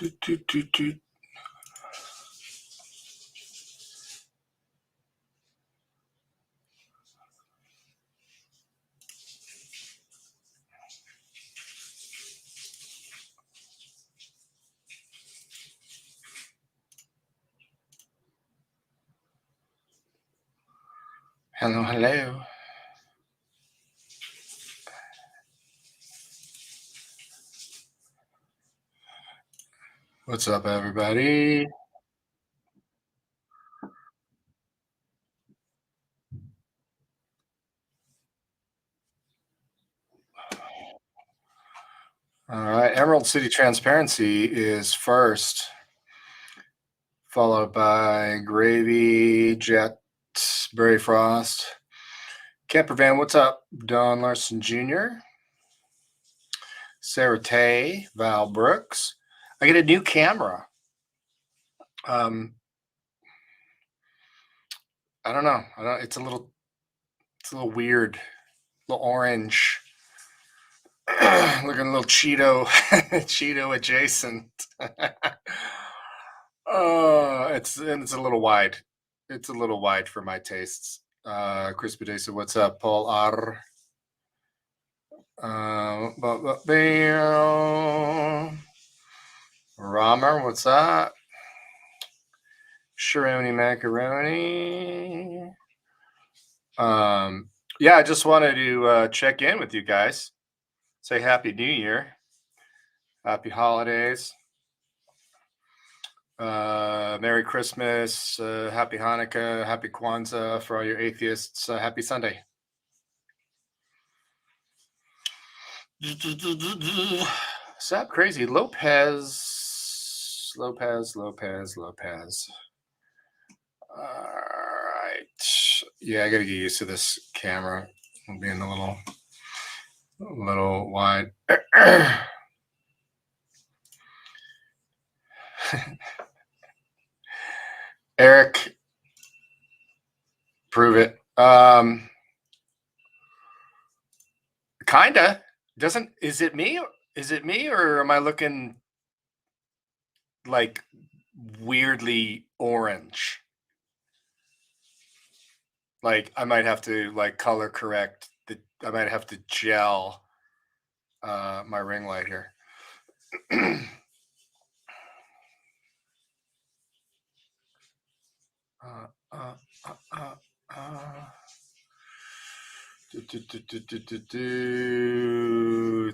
Hello, hello. What's up, everybody? All right, Emerald City Transparency is first, followed by Gravy, Jet, Berry Frost, Camper Van. What's up? Don Larson Jr., Sarah Tay, Val Brooks. I get a new camera. I don't know. It's a little weird, a little orange. Looking a little Cheeto, Cheeto adjacent. It's a little wide. It's a little wide for my tastes. Chris Bedesa, what's up? Paul R. Ramer, what's up? Sharoni Macaroni. Yeah, I just wanted to check in with you guys. Say Happy New Year. Happy holidays. Merry Christmas. Happy Hanukkah. Happy Kwanzaa for all your atheists. Happy Sunday. Sap Crazy. Lopez. All right. Yeah, I gotta get used to this camera being a little wide. Eric, prove it. Kinda. Is it me? Is it me, or am I looking like weirdly orange? Like I might have to like color correct I might have to gel my ring light here.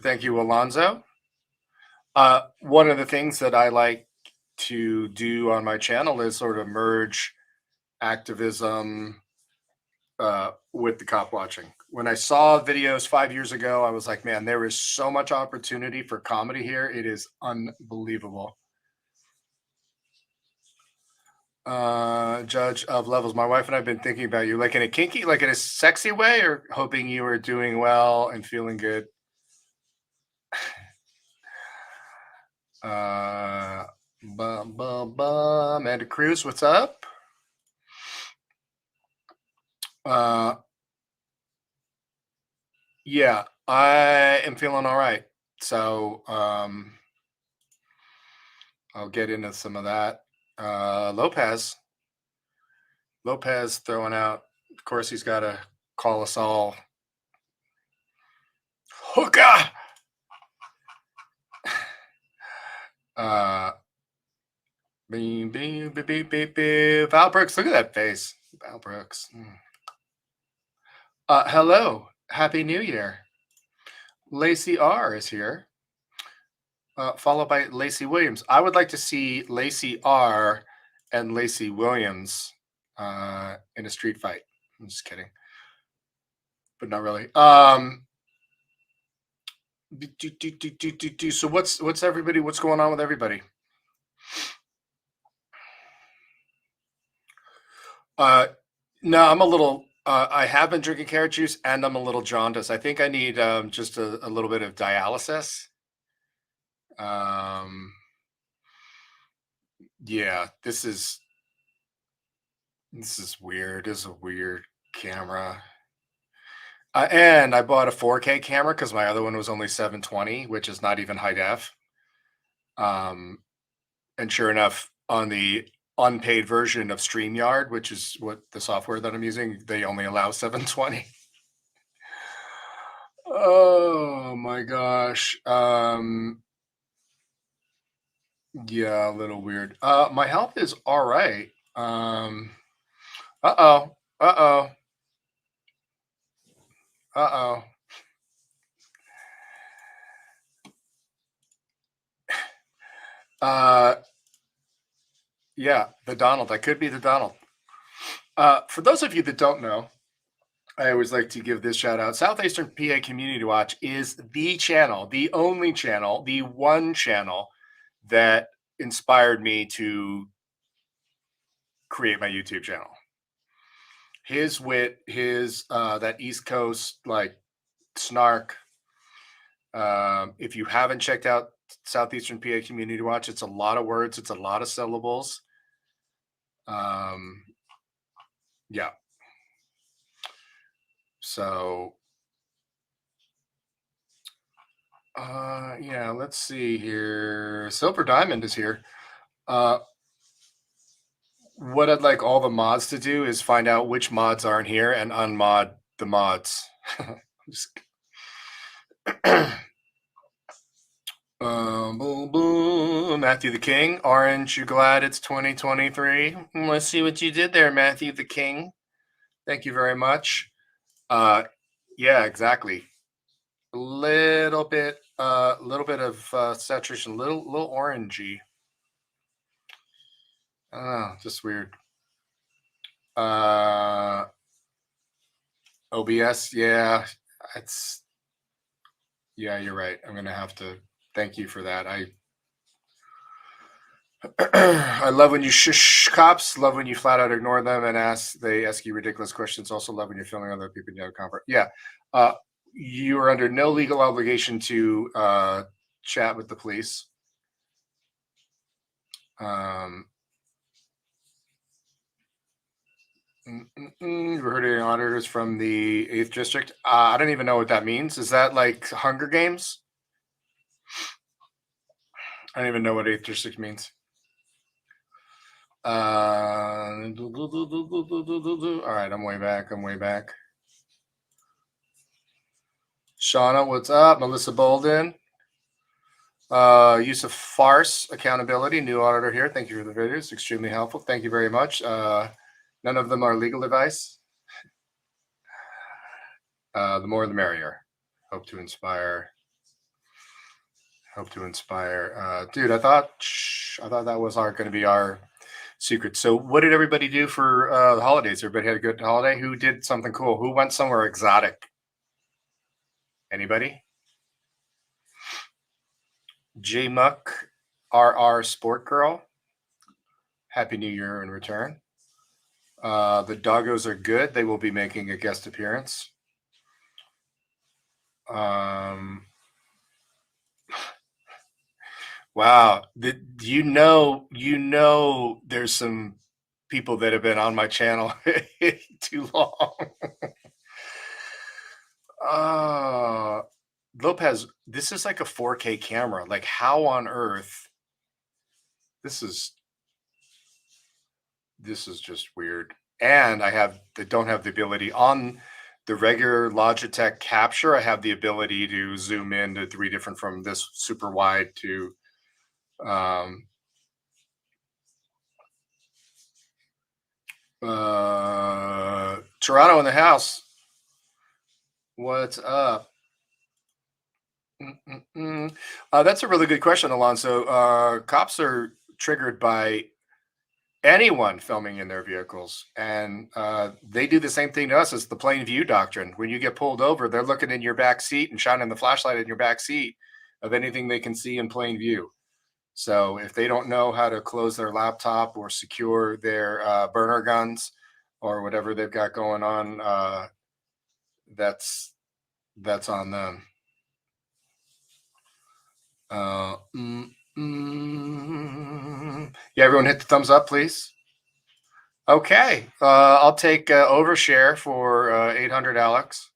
Thank you, Alonzo. One of the things that I like to do on my channel is sort of merge activism with the cop watching. When I saw videos 5 years ago, I was like, man, there is so much opportunity for comedy here. It is unbelievable. Judge of Levels, my wife and I have been thinking about you, like in a kinky, like in a sexy way, or hoping you are doing well and feeling good. Amanda Cruz, what's up? Yeah, I am feeling all right. So I'll get into some of that. Lopez throwing out. Of course, he's got to call us all hookah. Beep, beep, beep, beep, beep, beep. Val Brooks, look at that face. Val Brooks. Hello, Happy New Year. Lacey R is here, followed by Lacey Williams. I would like to see Lacey R and Lacey Williams in a street fight. I'm just kidding, but not really. So what's everybody? What's going on with everybody? No, I'm a little. I have been drinking carrot juice, and I'm a little jaundiced. I think I need just a little bit of dialysis. Yeah, this is weird. This is a weird camera. And I bought a 4K camera because my other one was only 720, which is not even high def. And sure enough, on the unpaid version of StreamYard, which is what the software that I'm using, they only allow 720. Oh my gosh. Yeah, a little weird. My health is all right. Uh-oh. Uh-oh. Uh-oh. Uh yeah, the Donald. I could be the Donald. For those of you that don't know, I always like to give this shout out. Southeastern PA Community Watch is the channel, the only channel, the one channel that inspired me to create my YouTube channel. His wit, his that East Coast like snark. If you haven't checked out Southeastern PA Community Watch, it's a lot of words, it's a lot of syllables. Um, yeah. So yeah, let's see here. Silver Diamond is here. Uh what I'd like all the mods to do is find out which mods aren't here and unmod the mods. Just- boom, boom. Matthew the King, Orange, you glad it's 2023? Let's see what you did there, Matthew the King. Thank you very much. Yeah, exactly. A little bit of saturation, little orangey. Just weird. OBS, yeah, it's yeah, you're right. I'm gonna have to thank you for that. I love when you shush cops. Love when you flat out ignore them and they ask you ridiculous questions. Also love when you're filming other people in your comfort. Yeah, uh, you are under no legal obligation to chat with the police. Um, We're hurting auditors from the 8th district. I don't even know what that means. Is that like Hunger Games? I don't even know what 8th district means. All right, I'm way back. Shauna, what's up? Melissa Bolden. Use of farce accountability, new auditor here. Thank you for the videos. Extremely helpful. Thank you very much. None of them are legal advice. The more the merrier. Hope to inspire. Dude, I thought that was going to be our secret. So what did everybody do for the holidays? Everybody had a good holiday? Who did something cool? Who went somewhere exotic? Anybody? J Muck, RR Sport Girl. Happy New Year in return. The doggos are good. They will be making a guest appearance. Wow. There's some people that have been on my channel too long. Lopez, this is like a 4K camera. Like, how on earth? This is just weird. And I don't have the ability on the regular Logitech capture. I have the ability to zoom in to 3 different from this super wide to Toronto in the house. What's up? That's a really good question, Alonso. Cops are triggered by anyone filming in their vehicles, and they do the same thing to us as the plain view doctrine. When you get pulled over, they're looking in your back seat and shining the flashlight in your back seat of anything they can see in plain view. So if they don't know how to close their laptop or secure their burner guns or whatever they've got going on, that's on them. Yeah, everyone hit the thumbs up, please. Okay, I'll take overshare for 800, Alex.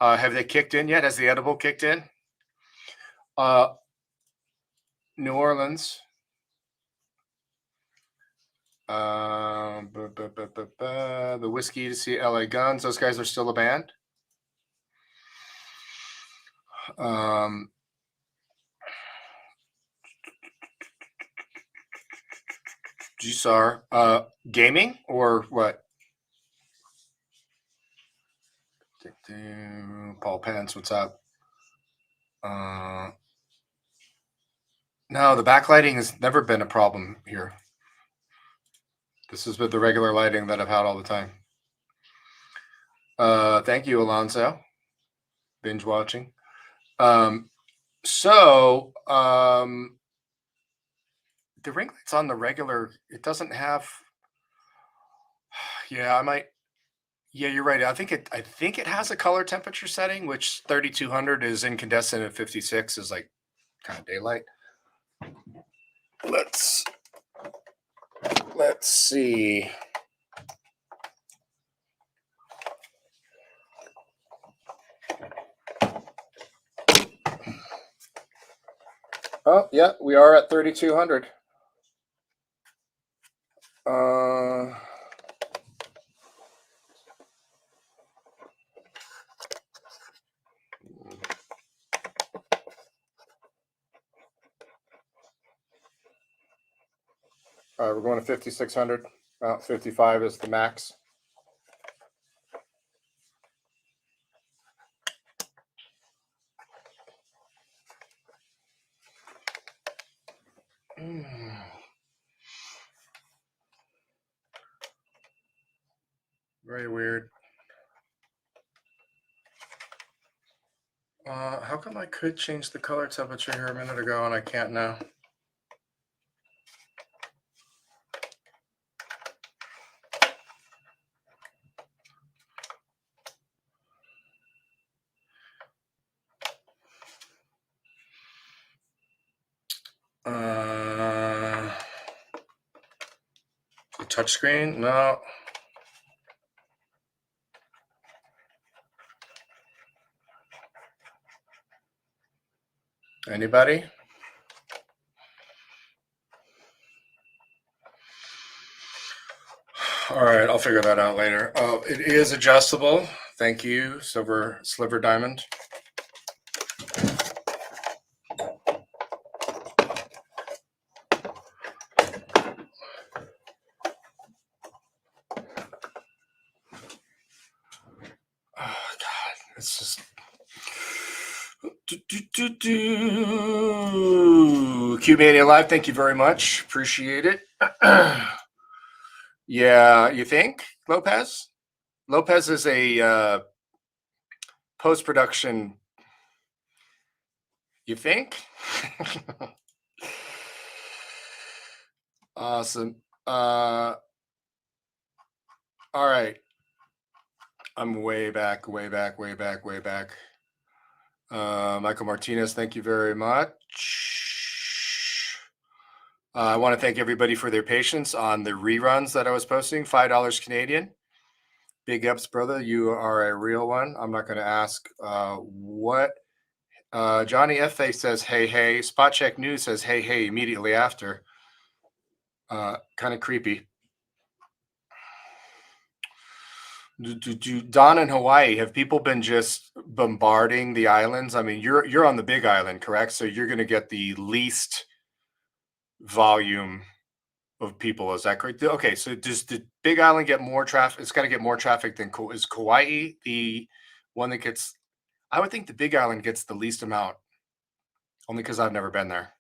Have they kicked in yet? Has the edible kicked in? New Orleans. The Whiskey to See LA Guns. Those guys are still a band. GSAR. Gaming or what? Paul Pence, what's up? No, the backlighting has never been a problem here. This has been the regular lighting that I've had all the time. Thank you, Alonso. Binge watching. The ring light's on the regular. It doesn't have. Yeah, I might. Yeah, you're right. I think it has a color temperature setting, which 3200 is incandescent and 56 is like kind of daylight. Let's see. Oh, yeah, we are at 3200. All right, we're going to 5600. 55 is the max. Very weird. How come I could change the color temperature here a minute ago and I can't now? The touchscreen? No. Anybody? All right, I'll figure that out later. It is adjustable. Thank you, Silver Sliver Diamond. Oh God, it's just. Cubania Live, thank you very much. Appreciate it. Yeah, you think, Lopez? Lopez is a post-production. You think? Awesome. All right. I'm way back. Michael Martinez, thank you very much. I want to thank everybody for their patience on the reruns that I was posting. $5 Canadian. Big ups, brother. You are a real one. I'm not going to ask what. Johnny F.A. says, hey. Spot Check News says, hey, immediately after. Kind of creepy. Don in Hawaii, have people been just bombarding the islands? I mean, you're on the Big Island, correct? So you're going to get the least volume of people. Is that correct? Okay, so does the Big Island get more traffic? It's got to get more traffic than is Kauai the one that gets? I would think the Big Island gets the least amount, only because I've never been there.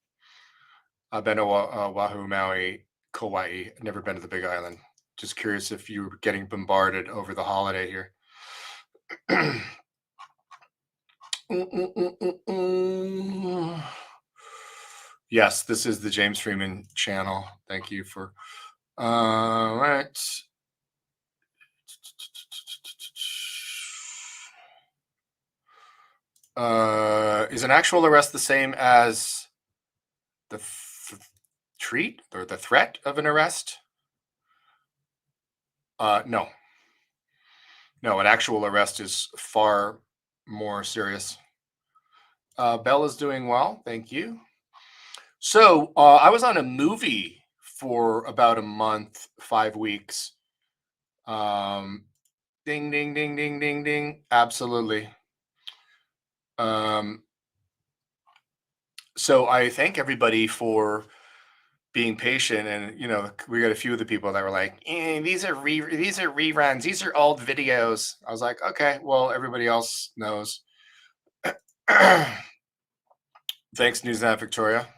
I've been to Oahu, Maui, Kauai. Never been to the Big Island. Just curious if you were getting bombarded over the holiday here. Yes, this is the James Freeman channel. Thank you for. All right. Is an actual arrest the same as the treat or the threat of an arrest? No. No, an actual arrest is far more serious. Bella's doing well. Thank you. So I was on a movie for about a month, 5 weeks. Ding, ding, ding, ding, ding, ding. Absolutely. So I thank everybody for being patient, and we got a few of the people that were like, these are reruns, these are old videos. I was like, okay, well, everybody else knows. Thanks, Newsnet Victoria.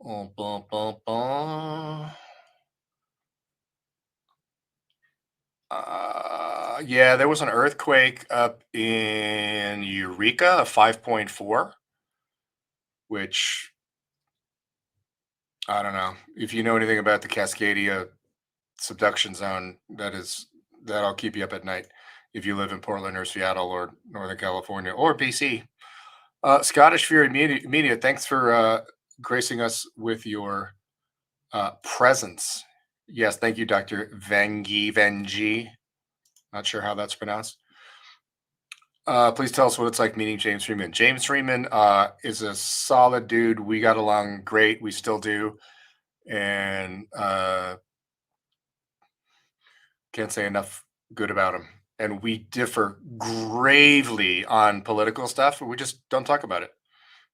Oh, bum, bum, bum. Yeah, there was an earthquake up in Eureka, a 5.4, which I don't know if you know anything about the Cascadia subduction zone. That'll keep you up at night if you live in Portland or Seattle or Northern California or BC. Scottish Fury Media, thanks for gracing us with your presence. Yes, thank you, Dr. Vengi. Not sure how that's pronounced. Please tell us what it's like meeting James Freeman. James Freeman is a solid dude. We got along great. We still do. And can't say enough good about him. And we differ gravely on political stuff. We just don't talk about it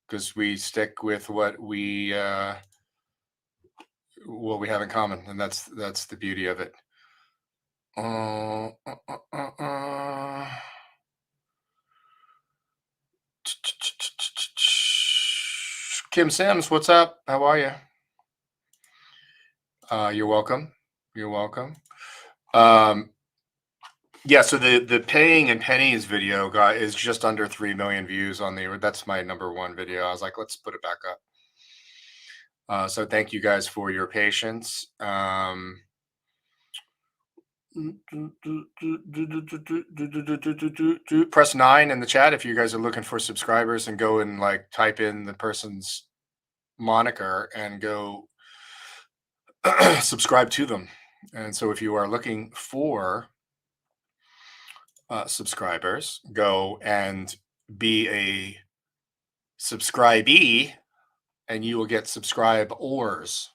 because we stick with what we have in common, and that's the beauty of it. Kim Sims, what's up? How are you? You're welcome. You're welcome. Yeah, so the paying in pennies video is just under 3 million views on that's my #1 video. I was like, let's put it back up. So thank you guys for your patience. Press 9 in the chat if you guys are looking for subscribers, and go and like type in the person's moniker and go subscribe to them. And so if you are looking for subscribers, go and be a subscribee and you will get subscribers.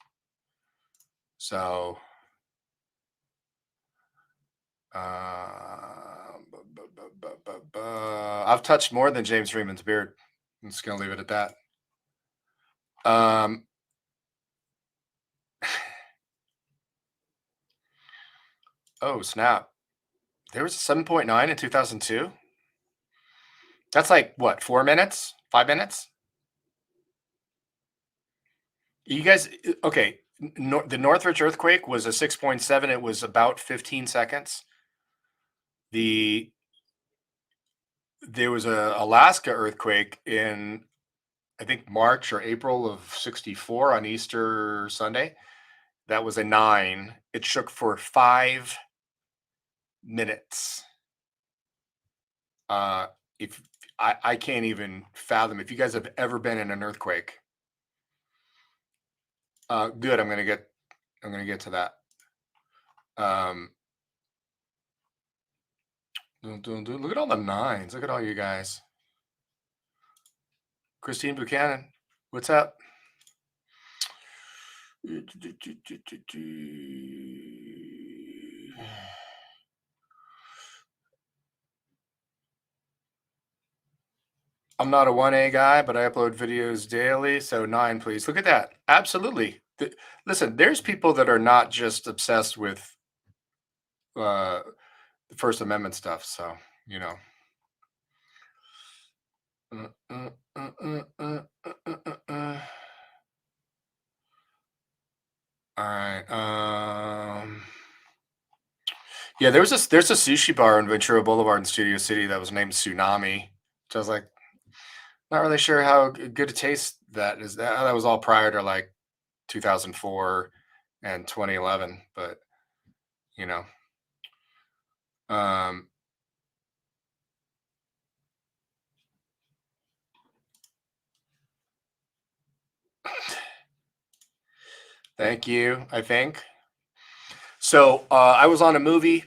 So I've touched more than James Freeman's beard. I'm just gonna leave it at that. Oh snap! There was a 7.9 in 2002. That's like what, 4 minutes, 5 minutes? You guys, okay? The Northridge earthquake was a 6.7. It was about 15 seconds. There was a Alaska earthquake in, I think, March or April of '64 on Easter Sunday. That was a 9. It shook for 5 minutes. If I can't even fathom, if you guys have ever been in an earthquake. Good. I'm gonna get to that. Look at all the 9s. Look at all you guys. Christine Buchanan, what's up? I'm not a 1A guy, but I upload videos daily. So 9, please. Look at that. Absolutely. Listen, there's people that are not just obsessed with the First Amendment stuff. So, all right. Yeah, there's a sushi bar in Ventura Boulevard in Studio City that was named Tsunami, which I was like, not really sure how good a taste that is. That was all prior to like 2004 and 2011, but thank you. I think so. I was on a movie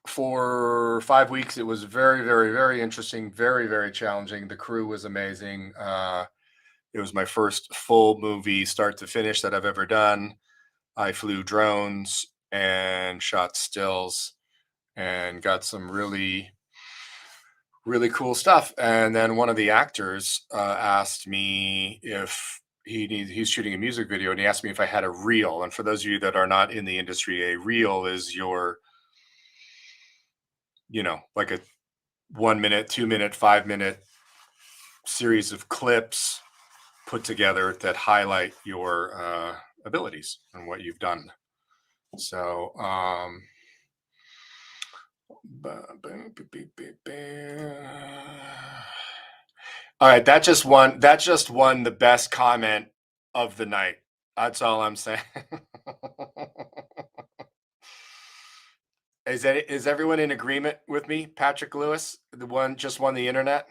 for 5 weeks. It was very, very, very interesting. Very, very challenging. The crew was amazing. It was my first full movie, start to finish, that I've ever done. I flew drones and shot stills and got some really cool stuff. And then one of the actors asked me if he's shooting a music video, and he asked me if I had a reel. And for those of you that are not in the industry, a reel is your, like a 1 minute, 2 minute, 5 minute series of clips put together that highlight your abilities and what you've done. So, all right, that just won. That just won the best comment of the night. That's all I'm saying. Is everyone in agreement with me? Patrick Lewis, the one just won the internet.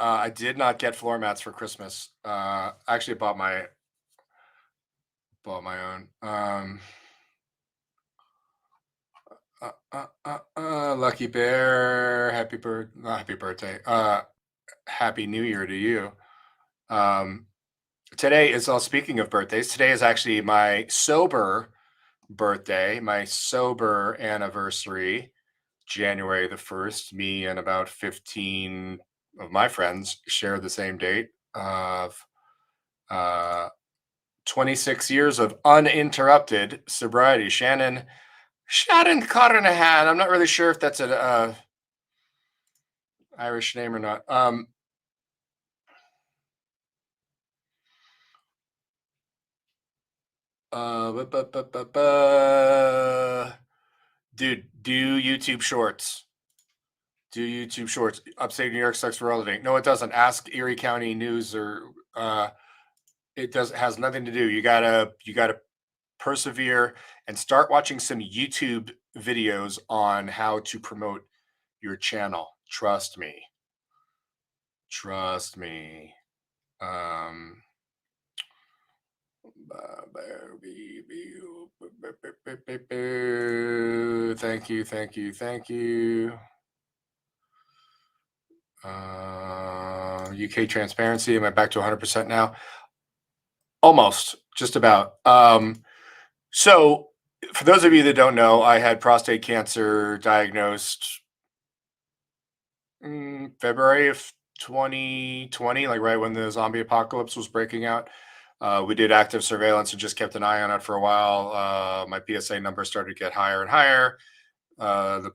I did not get floor mats for Christmas. Actually, bought my own. Lucky Bear, happy birthday. Happy New Year to you. Today is all. Speaking of birthdays, today is actually my sober birthday, my sober anniversary. January the 1st. Me and about 15 of my friends share the same date of 26 years of uninterrupted sobriety. Shannon Carnahan. I'm not really sure if that's an Irish name or not. Dude, do YouTube Shorts. Do YouTube Shorts. Upstate New York sucks for relevant. No, it doesn't. Ask Erie County News, or it has nothing to do. You gotta persevere and start watching some YouTube videos on how to promote your channel. Trust me. Trust me. Thank you, thank you, thank you. UK transparency. Am I back to 100% now? Almost, just about. So, for those of you that don't know, I had prostate cancer diagnosed February of 2020, like right when the zombie apocalypse was breaking out. We did active surveillance and just kept an eye on it for a while. My PSA number started to get higher and higher. The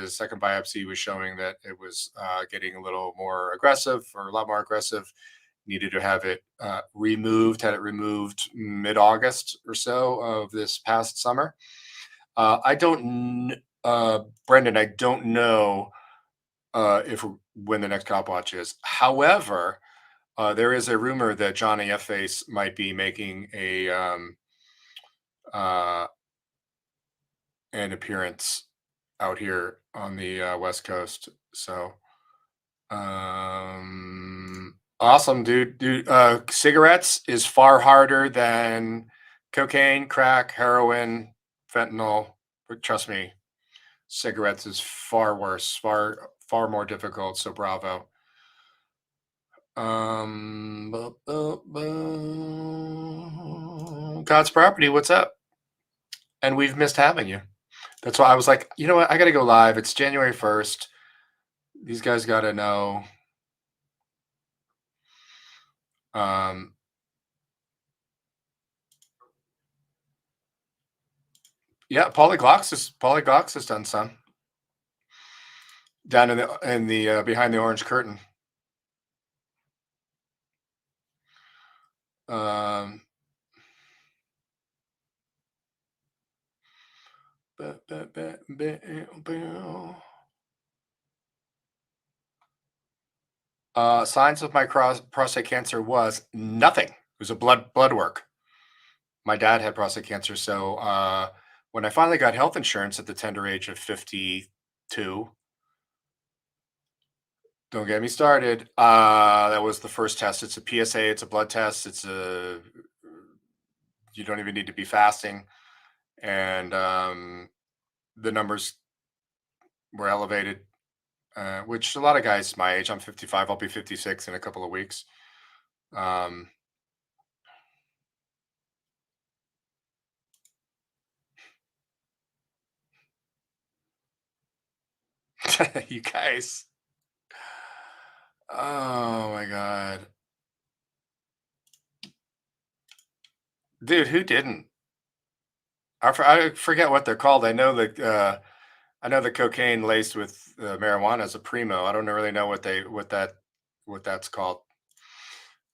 second biopsy was showing that it was getting a little more aggressive, or a lot more aggressive. Needed to have it removed. Had it removed mid-August or so of this past summer. Brendan, I don't know when the next cop watch is. However, there is a rumor that Johnny F. Face might be making an appearance out here on the West Coast. So, awesome, dude. Cigarettes is far harder than cocaine, crack, heroin, fentanyl. But trust me, cigarettes is far worse, far more difficult. So bravo. God's property, what's up? And we've missed having you. That's why I was like, you know what? I got to go live. It's January 1st. These guys got to know. Yeah, Polyglox has done some down in the behind the orange curtain. Signs of my prostate cancer was nothing. It was a blood work. My dad had prostate cancer, so when I finally got health insurance at the tender age of 52, don't get me started. That was the first test. It's a PSA. It's a blood test. You don't even need to be fasting. and the numbers were elevated, which a lot of guys my age. I'm 55. I'll be 56 in a couple of weeks. Um, you guys. Oh my god, dude, who didn't? I forget what they're called. I know the cocaine laced with marijuana is a primo. I don't really know what that's called.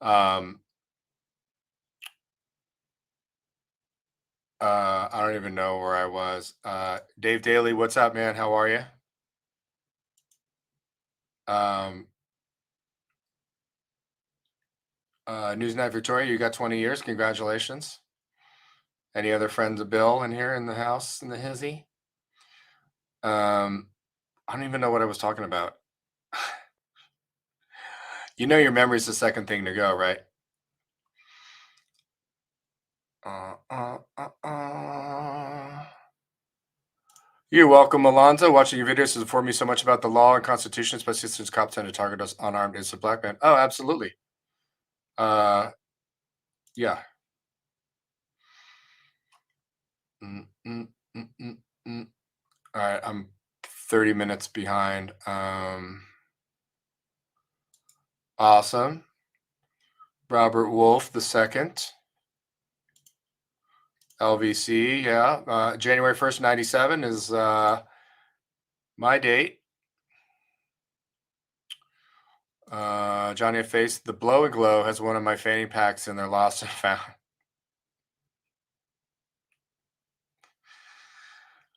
Um, I don't even know where I was. Dave Daly, what's up, man? How are you? Um, Newsnight Victoria, you got 20 years. Congratulations. Any other friends of Bill in here in the house in the hizzy? Um, I don't even know what I was talking about. You know, your memory's the second thing to go, right? Uh, uh, uh, uh. You're welcome, Alonzo. Watching your videos has informed me so much about the law and Constitution, especially since cops tend to target us unarmed innocent black men. Oh, absolutely. Uh, yeah. Mm, mm, mm, mm, mm. All right, I'm 30 minutes behind. Awesome. Robert Wolf the second. LVC, yeah. January 1st, 97 is my date. Johnny Face, the Blow and Glow has one of my fanny packs in their lost and found.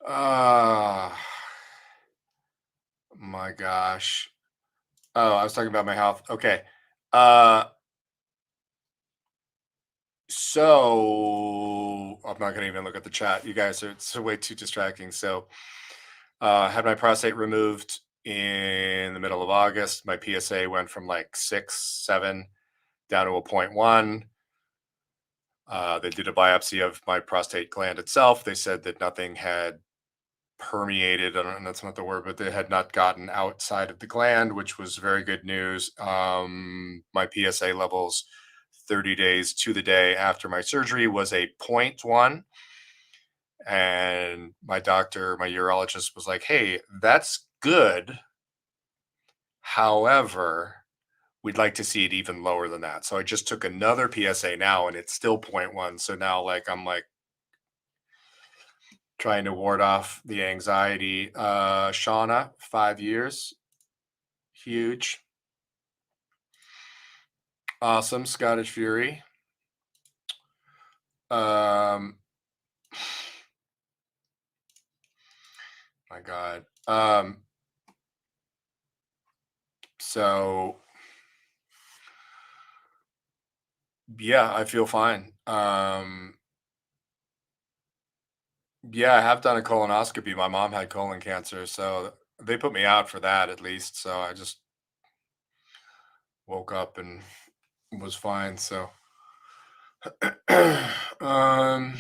Oh my gosh. Oh, I was talking about my health. Okay. Uh, so I'm not gonna even look at the chat. You guys are it's way too distracting. So had my prostate removed in the middle of August. My PSA went from like 6, 7 down to a 0.1. They did a biopsy of my prostate gland itself. They said that nothing had permeated. I don't know, that's not the word, but they had not gotten outside of the gland, which was very good news. My PSA levels 30 days to the day after my surgery was a 0.1. And my doctor, my urologist was like, hey, that's good. However, we'd like to see it even lower than that. So I just took another PSA now and it's still 0.1. So now I'm like trying to ward off the anxiety. Shauna, 5 years. Huge. Awesome. Scottish Fury. Um, my God. So yeah, I feel fine. Yeah, I have done a colonoscopy. My mom had colon cancer, so they put me out for that at least. So I just woke up and was fine. So, um,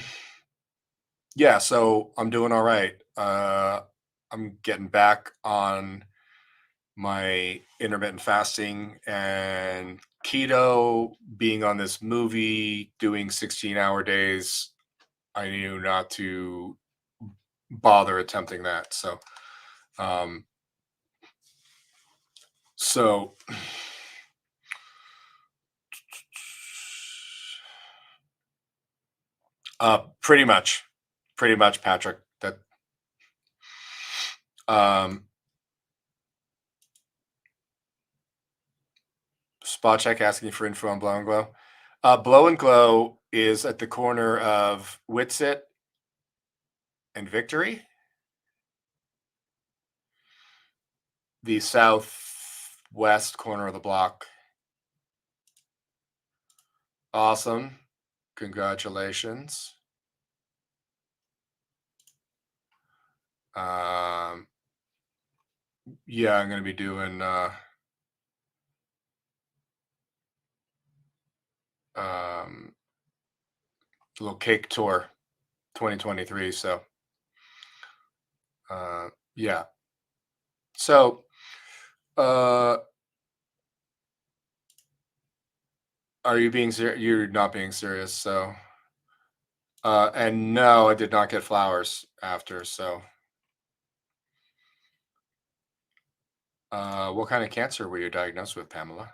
yeah, so I'm doing all right. I'm getting back on my intermittent fasting and keto, being on this movie, doing 16-hour days. I knew not to bother attempting that. Um, so pretty much, Patrick. That um, Spot check asking for info on Blow and Glow. Blow and Glow is at the corner of Witsit and Victory, the southwest corner of the block. Awesome. Congratulations. Um, yeah, I'm going to be doing um, a little cake tour 2023. So, yeah. So, uh, are you being serious? You're not being serious. So, and no, I did not get flowers after. So, what kind of cancer were you diagnosed with, Pamela?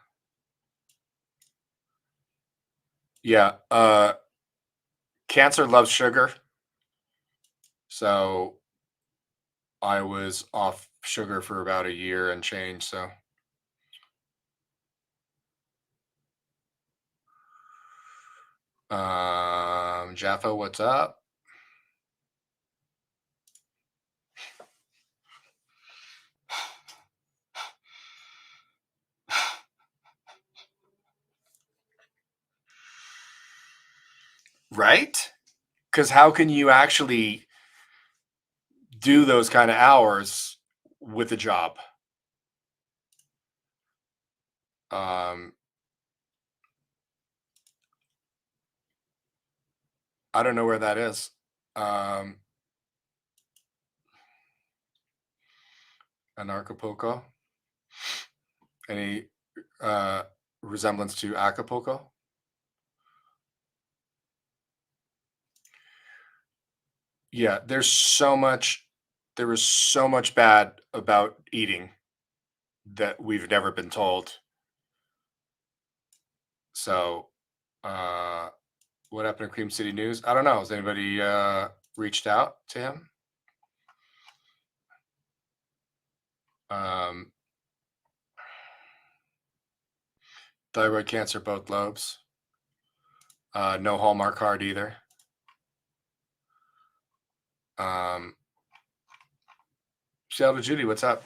Yeah. Cancer loves sugar. So I was off sugar for about a year and change. So, Jaffa, what's up? Right? Because how can you actually do those kind of hours with a job? Um, I don't know where that is. Um, an Acapulco? Any uh, resemblance to Acapulco? Yeah, there is so much bad about eating that we've never been told. So, uh, what happened to Cream City News? I don't know. Has anybody reached out to him? Um, thyroid cancer, both lobes. No Hallmark card either. Um, Seattle Judy, what's up?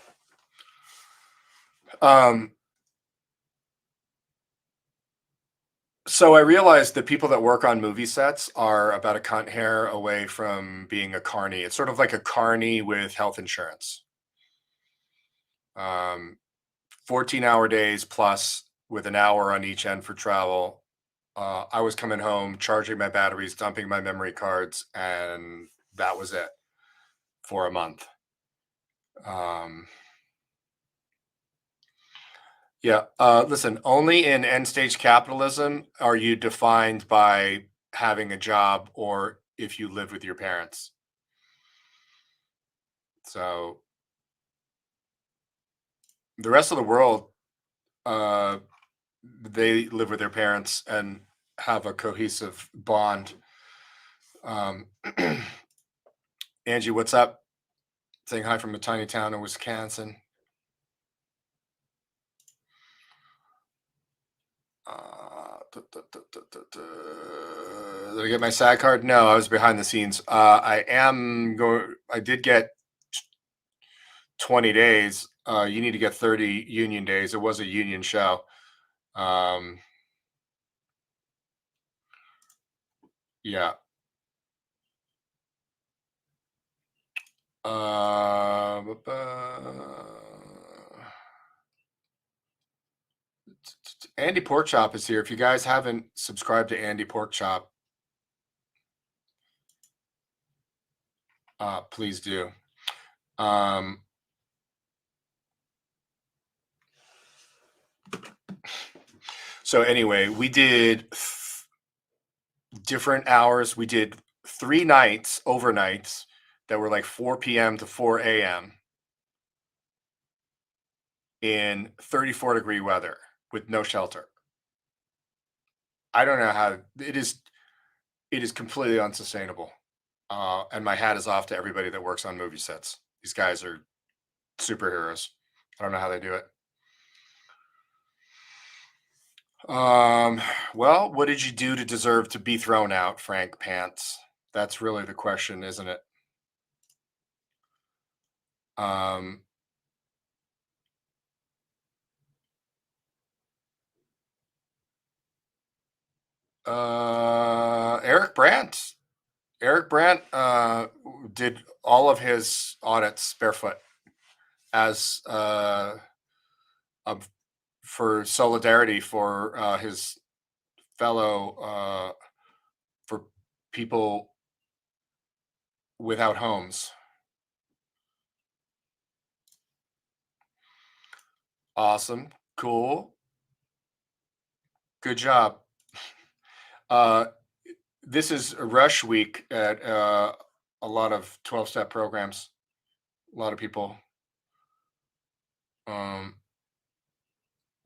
Um, so I realized that people that work on movie sets are about a cunt hair away from being a carny. It's sort of like a carny with health insurance. Um, 14-hour days plus with an hour on each end for travel. I was coming home, charging my batteries, dumping my memory cards, and that was it for a month. Um, yeah. Listen, only in end stage capitalism are you defined by having a job or if you live with your parents. So the rest of the world, uh, they live with their parents and have a cohesive bond. Um, Angie, what's up? Saying hi from a tiny town in Wisconsin. Did I get my SAG card? No, I was behind the scenes. I am going. I did get 20 days. You need to get 30 union days. It was a union show. Um, yeah. Andy Porkchop is here. If you guys haven't subscribed to Andy Porkchop, please do. So anyway, we did different hours. We did 3 nights, overnights that were like 4 p.m. to 4 a.m. in 34-degree weather with no shelter. I don't know how it is. It is completely unsustainable. And my hat is off to everybody that works on movie sets. These guys are superheroes. I don't know how they do it. Well, what did you do to deserve to be thrown out, Frank Pants? That's really the question, isn't it? Um, Eric Brandt. Eric Brandt did all of his audits barefoot as for solidarity for his fellow for people without homes. Awesome. Cool. Good job. This is a rush week at a lot of 12-step programs. A lot of people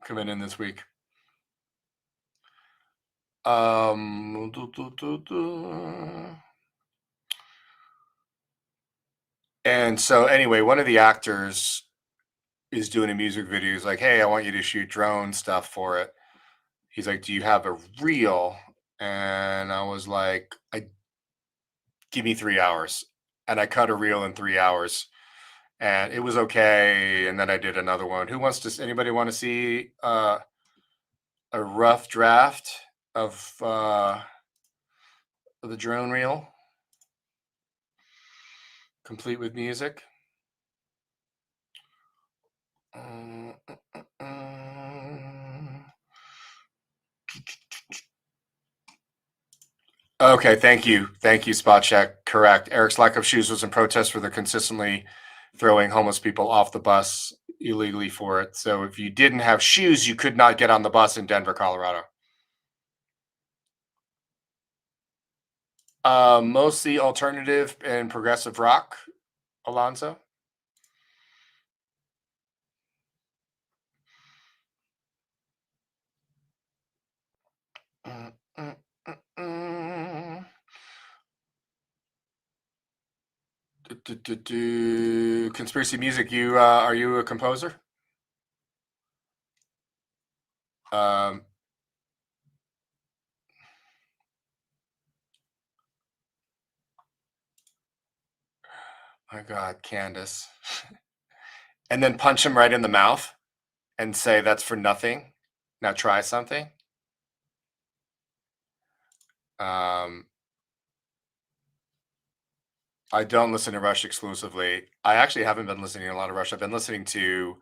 coming in this week. And so anyway, one of the actors is doing a music video. He's like, hey, I want you to shoot drone stuff for it. He's like, do you have a reel? And I was like, give me 3 hours. And I cut a reel in 3 hours. And it was okay. And then I did another one. Anybody want to see a rough draft of the drone reel? Complete with music. Okay, thank you, Spot Check. Correct. Eric's lack of shoes was in protest for the consistently throwing homeless people off the bus illegally for it. So if you didn't have shoes, you could not get on the bus in Denver, Colorado. Mostly alternative and progressive rock, Alonzo. Conspiracy music. Are you a composer? My God, Candace. And then punch him right in the mouth and say that's for nothing. Now try something. I don't listen to Rush exclusively. I actually haven't been listening to a lot of Rush. I've been listening to,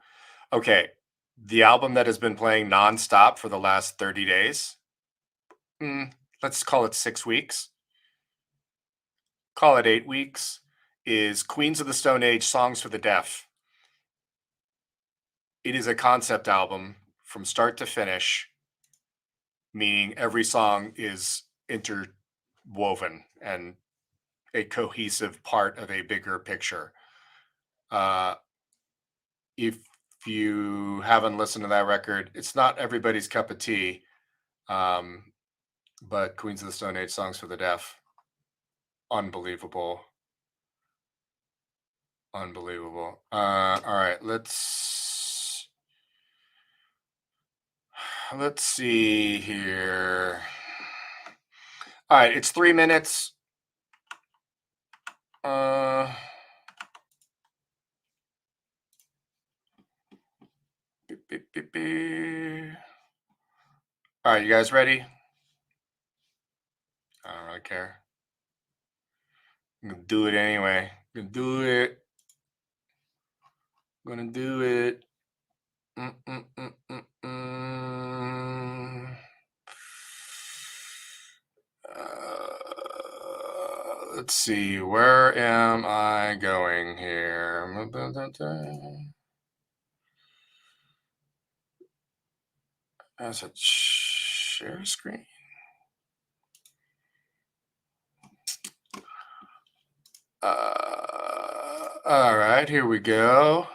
the album that has been playing nonstop for the last 30 days. Let's call it 6 weeks. Call it 8 weeks. Is Queens of the Stone Age Songs for the Deaf. It is a concept album from start to finish, meaning every song is interwoven and a cohesive part of a bigger picture. If you haven't listened to that record, it's not everybody's cup of tea, but Queens of the Stone Age Songs for the Deaf, unbelievable. All right, let's see here. All right, it's 3 minutes. All right, you guys ready? I don't really care. I'm gonna do it anyway. I'm gonna do it. Let's see. Where am I going here? As a share screen. All right, here we go.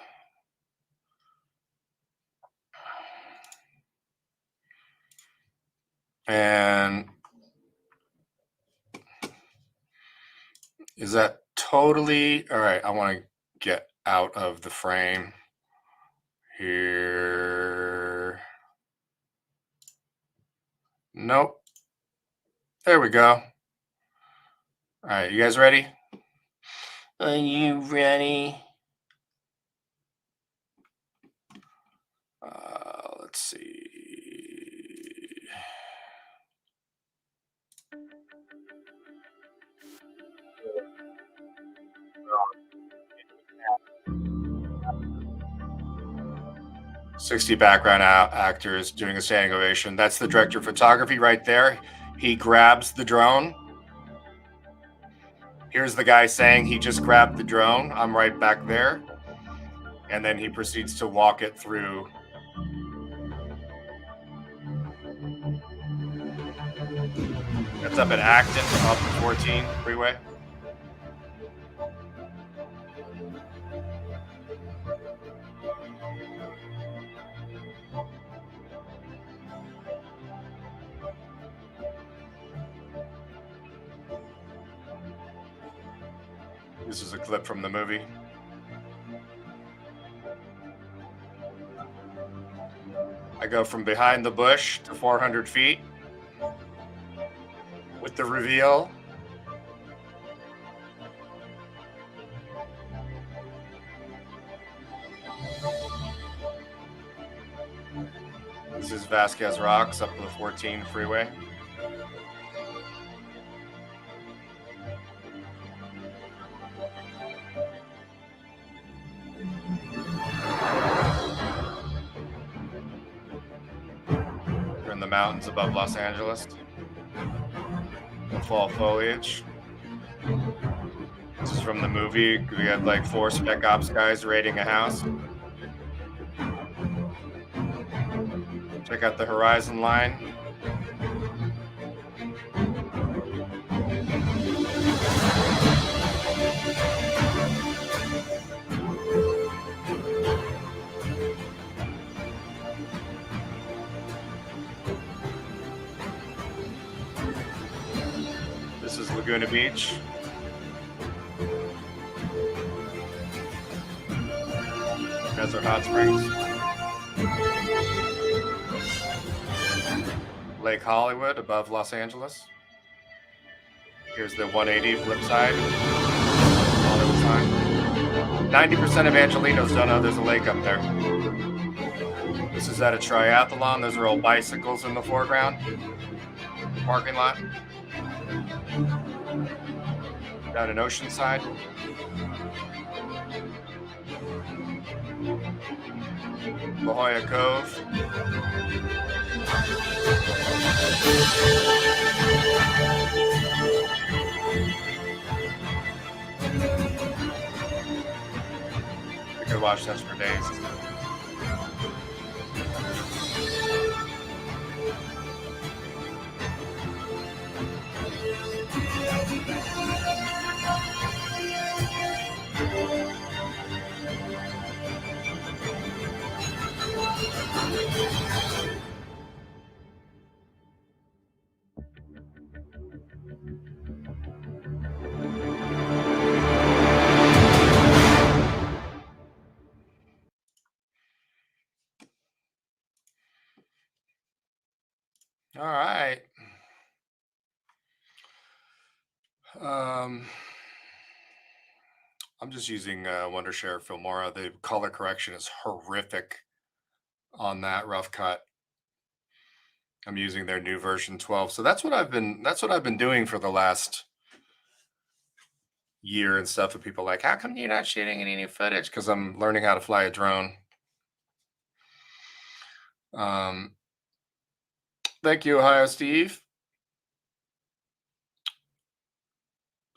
And is that totally all right? I want to get out of the frame here. Nope. There we go. All right, you guys ready? Are you ready? Let's see. "60 background actors doing a standing ovation." That's the director of photography right there. He grabs the drone. Here's the guy saying he just grabbed the drone. I'm right back there. And then he proceeds to walk it through. That's up at Acton, off the 14 freeway. This is a clip from the movie. I go from behind the bush to 400 feet with the reveal. This is Vasquez Rocks up the 14 freeway. We're in the mountains above Los Angeles. The fall foliage. This is from the movie. We had like 4 spec ops guys raiding a house. Check out the horizon line. This is Laguna Beach. Desert Hot Springs. Lake Hollywood above Los Angeles. Here's the 180 flip side. Hollywood sign. 90% of Angelinos don't know there's a lake up there. This is at a triathlon. Those are all bicycles in the foreground. The parking lot. Down in Oceanside. La Jolla Cove. We could watch this for days. All right. I'm just using Wondershare Filmora. The color correction is horrific on that rough cut. I'm using their new version 12. So that's what I've been doing for the last year and stuff. And people are like, how come you're not shooting any new footage? Because I'm learning how to fly a drone. Thank you, Ohio Steve.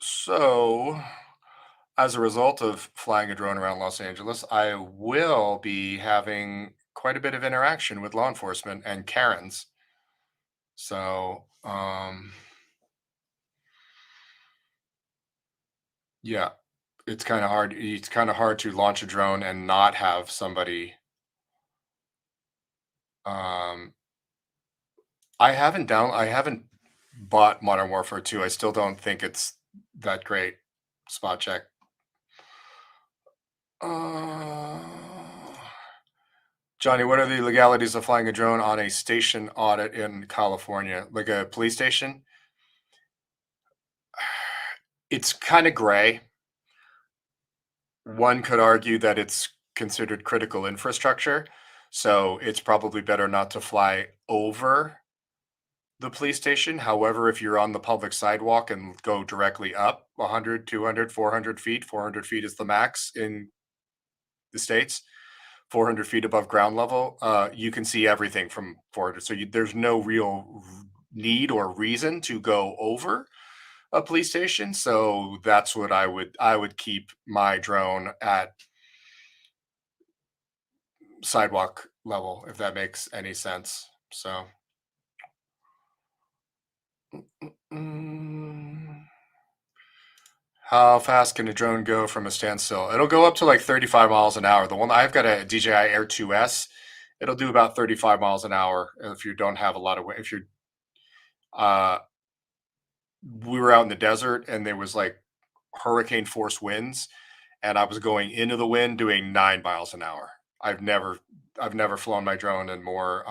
So, as a result of flying a drone around Los Angeles, I will be having quite a bit of interaction with law enforcement and Karens. So, yeah, it's kind of hard. It's kind of hard to launch a drone and not have somebody. I haven't bought Modern Warfare 2. I still don't think it's that great. Spot check. Johnny, what are the legalities of flying a drone on a station audit in California, like a police station? It's kind of gray. One could argue that it's considered critical infrastructure, so it's probably better not to fly over the police station. However, if you're on the public sidewalk and go directly up 100, 200, 400 feet, 400 feet is the max in the States, 400 feet above ground level, you can see everything from 400. So there's no real need or reason to go over. a police station. So that's what I would keep my drone at sidewalk level, if that makes any sense. So mm, how fast can a drone go from a standstill? It'll go up to like 35 miles an hour. The one I've got a DJI Air 2S. It'll do about 35 miles an hour if you don't have a lot of weight. If you're uh we were out in the desert and there was like hurricane force winds and I was going into the wind doing 9 miles an hour. I've never I've never flown my drone in more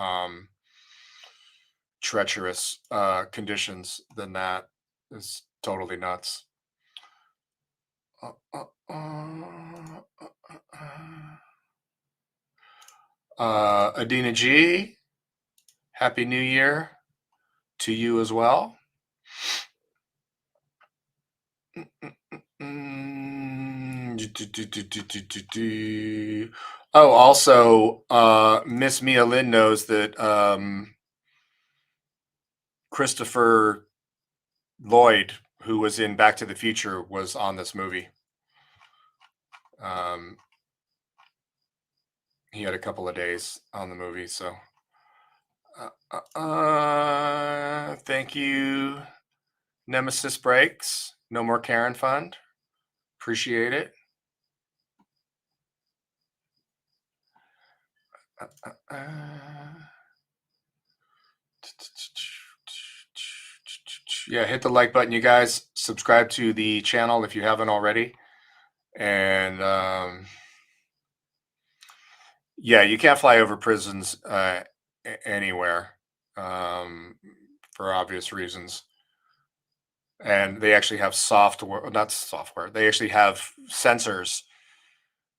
treacherous conditions than that. It's totally nuts. Uh, uh, uh, Adina G, Happy New Year to you as well. Oh, also, Miss Mia Lynn knows that Christopher Lloyd, who was in Back to the Future, was on this movie. Um, he had a couple of days on the movie, so thank you, Nemesis Breaks. No more Karen Fund. Appreciate it. Yeah, hit the like button, you guys. Subscribe to the channel if you haven't already. And yeah, you can't fly over prisons anywhere for obvious reasons. And they actually have software, not software. They actually have sensors,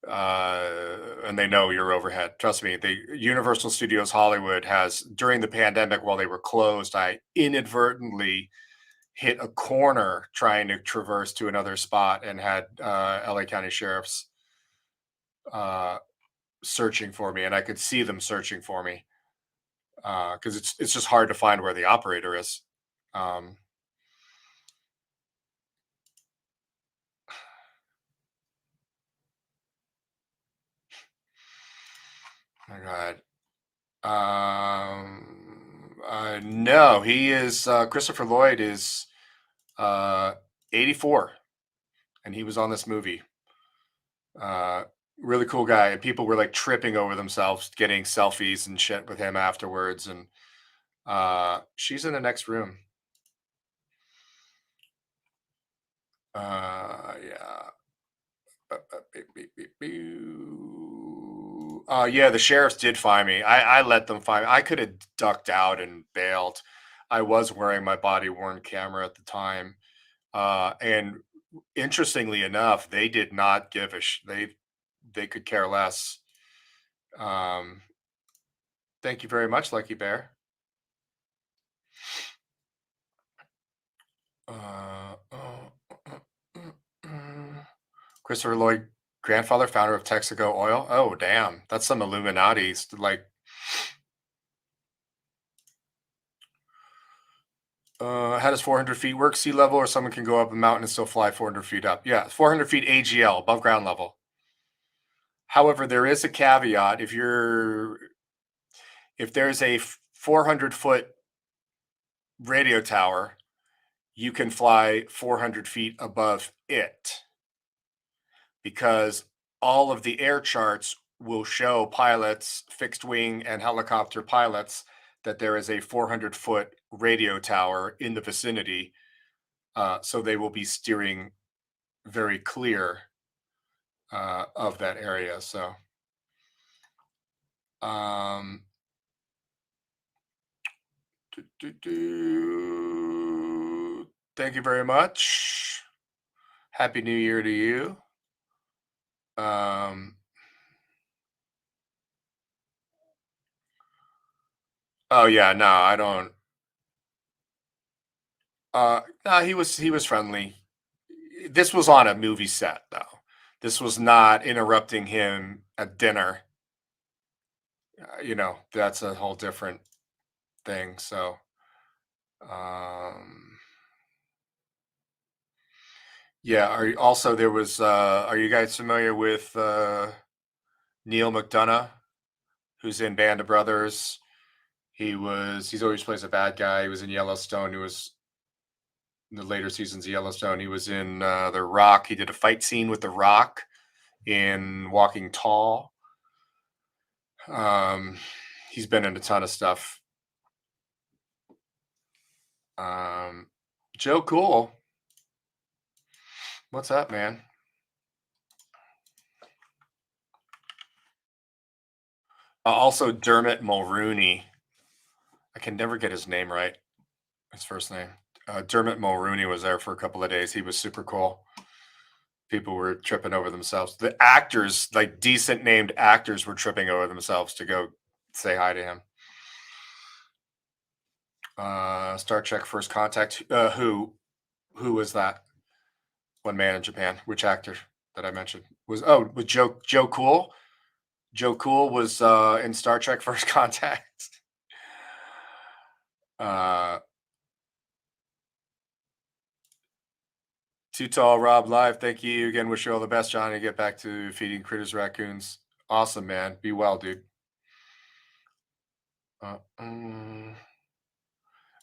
and they know you're overhead. Trust me. The Universal Studios Hollywood has, during the pandemic while they were closed, I inadvertently hit a corner trying to traverse to another spot and had LA County sheriffs uh, searching for me, and I could see them searching for me because it's just hard to find where the operator is. Um, my God. No, he is Christopher Lloyd is uh, 84, and he was on this movie. Uh, really cool guy, and people were like tripping over themselves, getting selfies and shit with him afterwards. And she's in the next room. Yeah. Yeah, the sheriffs did find me. I let them find me. I could have ducked out and bailed. I was wearing my body worn camera at the time. And interestingly enough, they did not give a they could care less. Um, thank you very much, Lucky Bear. Uh, Christopher Lloyd, grandfather, founder of Texaco Oil. Oh, damn, that's some Illuminati. Like, how does 400 feet work? Sea level, or someone can go up a mountain and still fly 400 feet up? Yeah, 400 feet AGL, above ground level. However, there is a caveat. If there's a 400-foot radio tower, you can fly 400 feet above it because all of the air charts will show pilots, fixed wing and helicopter pilots, that there is a 400-foot radio tower in the vicinity. So they will be steering very clear of that area. So, um, thank you very much. Happy New Year to you. Um, oh yeah, no, I don't. No, he was friendly. This was on a movie set though. This was not interrupting him at dinner. That's a whole different thing. So, um, Yeah. Also there was. Are you guys familiar with Neil McDonough, who's in Band of Brothers? He's always plays a bad guy. He was in Yellowstone. He was in the later seasons of Yellowstone. He was in The Rock. He did a fight scene with The Rock in Walking Tall. Um, he's been in a ton of stuff. Um, Joe Cool, what's up, man? Also, Dermot Mulrooney. I can never get his name right. His first name. Dermot Mulrooney was there for a couple of days. He was super cool. People were tripping over themselves. The actors, like decent named actors, were tripping over themselves to go say hi to him. Star Trek First Contact. Who was that? One Man in Japan. Which actor that I mentioned was Joe Cool? Joe Cool was in Star Trek First Contact. Uh, Too Tall Rob Live. Thank you again. Wish you all the best, Johnny. Get back to feeding critters, raccoons. Awesome, man. Be well, dude. Uh, mm.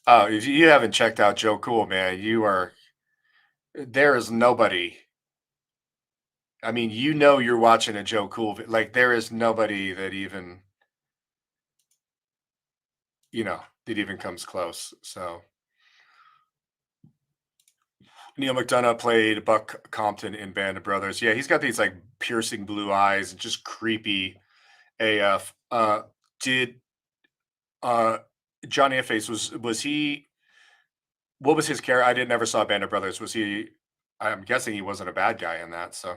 Oh, if you haven't checked out Joe Cool, man, you are. There is nobody. I mean, you're watching a Joe Cool. Like there is nobody that even that even comes close. So Neil McDonough played Buck Compton in Band of Brothers. Yeah, he's got these like piercing blue eyes and just creepy AF. Did uh Johnny F. Face was he? What was his character? I didn't never saw Band of Brothers. Was he? I'm guessing he wasn't a bad guy in that. So,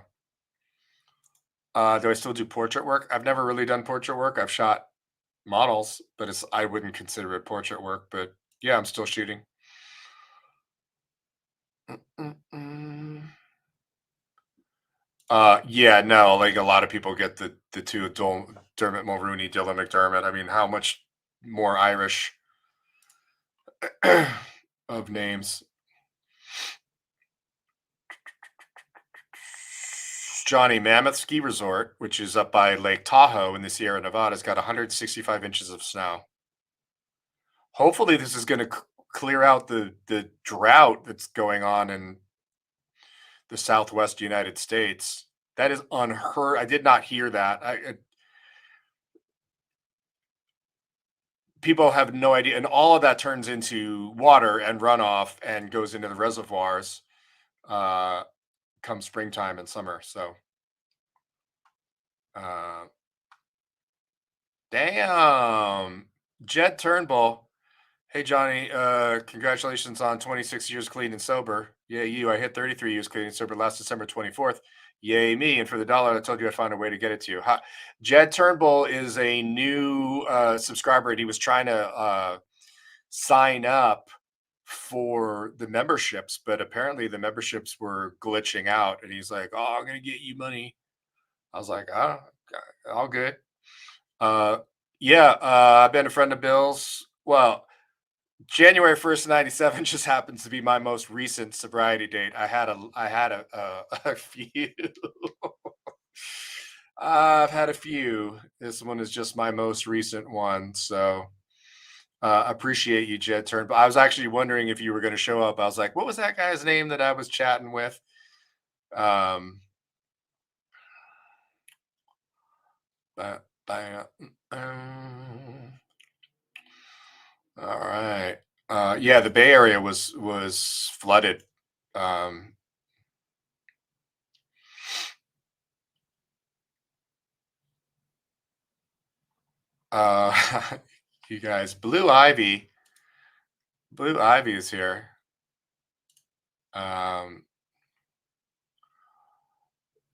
do I still do portrait work? I've never really done portrait work. I've shot models, but I wouldn't consider it portrait work. But yeah, I'm still shooting. Mm-mm-mm. Yeah, no, like a lot of people get the two Dermot Mulrooney, Dylan McDermott. I mean, how much more Irish of names? Johnny Mammoth Ski Resort, which is up by Lake Tahoe in the Sierra Nevada, has got 165 inches of snow. Hopefully, this is going to clear out the drought that's going on in the Southwest United States. That is unheard. I did not hear that. People have no idea, and all of that turns into water and runoff and goes into the reservoirs uh, come springtime and summer. So, uh, damn, Jed Turnbull. Hey Johnny, congratulations on 26 years clean and sober. Yay you! I hit 33 years clean and sober last December 24th. Yay me! And for the dollar, I told you I'd find a way to get it to you. Jed Turnbull is a new subscriber, and he was trying to sign up for the memberships, but apparently the memberships were glitching out, and he's like, "Oh, I'm gonna get you money." I was like, "Oh, all good." Uh, yeah, I've been a friend of Bill's. Well, January 1st, '97 just happens to be my most recent sobriety date. I had a few. I've had a few. This one is just my most recent one. So appreciate you, Jed Turn. But I was actually wondering if you were going to show up. I was like, what was that guy's name that I was chatting with? Um, uh, uh, all right. Yeah, the Bay Area was flooded. Um, you guys, Blue Ivy is here. Um,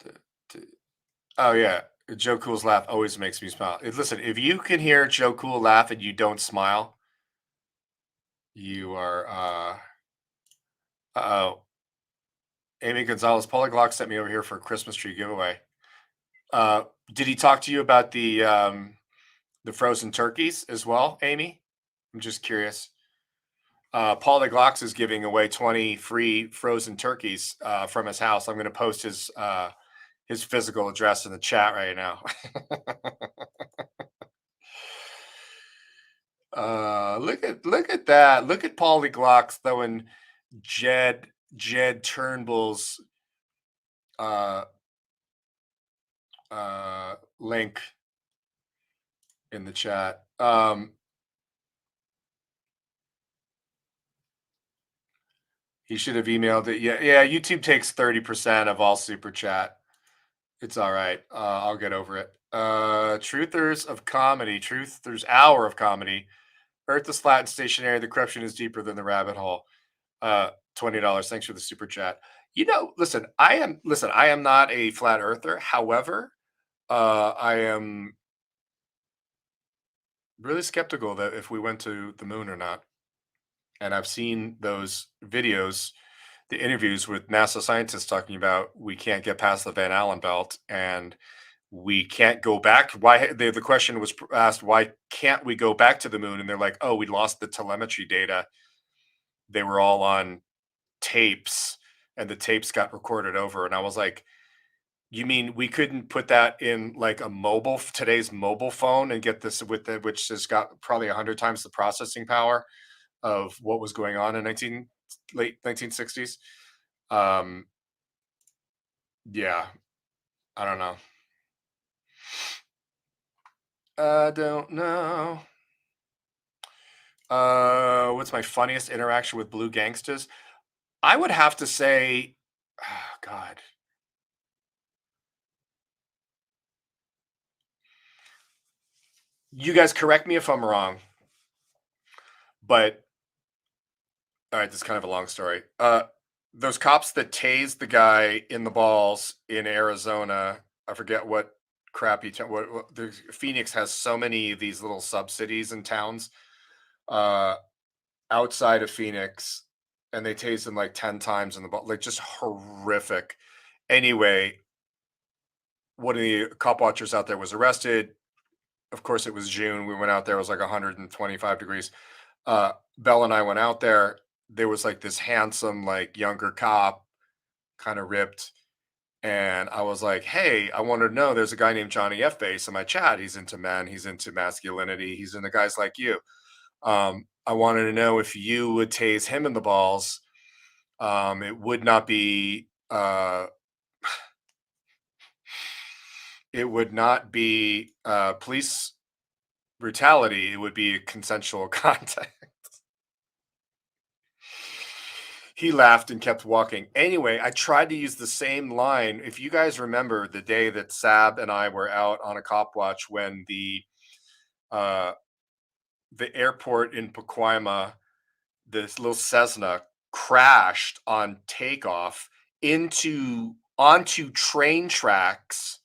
d- d- oh yeah, Joe Cool's laugh always makes me smile. Listen, if you can hear Joe Cool laugh and you don't smile, you are oh. Amy Gonzalez Polyglot sent me over here for a Christmas tree giveaway. Uh, did he talk to you about the frozen turkeys as well, Amy? I'm just curious. Paul Glocks is giving away 20 free frozen turkeys from his house. I'm going to post his physical address in the chat right now. Look at that. Look at Paul Glocks throwing Jed Turnbull's uh, link in the chat. He should have emailed it. Yeah. YouTube takes 30% of all super chat. It's all right. I'll get over it. Truthers of comedy. Truthers hour of comedy. Earth is flat and stationary. The corruption is deeper than the rabbit hole. $20. Thanks for the super chat. Listen, I am not a flat earther. However, I am really skeptical that if we went to the moon or not. And I've seen those videos, the interviews with NASA scientists talking about we can't get past the Van Allen belt and we can't go back. Why the question was asked, why can't we go back to the moon? And they're like, oh, we lost the telemetry data. They were all on tapes and the tapes got recorded over. And I was like, you mean we couldn't put that in like today's mobile phone and get this with it, which has got probably 100 times the processing power of what was going on in late 1960s. Yeah, I don't know. I don't know. What's my funniest interaction with blue gangsters? I would have to say, oh God. You guys correct me if I'm wrong, but all right, this is kind of a long story. Those cops that tased the guy in the balls in Arizona, I forget what crappy town. Phoenix has so many of these little sub cities and towns uh, outside of Phoenix, and they tased him like 10 times in the ball, like just horrific. Anyway, one of the cop watchers out there was arrested. Of course, it was June. We went out there; it was like 125 degrees. Belle and I went out there. There was like this handsome, like younger cop, kind of ripped. And I was like, hey, I wanted to know there's a guy named Johnny F. Base in my chat. He's into men, he's into masculinity, he's into guys like you. I wanted to know if you would tase him in the balls. It would not be police brutality, it would be consensual contact. He laughed and kept walking. Anyway, I tried to use the same line. If you guys remember the day that Sab and I were out on a cop watch when uh, the airport in Pacoima, this little Cessna crashed on takeoff onto train tracks,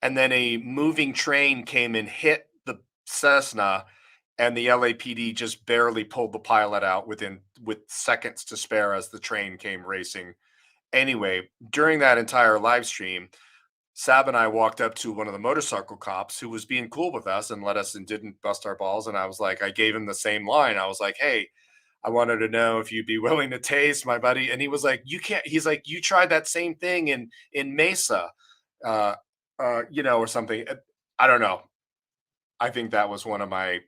and then a moving train came and hit the Cessna, and the LAPD just barely pulled the pilot out with seconds to spare as the train came racing. Anyway, during that entire live stream, Sab and I walked up to one of the motorcycle cops who was being cool with us and let us and didn't bust our balls. And I was like, I gave him the same line. I was like, hey, I wanted to know if you'd be willing to tase my buddy. And he was like, you can't. He's like, you tried that same thing in Mesa, uh, or something. I don't know. I think that was one of my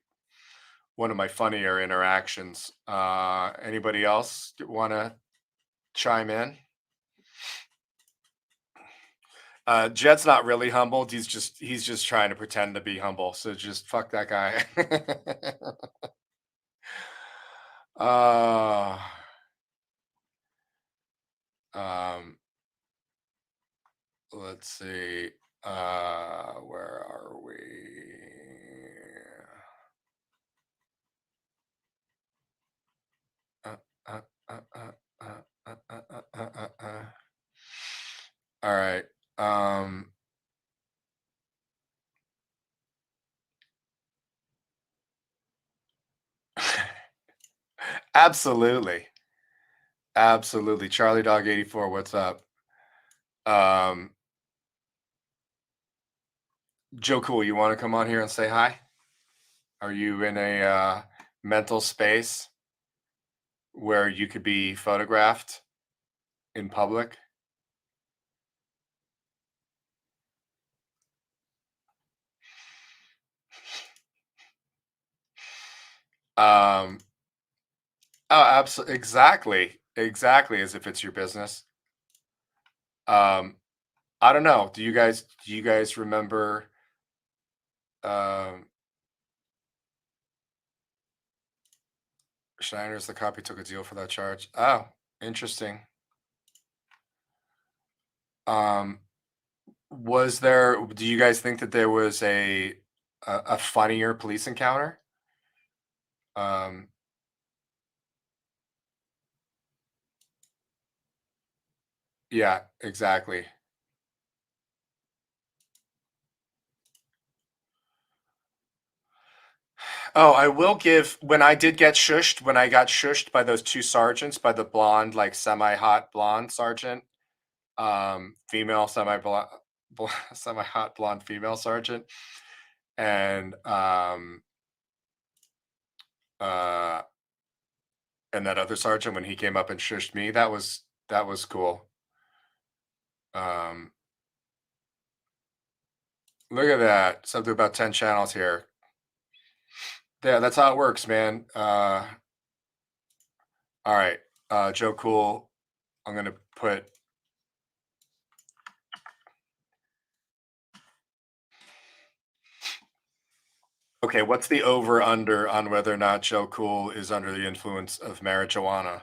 funnier interactions. Anybody else want to chime in? Jed's not really humbled. He's just trying to pretend to be humble. So just fuck that guy. uh, um, let's see. Where are we? Uh, uh, uh, uh, All right. Absolutely. Absolutely. Charlie Dog 84, what's up? Um, Joe Cool, you want to come on here and say hi? Are you in a mental space? where you could be photographed in public? Um, oh, absolutely, exactly, as if it's your business. Um, I don't know. Do you guys remember? Um, Schneider's the copy took a deal for that charge. Oh, interesting. Um, was there? Do you guys think that there was a funnier police encounter? Um, yeah, exactly. Oh, I will give when I did get shushed, when I got shushed by those two sergeants, by the blonde, like semi-hot blonde sergeant, female semi-blonde, semi-hot blonde female sergeant, and uh, and that other sergeant when he came up and shushed me, that was cool. Um, Look at that, something about 10 channels here. Yeah, that's how it works, man. All right, Joe Cool. I'm gonna put. Okay, what's the over under on whether or not Joe Cool is under the influence of marijuana?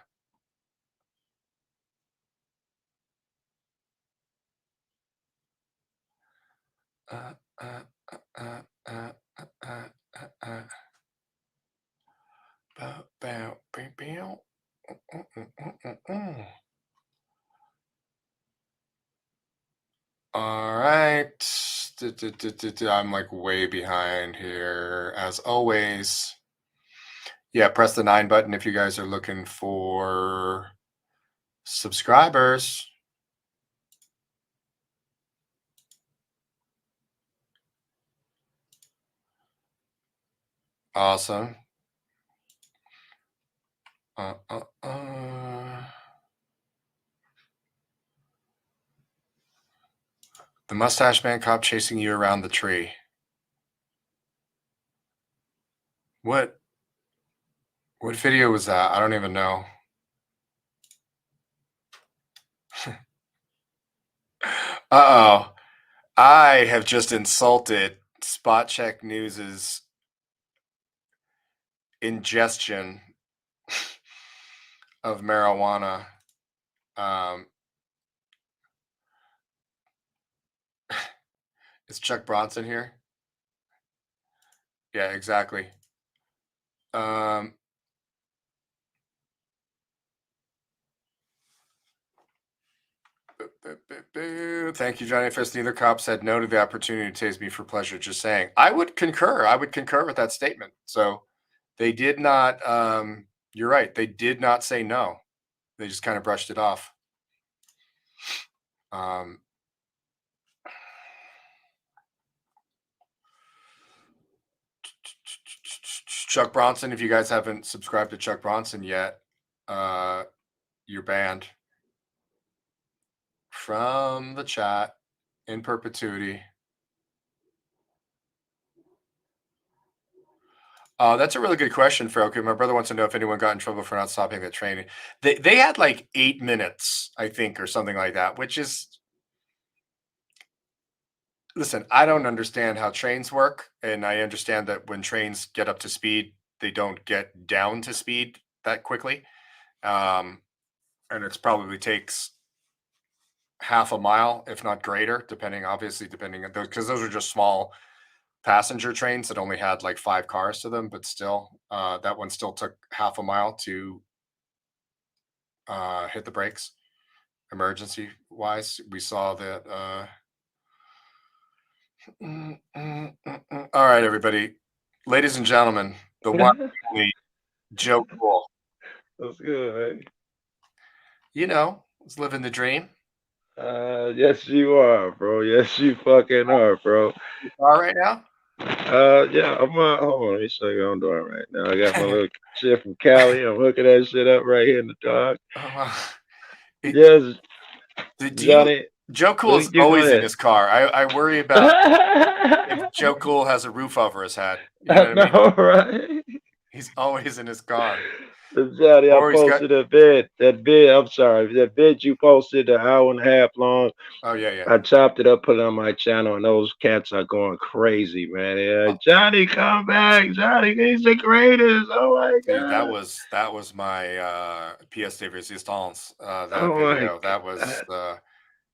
Uh, uh, uh, uh, uh, uh, bow, bow, bow, bow. Mm. All right. I'm like way behind here, as always. Yeah, press the 9 button if you guys are looking for subscribers. Awesome. Uh, uh, uh. The mustache man cop chasing you around the tree. What video was that? I don't even know. Uh-oh. I have just insulted Spot Check News's ingestion of marijuana. Um, is Chuck Bronson here? Yeah, exactly. Um, Thank you, Johnny Fist. Neither cop said no to the opportunity to tase me for pleasure. Just saying. I would concur. I would concur with that statement. So they did not. You're right. They did not say no. They just kind of brushed it off. Um, Chuck Bronson. If you guys haven't subscribed to Chuck Bronson yet, you're banned from the chat in perpetuity. That's a really good question, Farouk. My brother wants to know if anyone got in trouble for not stopping the train. They had like 8 minutes, I think, or something like that, which is, listen, I don't understand how trains work. And I understand that when trains get up to speed, they don't get down to speed that quickly. Um, and it's probably takes half a mile, if not greater, depending on those, because those are just small passenger trains that only had like 5 cars to them, but still, that one still took half a mile to hit the brakes emergency wise. We saw that. All right, everybody, ladies and gentlemen, the one and only Joe Cool. That's good, man. Is living the dream. Yes, you are, bro. Yes, you fucking are, bro. You are right now. Yeah, hold on, let me show you what I'm doing right now. I got my little shit from Cali. I'm hooking that shit up right here in the dark. Oh, wow. It, Yes, do you? Johnny, Joe Cool's you go always in ahead. his car. I worry about if Joe Cool has a roof over his head. You know I what I mean? know, right? He's always in his car, Johnny, I or he's got. posted a vid. That vid, I'm sorry, that vid you posted an hour and a half long. Oh yeah, yeah. I chopped it up, put it on my channel, and those cats are going crazy, man. Yeah, Uh, Johnny, come back. Johnny, he's the greatest. Oh my Dude, God. that was my pièce de résistance. That Oh my video. That was. God.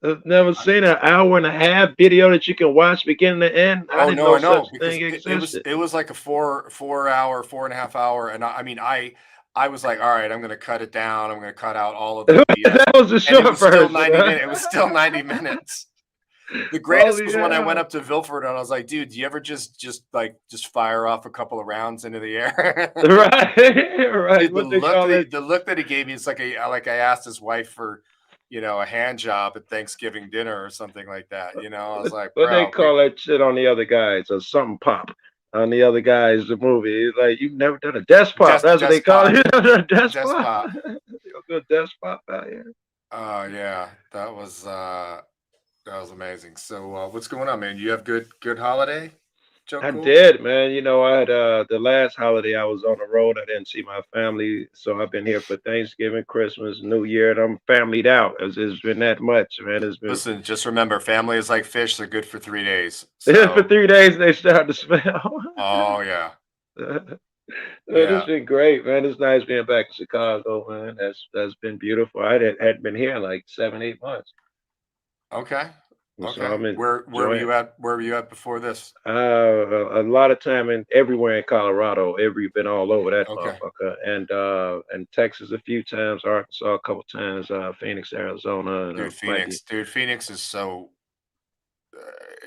I've never seen an hour and a half video that you can watch beginning to end. I Oh didn't no, know I know such because thing existed. it was like a 4 hour, 4.5 hour, and I mean I was like, all right, I'm gonna cut it down. I'm gonna cut out all of the BS, That was the and it short was still version, 90 huh? minutes. It was still 90 minutes. The greatest Holy was when I went hell. up to Vilford and I was like, dude, do you ever just fire off a couple of rounds into the air? Right, right. Dude, What they call it? the look that he gave me, it's like I asked his wife for, a hand job at Thanksgiving dinner or something like that. I was like, What they bro, call that shit on the other guys or something pop on the other guys the movie. It's like you've never done a desk pop. That's what they call despot, it. Desk pop. despot. You'll do a desk pop out here. Oh yeah, that was amazing. So what's going on, man? You have good holiday, Joe I Cool? did, man. I had the last holiday I was on the road. I didn't see my family, so I've been here for Thanksgiving, Christmas, New Year, and I'm familyed out. It's been that much, man. It's been Listen, just remember, family is like fish; they're good for 3 days. for So, 3 days they start to smell. oh yeah, It's yeah, been great, man. It's nice being back in Chicago, man. That's been beautiful. Hadn't been here in like 7, 8 months, okay, and so okay. I'm Where were enjoying. you at? Where were you at before this? A lot of time in everywhere in Colorado. Been all over that Okay, motherfucker, and Texas a few times, Arkansas a couple times, Phoenix, Arizona, and plenty Dude, Phoenix is so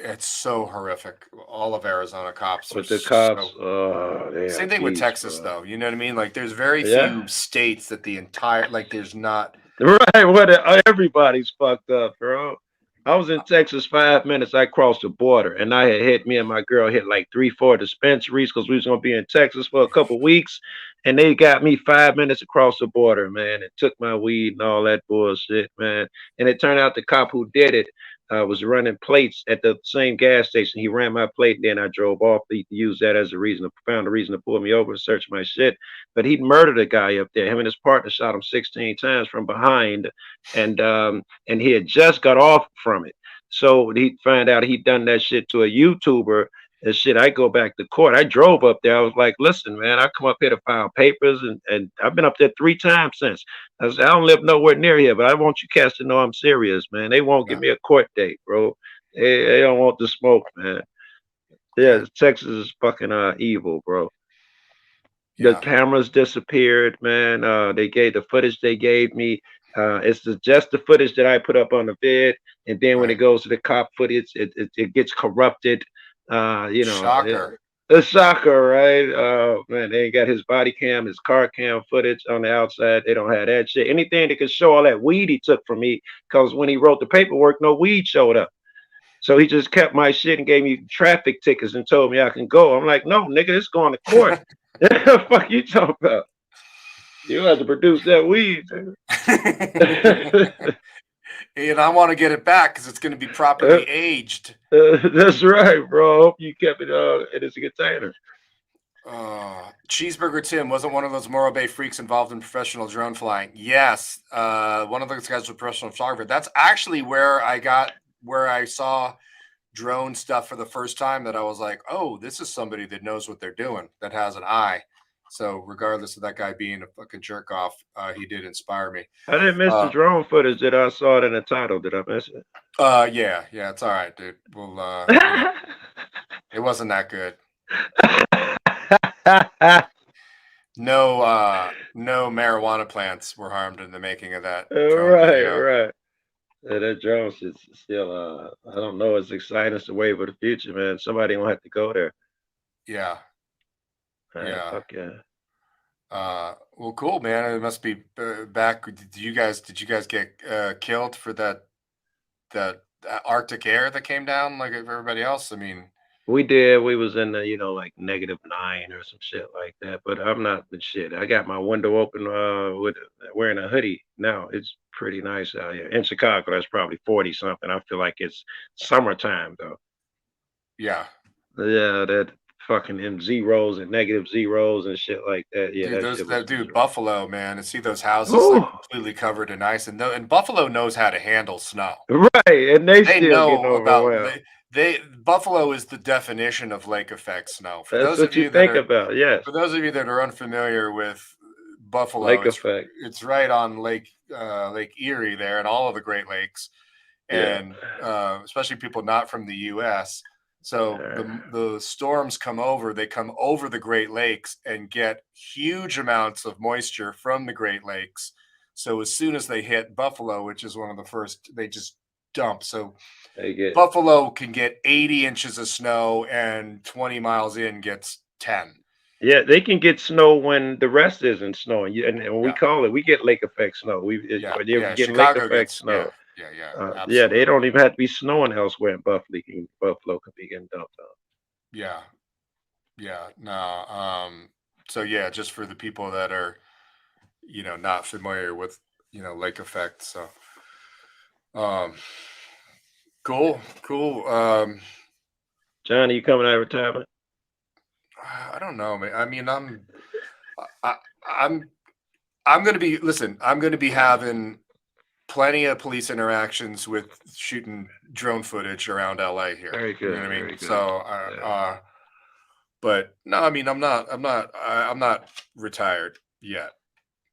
it's so horrific. All of Arizona cops are with the cops. so. Oh, they are Same thing with beasts, Texas, bro. though. You know what I mean? Like, there's very Yeah, few states that the entire like. There's not. right. Everybody's fucked up, bro. I was in Texas 5 minutes. I crossed the border, and I had hit me and my girl hit like 3, 4 dispensaries because we was gonna be in Texas for a couple weeks, and they got me 5 minutes across the border, man, and took my weed and all that bullshit, man. And it turned out the cop who did it was running plates at the same gas station. He ran my plate, and then I drove off. He used that as a reason, found a reason to pull me over and search my shit. But he'd murdered a guy up there. Him and his partner shot him 16 times from behind, and he had just got off from it. So he found out he'd done that shit to a YouTuber. And shit, I go back to court. I drove up there. I was like, listen, man, I come up here to file papers, and I've been up there 3 times since. I said, I don't live nowhere near here, but I want you cats to know I'm serious, man. They won't give Yeah, me a court date, bro. They don't want the smoke, man. okay, Yeah, Texas is fucking evil, bro. The yeah, cameras disappeared, man. They gave the footage they gave me. Just the footage that I put up on the vid, and then when it right. goes to the cop footage, it gets corrupted. Uh, you know, it, Shocker. it's soccer, right? Man, they ain't got his body cam, his car cam footage on the outside. They don't have that shit. Anything that could show all that weed he took from me, because when he wrote the paperwork, no weed showed up. So he just kept my shit and gave me traffic tickets and told me I can go. I'm like, no, nigga, it's going to court. The fuck you talking about? You have to produce that weed. And I want to get it back because it's going to be properly aged. That's right, bro. I hope you kept it in its container. Cheeseburger Tim wasn't one of those Morro Bay freaks involved in professional drone flying. Yes, one of those guys was a professional photographer. That's actually where I saw drone stuff for the first time. That I was like, oh, this is somebody that knows what they're doing, that has an eye. So regardless of that guy being a fucking jerk off, he did inspire me. I didn't miss the Uh, drone footage that I saw it in the title. Did I miss it? yeah, yeah, it's all right, dude. Well, it wasn't that good. No marijuana plants were harmed in the making of that drone Right, video. right. Yeah, that drone is still, I don't know, it's exciting. It's the wave of the future, man. Somebody gonna have to go there. Yeah, yeah. Fuck yeah. Well, cool, man. It must be back. Did you guys get killed for that Arctic air that came down like everybody else? I mean, We did. We was in the, like -9 or some shit like that. But I'm not the shit. I got my window open with wearing a hoodie now. It's pretty nice out here. In Chicago, that's probably 40 something. I feel like it's summertime though. Yeah. Yeah, that fucking them zeros and negative zeros and shit like that. Yeah, Dude, that shit was that dude miserable. Buffalo, man, and see those houses like Oh, completely covered in ice, and Buffalo knows how to handle snow. right. And they They still getting know about overwhelmed. they Buffalo is the definition of lake effect snow. That's what you think about. Yes. For those of you that are unfamiliar with Buffalo, Lake effect. it's right on Lake Erie there, and all of the Great Lakes, Yeah. and especially people not from the U.S. So Uh, the storms come over, they come over the Great Lakes and get huge amounts of moisture from the Great Lakes. So as soon as they hit Buffalo, which is one of the first, they just dump. So they get Buffalo can get 80 inches of snow, and 20 miles in gets 10. Yeah, they can get snow when the rest isn't snowing. And we Yeah. call it, we get lake effect snow. Yeah. They're Yeah. getting lake Chicago effect gets, yeah. snow. Yeah. Yeah. Yeah, they don't Absolutely. even have to be snowing elsewhere in Buffalo. Buffalo can be getting dumped on. Yeah. Yeah. No. So yeah, just for the people that are, not familiar with, lake effect. So, um, cool. Cool. Johnny, you coming out of retirement? I don't know, man. I mean, I, I'm, I'm going to be, listen, I'm going to be having plenty of police interactions with shooting drone footage around LA here. Very You know good, what I mean? very good. So, Yeah, but no, I mean, I'm not retired yet,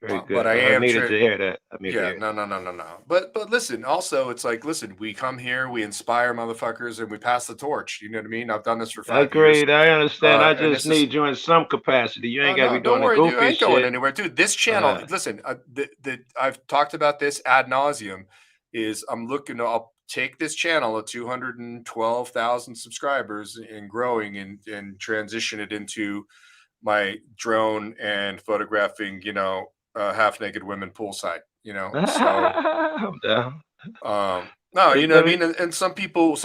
very but good. I I am needed sure. to hear that. I needed to Yeah, hear no, no, no, no, no. But listen, also it's like, listen, we come here, we inspire motherfuckers, and we pass the torch. You know what I mean? I've done this for that. 5 years, Agreed. I understand. I and just this is. need you in some capacity. You ain't Oh got to no, be don't doing the worry, dude. I goofy ain't going shit. anywhere, dude. This channel, Uh, listen, I've talked about this ad nauseum. Is I'm looking to, I'll take this channel of 212,000 subscribers and growing, and transition it into my drone and photographing, half naked women poolside. So I'm down. no, you know what Let I me. mean. And some people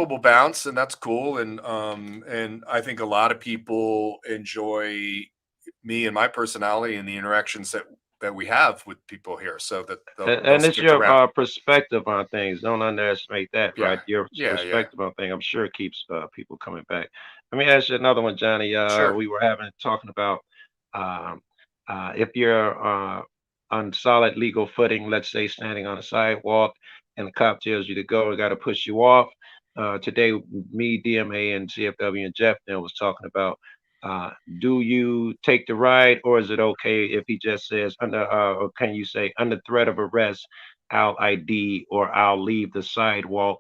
will bounce, and that's cool. And I think a lot of people enjoy me and my personality and the interactions that we have with people here, so that they'll And it's stick your around. perspective on things. Don't underestimate that, Yeah, right? Your yeah, yeah. perspective on things, I'm sure, keeps people coming back. Let me ask you another one, Johnny. Sure. We were talking about um, if you're on solid legal footing, let's say standing on a sidewalk, and the cop tells you to go and got to push you off. Today, me, DMA, and CFW and Jeff then was talking about uh, do you take the ride, or is it okay if he just says under, or can you say under threat of arrest, I'll ID or I'll leave the sidewalk?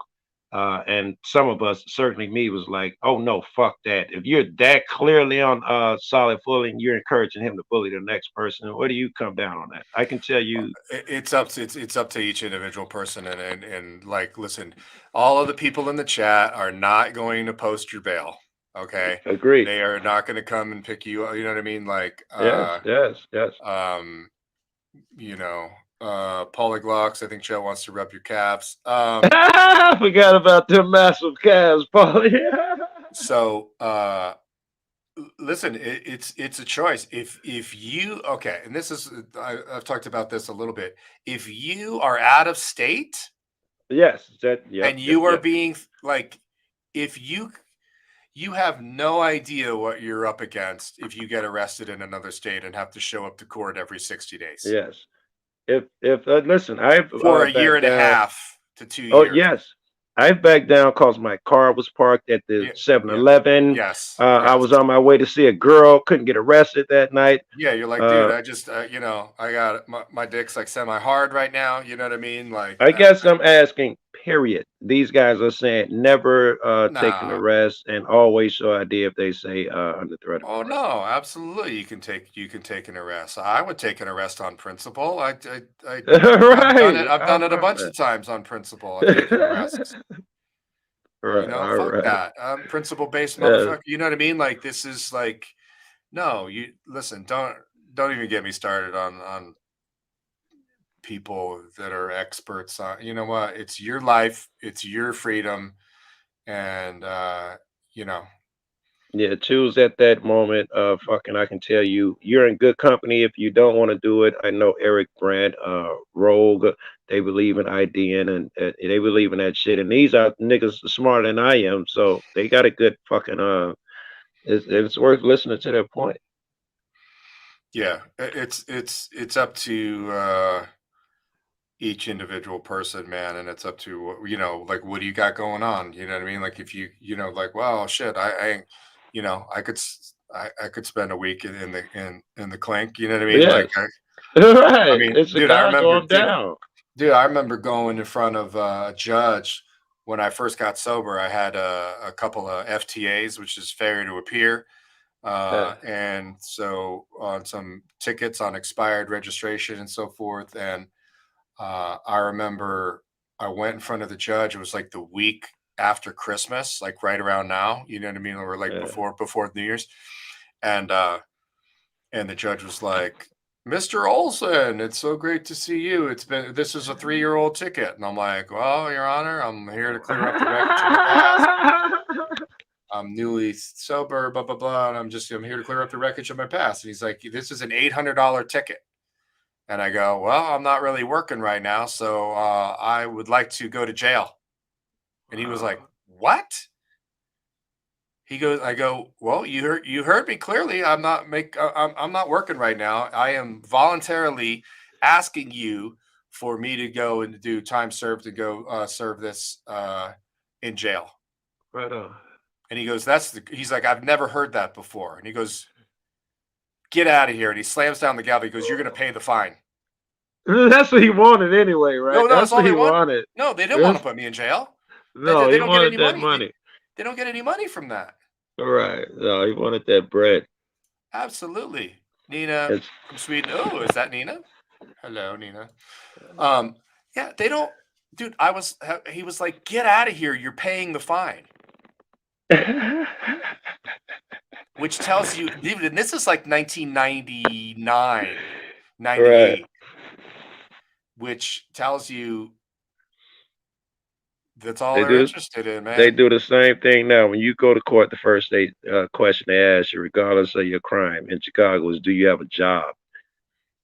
And some of us, certainly me, was like, oh no, fuck that. If you're that clearly on solid footing, you're encouraging him to bully the next person. Where do you come down on that? I can tell you, It's up to each individual person, and like, listen, all of the people in the chat are not going to post your bail. Okay, agree. they are not going to come and pick you up. You know what I mean? Like, Yes, yes, yes. um, you know, Polyglocks. I think Joe wants to rub your calves. I forgot about them massive calves, Paul. Yeah. So listen, it's a choice. If you, okay, and this is, I've talked about this a little bit. If you are out of state Yes, that, yep, and yep, you are yep. being like, if you have no idea what you're up against if you get arrested in another state and have to show up to court every 60 days Yes. If listen, I've for a year backed and a down. half to two Oh years. yes, I've backed down because my car was parked at the Yeah, yeah, 7-Eleven. yes, I yes. was on my way to see a girl, couldn't get arrested that night. Yeah, you're like, dude, Uh, I just, I got my dick's like semi hard right now. You know what I mean? Like, I guess I'm asking, period. These guys are saying never take an nah. arrest and always show ID if they say under threat of Oh arrest. no, absolutely. You can take an arrest. I would take an arrest on principle. I've done it. Right. I've All done it a bunch right. of times on principle. I've taken arrests. Right. All Fuck right. that. I'm principle based Yes. motherfucker. You know what I mean? Like, this is like, no. You listen. Don't even get me started on people that are experts on. You know what? It's your life. It's your freedom, and you know. Yeah, choose at that moment. Fucking, I can tell you, you're in good company if you don't want to do it. I know Eric Brandt, Rogue, they believe in IDN and they believe in that shit. And these are niggas smarter than I am, so they got a good fucking. It's worth listening to their point. Yeah, it's up to each individual person, man, and it's up to like what do you got going on? You know what I mean? Like if like, well, shit, I could spend a week in the clink. You know what I mean? Like, Yes, I right. mean, It's a guy going down. dude, I remember going in front of a judge when I first got sober. I had a couple of FTAs, which is failure to appear. Yeah, And so on some tickets on expired registration and so forth. And I remember I went in front of the judge. It was like the week after Christmas, like right around now. You know what I mean? Or like yeah. before New Year's. And and the judge was like, "Mr. Olson, it's so great to see you. This is a 3-year-old ticket." And I'm like, "Well, Your Honor, I'm here to clear up the wreckage of my past. I'm newly sober, blah blah blah, and I'm here to clear up the wreckage of my past." And he's like, "This is an $800 ticket." And I go, "Well, I'm not really working right now, so I would like to go to jail." And he was like, Wow. "What?" He goes, I go, "Well, you heard me clearly. I'm not working right now. I am voluntarily asking you for me to go and do time served to go serve this in jail." Right on. And he goes, he's like, "I've never heard that before." And he goes, "Get out of here." And he slams down the gavel. He goes, "You're going to pay the fine." That's what he wanted anyway, right? No, no, That's that's all what they he want. wanted. No, they didn't want to It's, put me in jail. no, They he don't get wanted any that money. money. They don't get any money from that. Right. No, he wanted that bread. Absolutely. Nina It's from Sweden. Oh, is that Nina? Hello, Nina. Um, yeah, they don't, dude. He was like, "Get out of here. You're paying the fine," which tells you, dude, and this is like 1999, right. 98, which tells you that's all They they're do interested in, they man. do the same thing now. When you go to court, the first question they ask you, regardless of your crime in Chicago, is do you have a job?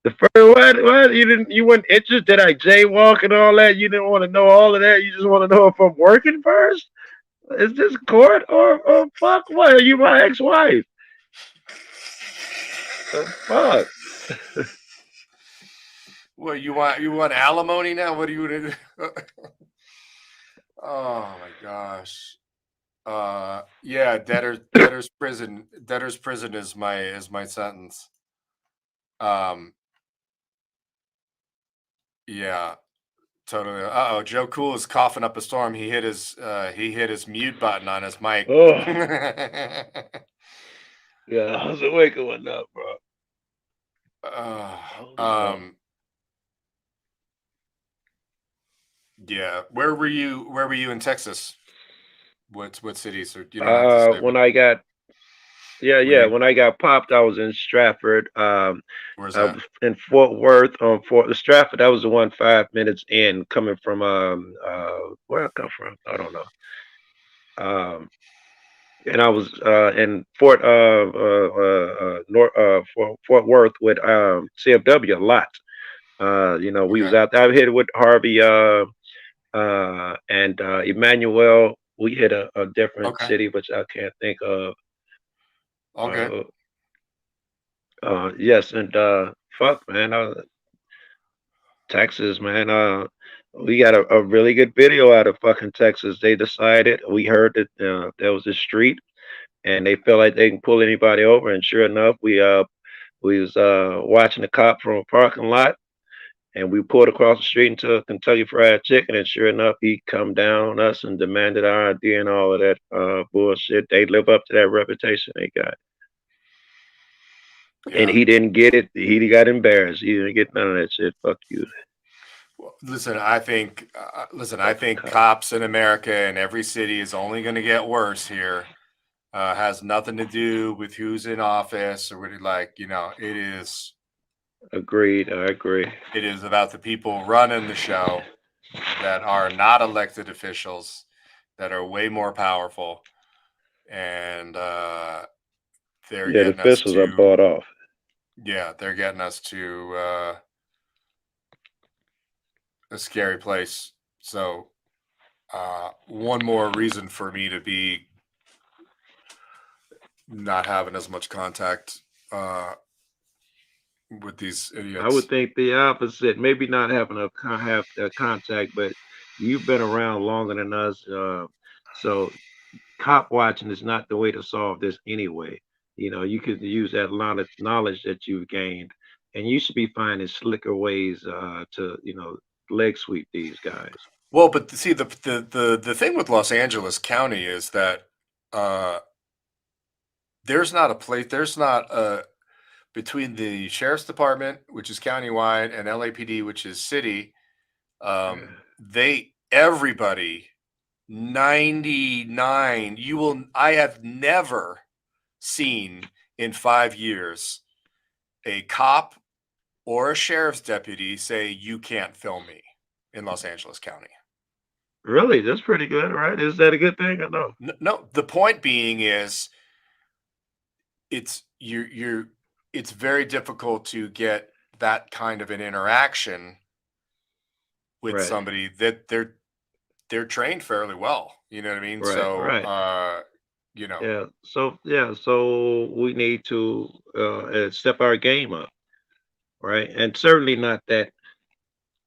The first what you weren't interested like jaywalk and all that. You didn't want to know all of that. You just want to know if I'm working first. Is this court or fuck what? Are you my ex-wife? The fuck? Well, you want alimony now? What do you? Oh my gosh. Yeah, debtor's prison is my sentence. Um, yeah, totally. Uh-oh, Joe Cool is coughing up a storm. He hit his mute button on his mic. Oh yeah, I was awake and whatnot, bro. uh, Hold on. um, yeah. Where were you in Texas? What cities? Or you don't have to say, but When I got were you when I got popped, I was in Stratford. where's I that? was in Fort Worth on Fort Stratford. That was the one 5 minutes in coming from where I come from. I don't know. Um, and I was in Fort Worth with CFW a lot. We was Okay. out there. I hit it with Harvey and Emmanuel. We hit a different Okay. city, which I can't think of. All good. Uh, yes, and fuck, man, Texas, man. We got a really good video out of fucking Texas. They decided we heard that there was a street, and they feel like they can pull anybody over. And sure enough, we was watching the cop from a parking lot, and we pulled across the street into a Kentucky Fried Chicken. And sure enough, he come down on us and demanded our ID and all of that bullshit. They live up to that reputation they got. And Yeah. he didn't get it. He got embarrassed. He didn't get none of that shit. Fuck you, Well, listen, I fucking think cop. cops in America and every city is only going to get worse here. Has nothing to do with who's in office or what, like, Agreed. I agree. it is about the people running the show that are not elected officials that are way more powerful. and they're Yeah, the getting us officials are to, bought off. yeah, they're getting us to a scary place. So one more reason for me to be not having as much contact with these I would idiots. think the opposite. Maybe not having have a contact, but you've been around longer than us, so cop watching is not the way to solve this anyway. You know, you could use that lot of knowledge that you've gained, and you should be finding slicker ways to, leg sweep these guys. Well, but see, the thing with Los Angeles County is that uh, there's not a place, there's not a between the sheriff's department, which is countywide, and LAPD, which is city. They everybody 99. You will. I have never seen in 5 years a cop or a sheriff's deputy say you can't film me in Los Angeles County. Really, that's pretty good, right? Is that a good thing or no? No, the point being is it's you're it's very difficult to get that kind of an interaction with Right, somebody that they're trained fairly well. You know what I mean? right, So right. you know, So we need to step our game up, right? And certainly not that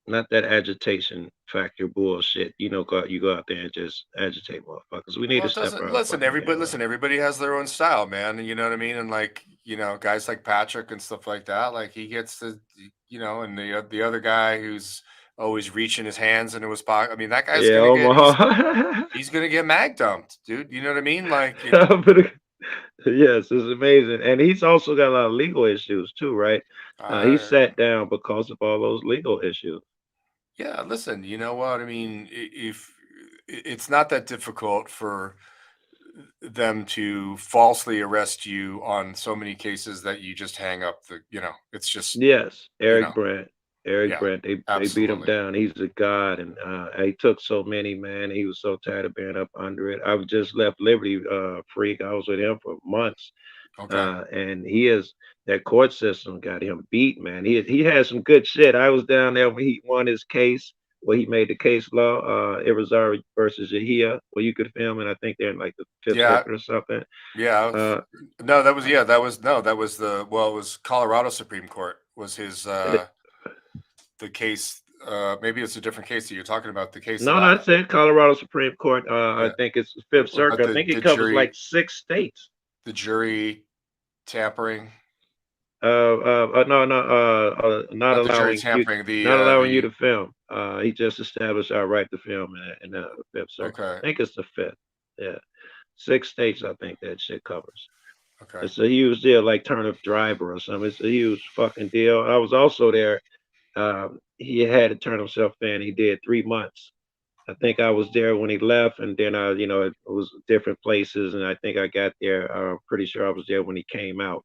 agitation factor bullshit. You go out there and just agitate motherfuckers. We need well, to it step doesn't our listen, fucking everybody game up. listen, everybody has their own style, man. You know what I mean? And like, guys like Patrick and stuff like that, like he gets the and the other guy who's always reaching his hands into his pocket. I mean, that guy's Yeah, gonna get Omaha. he's gonna get mag dumped, dude. You know what I mean? Like But, yes, it's amazing, and he's also got a lot of legal issues too, right? He uh sat down because of all those legal issues. yeah, listen, you know what? I mean, if it's not that difficult for them to falsely arrest you on so many cases that you just hang up it's just, Yes, you know, Eric Brandt. Eric yeah, Brandt. They beat him absolutely. down. He's a god, and he took so many, man. He was so tired of being up under it. I was just left Liberty Freak. I was with him for months, Okay. and he is that court system got him beat, man. He had some good shit. I was down there when he won his case, where he made the case law, Irizarry versus Yahia, where you could film it. I think they're in like the Fifth Yeah. Circuit or something. Yeah. Uh, No, that was yeah, that was no, that was it was Colorado Supreme Court was his the case. Maybe it's a different case that you're talking about. The case that No, that's it. Colorado Supreme Court. I yeah. think it's the Fifth What about Circuit. I think the it covers like jury 6 states. tampering? No, no, not Not the jury allowing you, tampering, not allowing you the to film. He just established our right to film in the Fifth Circuit. okay. I think it's the fifth. Yeah, 6 states. I think that shit covers. Okay. It's a huge deal, like Turner Driver or something. It's a huge fucking deal. I was also there. He had to turn himself in. He did 3 months. I think I was there when he left, and then it was different places, and I think I got there. I'm pretty sure I was there when he came out.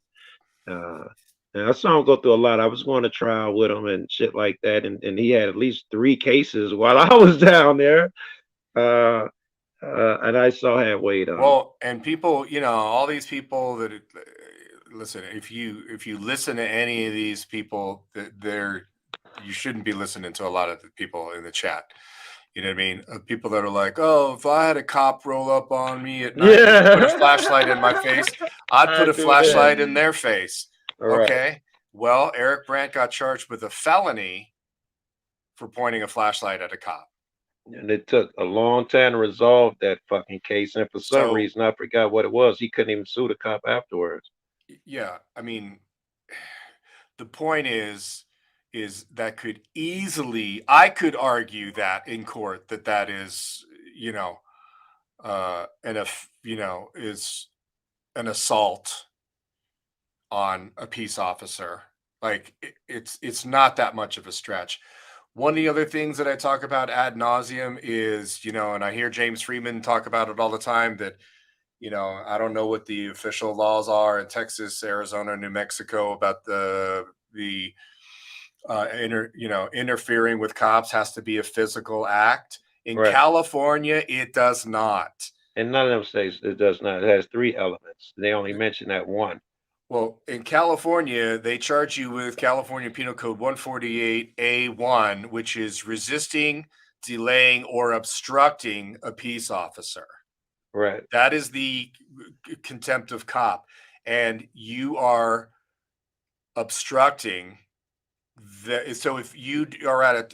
Uh, and I saw him go through a lot. I was going to trial with him and shit like that, and he had at least 3 cases while I was down there. Uh, and I saw had weight on him. Well, and people, all these people that listen, if you listen to any of these people, that you shouldn't be listening to a lot of the people in the chat. You know what I mean? People that are like, "Oh, if I had a cop roll up on me at night and put a flashlight in my face, Yeah, I'd I put a do that. flashlight in their face." All right. Okay. Well, Eric Brandt got charged with a felony for pointing a flashlight at a cop. And it took a long time to resolve that fucking case. And for some So, reason, I forgot what it was. He couldn't even sue the cop afterwards. yeah, I mean, the point is that could easily I could argue that in court that is, and if, is an assault on a peace officer. Like it's not that much of a stretch. One of the other things that I talk about ad nauseum is, and I hear James Freeman talk about it all the time that, I don't know what the official laws are in Texas, Arizona, New Mexico about the interfering with cops has to be a physical act. In Right. California, it does not. In none of them states it does not. It has three elements. They only mention that one. Well, in California, they charge you with California Penal Code 148A1, which is resisting, delaying, or obstructing a peace officer. Right. That is the contempt of cop. And you are obstructing so if you are at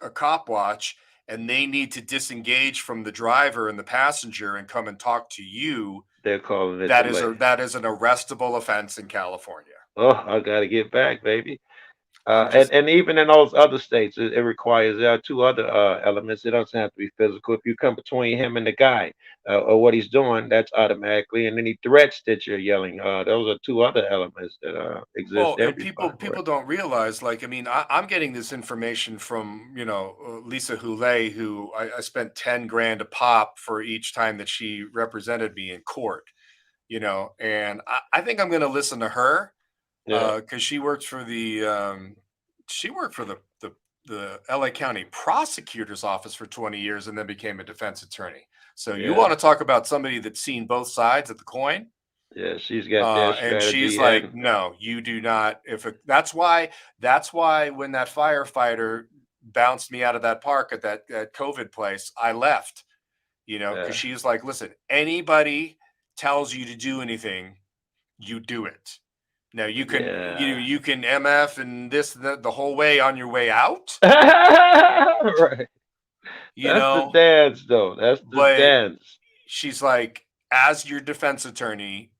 a cop watch and they need to disengage from the driver and the passenger and come and talk to you, They're calling it that is delay. that is an arrestable offense in California. Oh, I got to get back, baby. I'm And just and even in those other states, it requires there are two other elements. It doesn't have to be physical. If you come between him and the guy or what he's doing, that's automatically. And any threats that you're yelling, those are two other elements that exist well, and everywhere. people don't realize, like, I mean, I'm getting this information from Lisa Houlet, who I spent 10 grand a pop for each time that she represented me in court. And I think I'm going to listen to her Yeah, because she worked for the LA County prosecutor's office for 20 years and then became a defense attorney. So you yeah, want to talk about somebody that's seen both sides of the coin? yeah. She's got that And she's strategy, like, and no, you do not. That's why when that firefighter bounced me out of that park at that COVID place, I left. Because uh, she's like, listen, anybody tells you to do anything, you do it. Now you can yeah. you can MF and this the whole way on your way out, Right. you That's the know, dance, though. That's the but dance. she's like, as your defense attorney,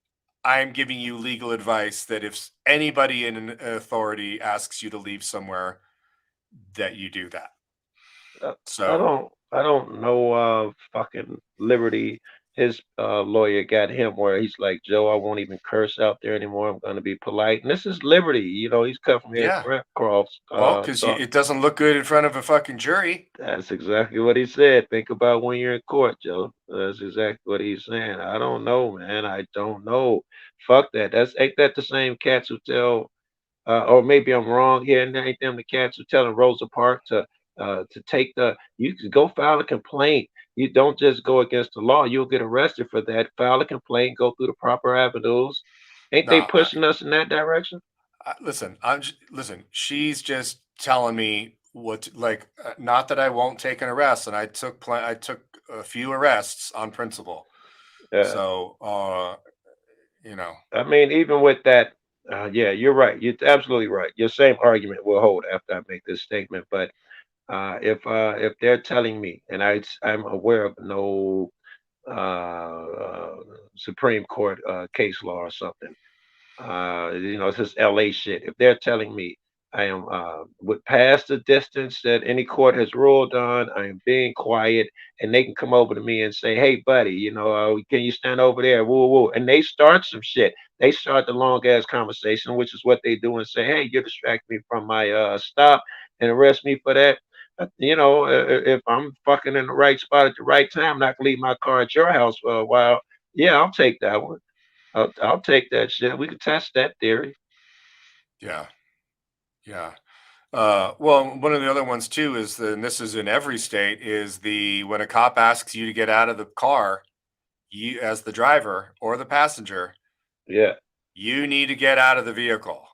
I'm giving you legal advice that if anybody in an authority asks you to leave somewhere, that you do that. Uh, So I don't know fucking Liberty. His lawyer got him where he's like, Joe, I won't even curse out there anymore. I'm gonna be polite. And this is Liberty, he's cut from his yeah, cross. well, because So it doesn't look good in front of a fucking jury. that's exactly what he said. Think about when you're in court, Joe. That's exactly what he's saying. I don't know, man. I don't know. Fuck that. Ain't that the same cats who tell or maybe I'm wrong here. And ain't them the cats who telling Rosa Parks to take you can go file a complaint. You don't just go against the law. You'll get arrested for that. File a complaint. Go through the proper avenues. Ain't they No, pushing us in that direction? listen. Listen. She's just telling me what, like, not that I won't take an arrest, and I took a few arrests on principle. Uh, So, you know, I mean, even with that, yeah, you're right. You're absolutely right. Your same argument will hold after I make this statement. But if they're telling me, and I'm aware of no uh, Supreme Court case law or something. It's just LA shit. If they're telling me I am with past the distance that any court has ruled on, I am being quiet, and they can come over to me and say, "Hey, buddy, can you stand over there?" Woo, woo, and they start some shit. They start the long ass conversation, which is what they do, and say, "Hey, you're distracting me from my stop," and arrest me for that. If I'm fucking in the right spot at the right time, not gonna leave my car at your house for a while. Yeah, I'll take that one. I'll take that shit. We could test that theory. yeah, yeah. Well, one of the other ones too is and this is in every state, is the when a cop asks you to get out of the car, you as the driver or the passenger, Yeah, you need to get out of the vehicle.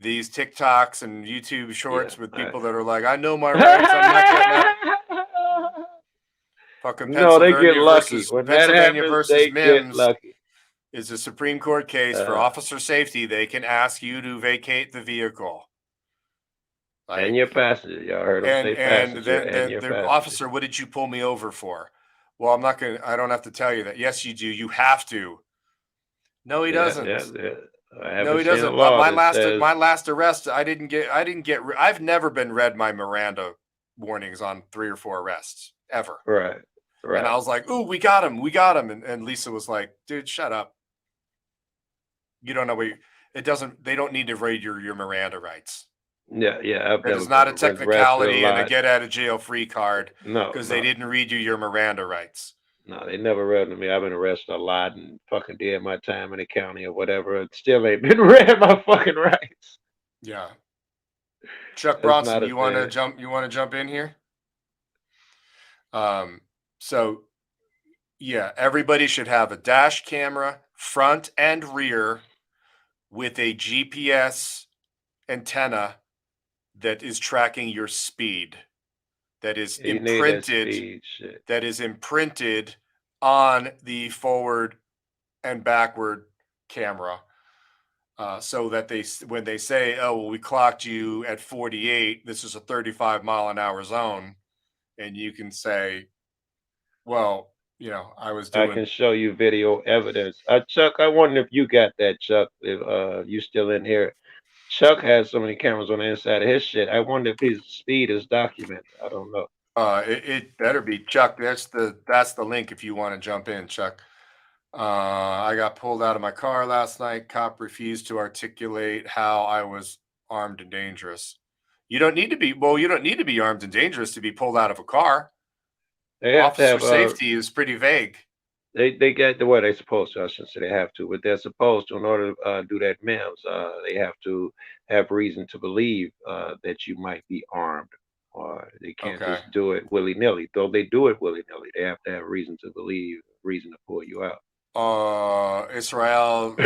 These TikToks and YouTube yeah. shorts with people that are like, I know my rights, I'm not getting out. Fucking No, they get Pennsylvania lucky. versus When that Pennsylvania happens, versus they get Mims lucky. is a Supreme Court case for Uh, officer safety. They can ask you to vacate the vehicle. and Like, your passenger. Y'all heard them and say and passenger then and the, your the passenger. officer, what did you pull me over for? Well, I don't have to tell you that. Yes, you do. You have to. No, he Yeah, yeah, doesn't. yeah. I No, haven't he seen a doesn't. law My that last says my last arrest, I've never been read my Miranda warnings on 3 or 4 arrests ever. right, And I right. was like, "Ooh, we got him, we got him." And Lisa was like, "Dude, shut up. You don't know what it doesn't. They don't need to read your Miranda rights. Yeah, yeah. I've That is never not a been arrested a technicality and a lot. get out of jail free card No, because they no, didn't read you your Miranda rights." no. They never read to me. I've been arrested a lot and fucking did my time in the county or whatever. It still ain't been read my fucking rights. Yeah. Chuck That's Bronson, not a you want to thing. jump? You want to jump in here? So Yeah, everybody should have a dash camera, front and rear, with a GPS antenna that is tracking your speed, that is You need that imprinted, speed shit. on the forward and backward camera, so that when they say, "Oh, well, we clocked you at 48. This is a 35-mile-an-hour zone," and you can say, "Well, I was I doing." can show you video evidence. Chuck, I wonder if you got that, Chuck, if you still in here. Chuck has so many cameras on the inside of his shit. I wonder if his speed is documented. I don't know. It better be Chuck. That's the link if you want to jump in, Chuck. I got pulled out of my car last night. Cop refused to articulate how I was armed and dangerous. You don't need to be. Well, you don't need to be armed and dangerous to be pulled out of a car. They have to Officer have safety is pretty vague. they get the way they supposed to. I shouldn't say they have to, but they're supposed to. In order to do that MEMS, they have to have reason to believe that you might be armed, or they can't Okay. just do it willy nilly. Though they do it willy nilly, they have to have reason to believe, reason to pull you out. Israel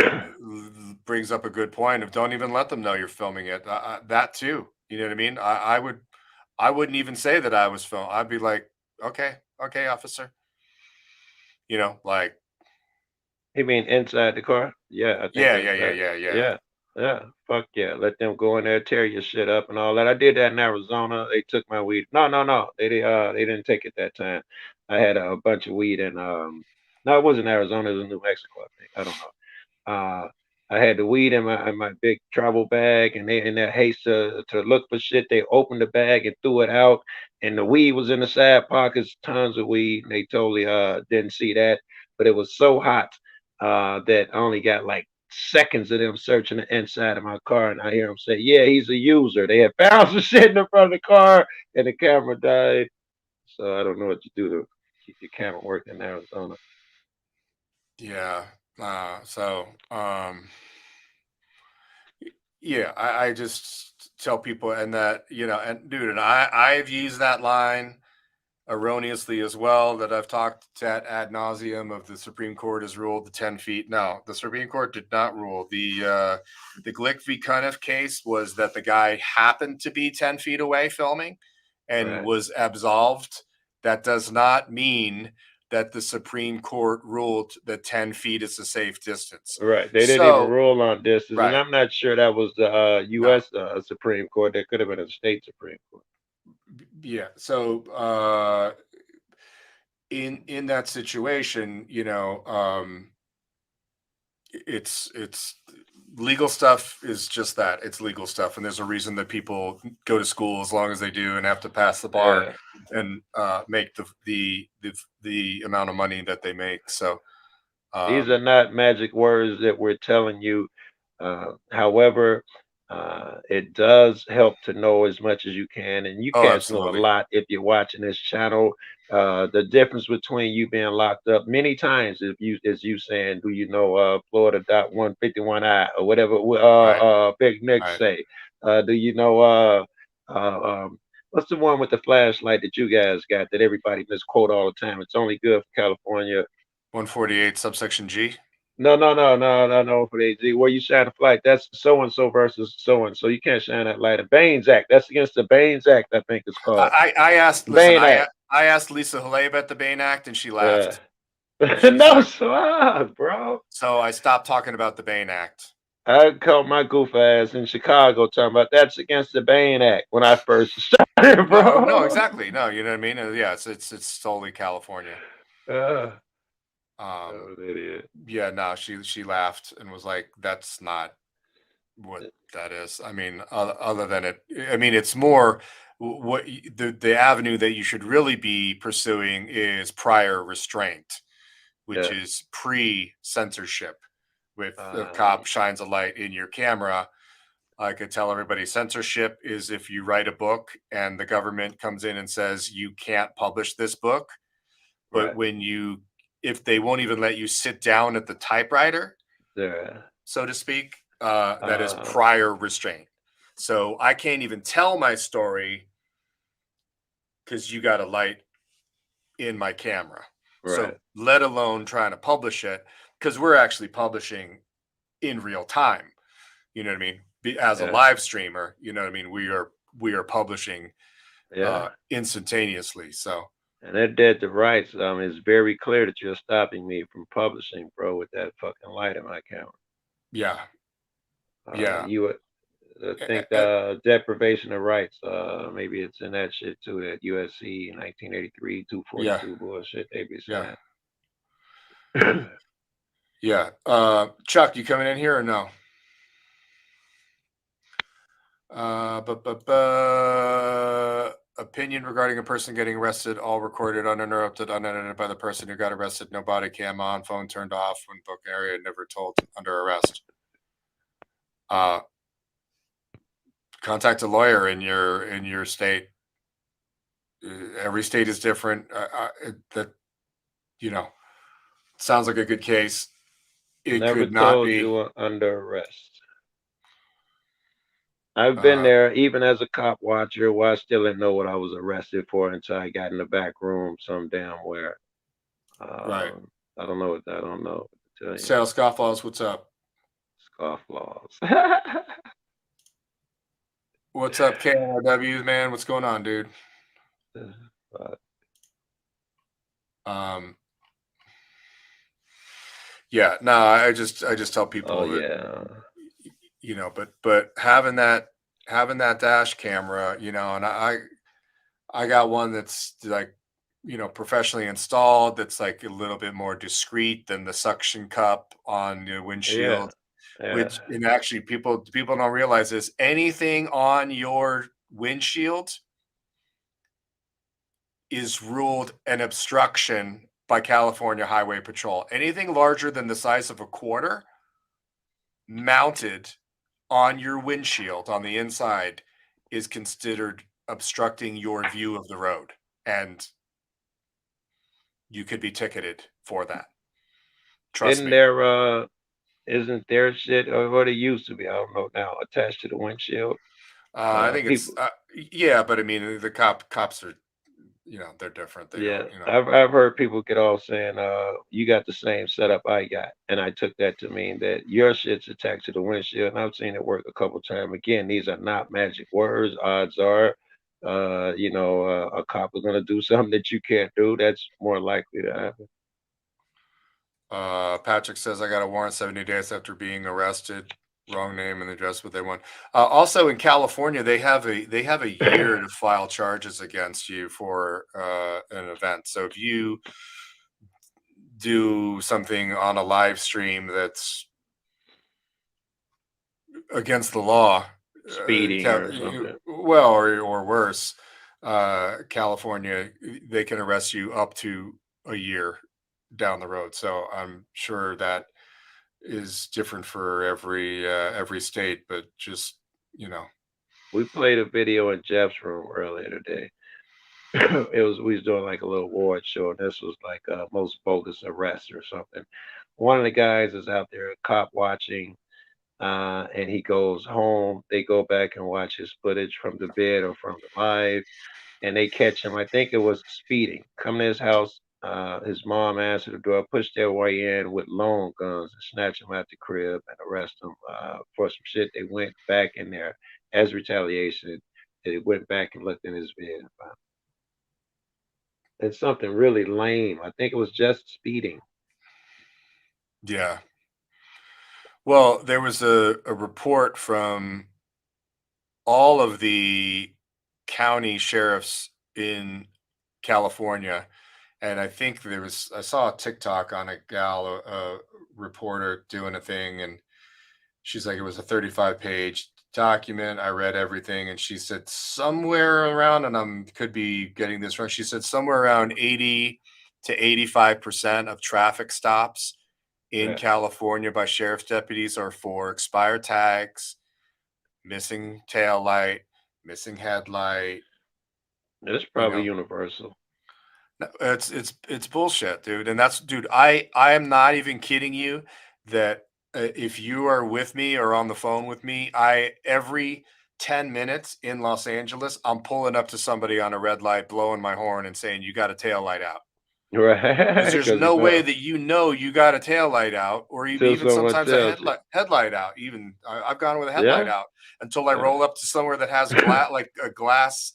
brings up a good point of don't even let them know you're filming it. That too. You know what I mean? I wouldn't even say that I was filming. I'd be like, okay, okay, officer. Like, You mean inside the car? Yeah, I think yeah, yeah, yeah, inside. yeah, yeah. Yeah, yeah. Fuck yeah. Let them go in there, tear your shit up and all that. I did that in Arizona. They took my weed. No, no, no. They didn't take it that time. I had a bunch of weed in no, it wasn't Arizona, it was in New Mexico, I think. I don't know. I had the weed in my big travel bag, and they in their haste to look for shit, they opened the bag and threw it out, and the weed was in the side pockets, tons of weed. And they totally didn't see that, but it was so hot that I only got like seconds of them searching the inside of my car, and I hear them say, "Yeah, he's a user." They had found some shit in the front of the car, and the camera died. So I don't know what you do to keep your camera working in Arizona. Yeah. Yeah, I just tell people, and that, and dude, and I've used that line erroneously as well, that I've talked at ad nauseum of the Supreme Court has ruled the 10 feet. No, the Supreme Court did not rule. The Glick v. Cuniff case was that the guy happened to be 10 feet away filming and Right. was absolved. That does not mean that the Supreme Court ruled that 10 feet is a safe distance. Right. They didn't even So, rule on distance, and right. I'm not sure that was the No. U.S. Supreme Court. That could have been a state Supreme Court. Yeah. So, in that situation, it's legal stuff is just that. It's legal stuff, and there's a reason that people go to school as long as they do and have to pass the bar Yeah. and make the amount of money that they make. So, These are um, not magic words that we're telling you. However, it does help to know as much as you can, and you oh, cats know a absolutely. lot if you're watching this channel. The difference between you being locked up many times, if you is you saying, "Do you know Florida dot 151 I," or whatever Right. Big Nick Right. say? Do you know uh, um, what's the one with the flashlight that you guys got that everybody misquote all the time? It's only good for California. 148 subsection G. No, no, no, no, no, no. For the AG, where you shine a flag, that's so and so versus so and so. You can't shine that light. The Baines Act. That's against the Baines Act. I think it's called I asked. Listen, Bain Act. I asked Lisa Haley about the Bain Act, and she Uh, laughed. She's no, like, swag, bro. so I stopped talking about the Bain Act. I caught my goof ass in Chicago talking about that's against the Bain Act when I first started, No, no, bro. exactly. No, you know what I mean? Yeah, it's solely California. Uh, Um, oh, an idiot. yeah, no, she laughed and was like, "That's not what that is." I mean, other than it, I mean, it's more the avenue that you should really be pursuing is prior restraint, which Yeah. is pre-censorship. With the Uh, cop shines a light in your camera, I could tell everybody censorship is if you write a book and the government comes in and says you can't publish this book, but right. if they won't even let you sit down at the typewriter, There. so to speak, that is Uh, prior restraint. So I can't even tell my story because you got a light in my camera. Right. So let alone trying to publish it, because we're actually publishing in real time. You know what I mean? As a Yeah. live streamer, you know what I mean? We are publishing Yeah. instantaneously. So And that dead to rights. It's very clear that you're stopping me from publishing, bro, with that fucking light in my camera. yeah, yeah. You would Eh, think eh, deprivation of rights. Maybe it's in that shit too. That USC 1983 yeah, 242 bullshit they be yeah, saying. yeah. Chuck, you coming in here or no? Opinion regarding a person getting arrested, all recorded, uninterrupted, unedited by the person who got arrested. No body cam on, phone turned off when book area, never told under arrest. Contact a lawyer in your state. Every state is different. That you know sounds like a good case. It Never could not told be. you were under arrest. I've been Uh, there even as a cop watcher where I still didn't know what I was arrested for until I got in the back room some damn where. right. I don't know what I don't know what to tell you. Sal Scofflaws, what's up? Scofflaws. What's up, KNRWs, man? What's going on, dude? But, Um, yeah, no, I just tell oh people that yeah. but having that dash camera, and I got one that's like, professionally installed, that's like a little bit more discreet than the suction cup on the Yeah. windshield, Yeah. which, and actually people don't realize this. Anything on your windshield is ruled an obstruction by California Highway Patrol. Anything larger than the size of a quarter mounted on your windshield on the inside is considered obstructing your view of the road, and you could be ticketed for that. Trust Isn't me. there isn't there shit or what it used to be, I don't know now, attached to the windshield? I think it's People yeah, but I mean the cops are, they're different. They yeah, don't, I've heard people get all saying, you got the same setup I got. And I took that to mean that your shit's attached to the windshield. And I've seen it work a couple times. Again, these are not magic words. Odds are, a cop is gonna do something that you can't do. That's more likely to happen. Patrick says I got a warrant 70 days after being arrested. Wrong name and address, what they want. Also in California, they have a year to file charges against you for an event. So if you do something on a live stream that's against the law, Speeding or something. well, or worse, California, they can arrest you up to a year down the road. So I'm sure that is different for every state, but just you know, We played a video in Jeff's room earlier today. We was doing like a little award show, and this was like most bogus arrest or something. One of the guys is out there, a cop watching, and he goes home. They go back and watch his footage from the bed or from the live, and they catch him. I think it was speeding. Come to his house. His mom answered the door, pushed their way in with long guns and snatch him out the crib and arrest him for some shit. They went back in there as retaliation. They went back and looked in his bed and found it's something really lame. I think it was just speeding. yeah. Well, there was a report from all of the county sheriffs in California, and I think I saw a TikTok on a gal, a reporter doing a thing, and she's like, it was a 35-page document. I read everything, and she said somewhere around, and I'm could be getting this wrong. She said somewhere around 80 to 85% of traffic stops in Yeah, California by sheriff's deputies are for expired tags, missing tail light, missing headlight. it's You probably know, universal. no, it's bullshit, dude. And that's, dude. I am not even kidding you. That if you are with me or on the phone with me, I every 10 minutes in Los Angeles, I'm pulling up to somebody on a red light, blowing my horn, and saying, "You got a tail light out." Right, because there's because you no way know, that you got a tail light out, or till even someone sometimes a tells you. headlight out. Even I've gone with a headlight Yeah, out until I yeah. roll up to somewhere that has glass, like a glass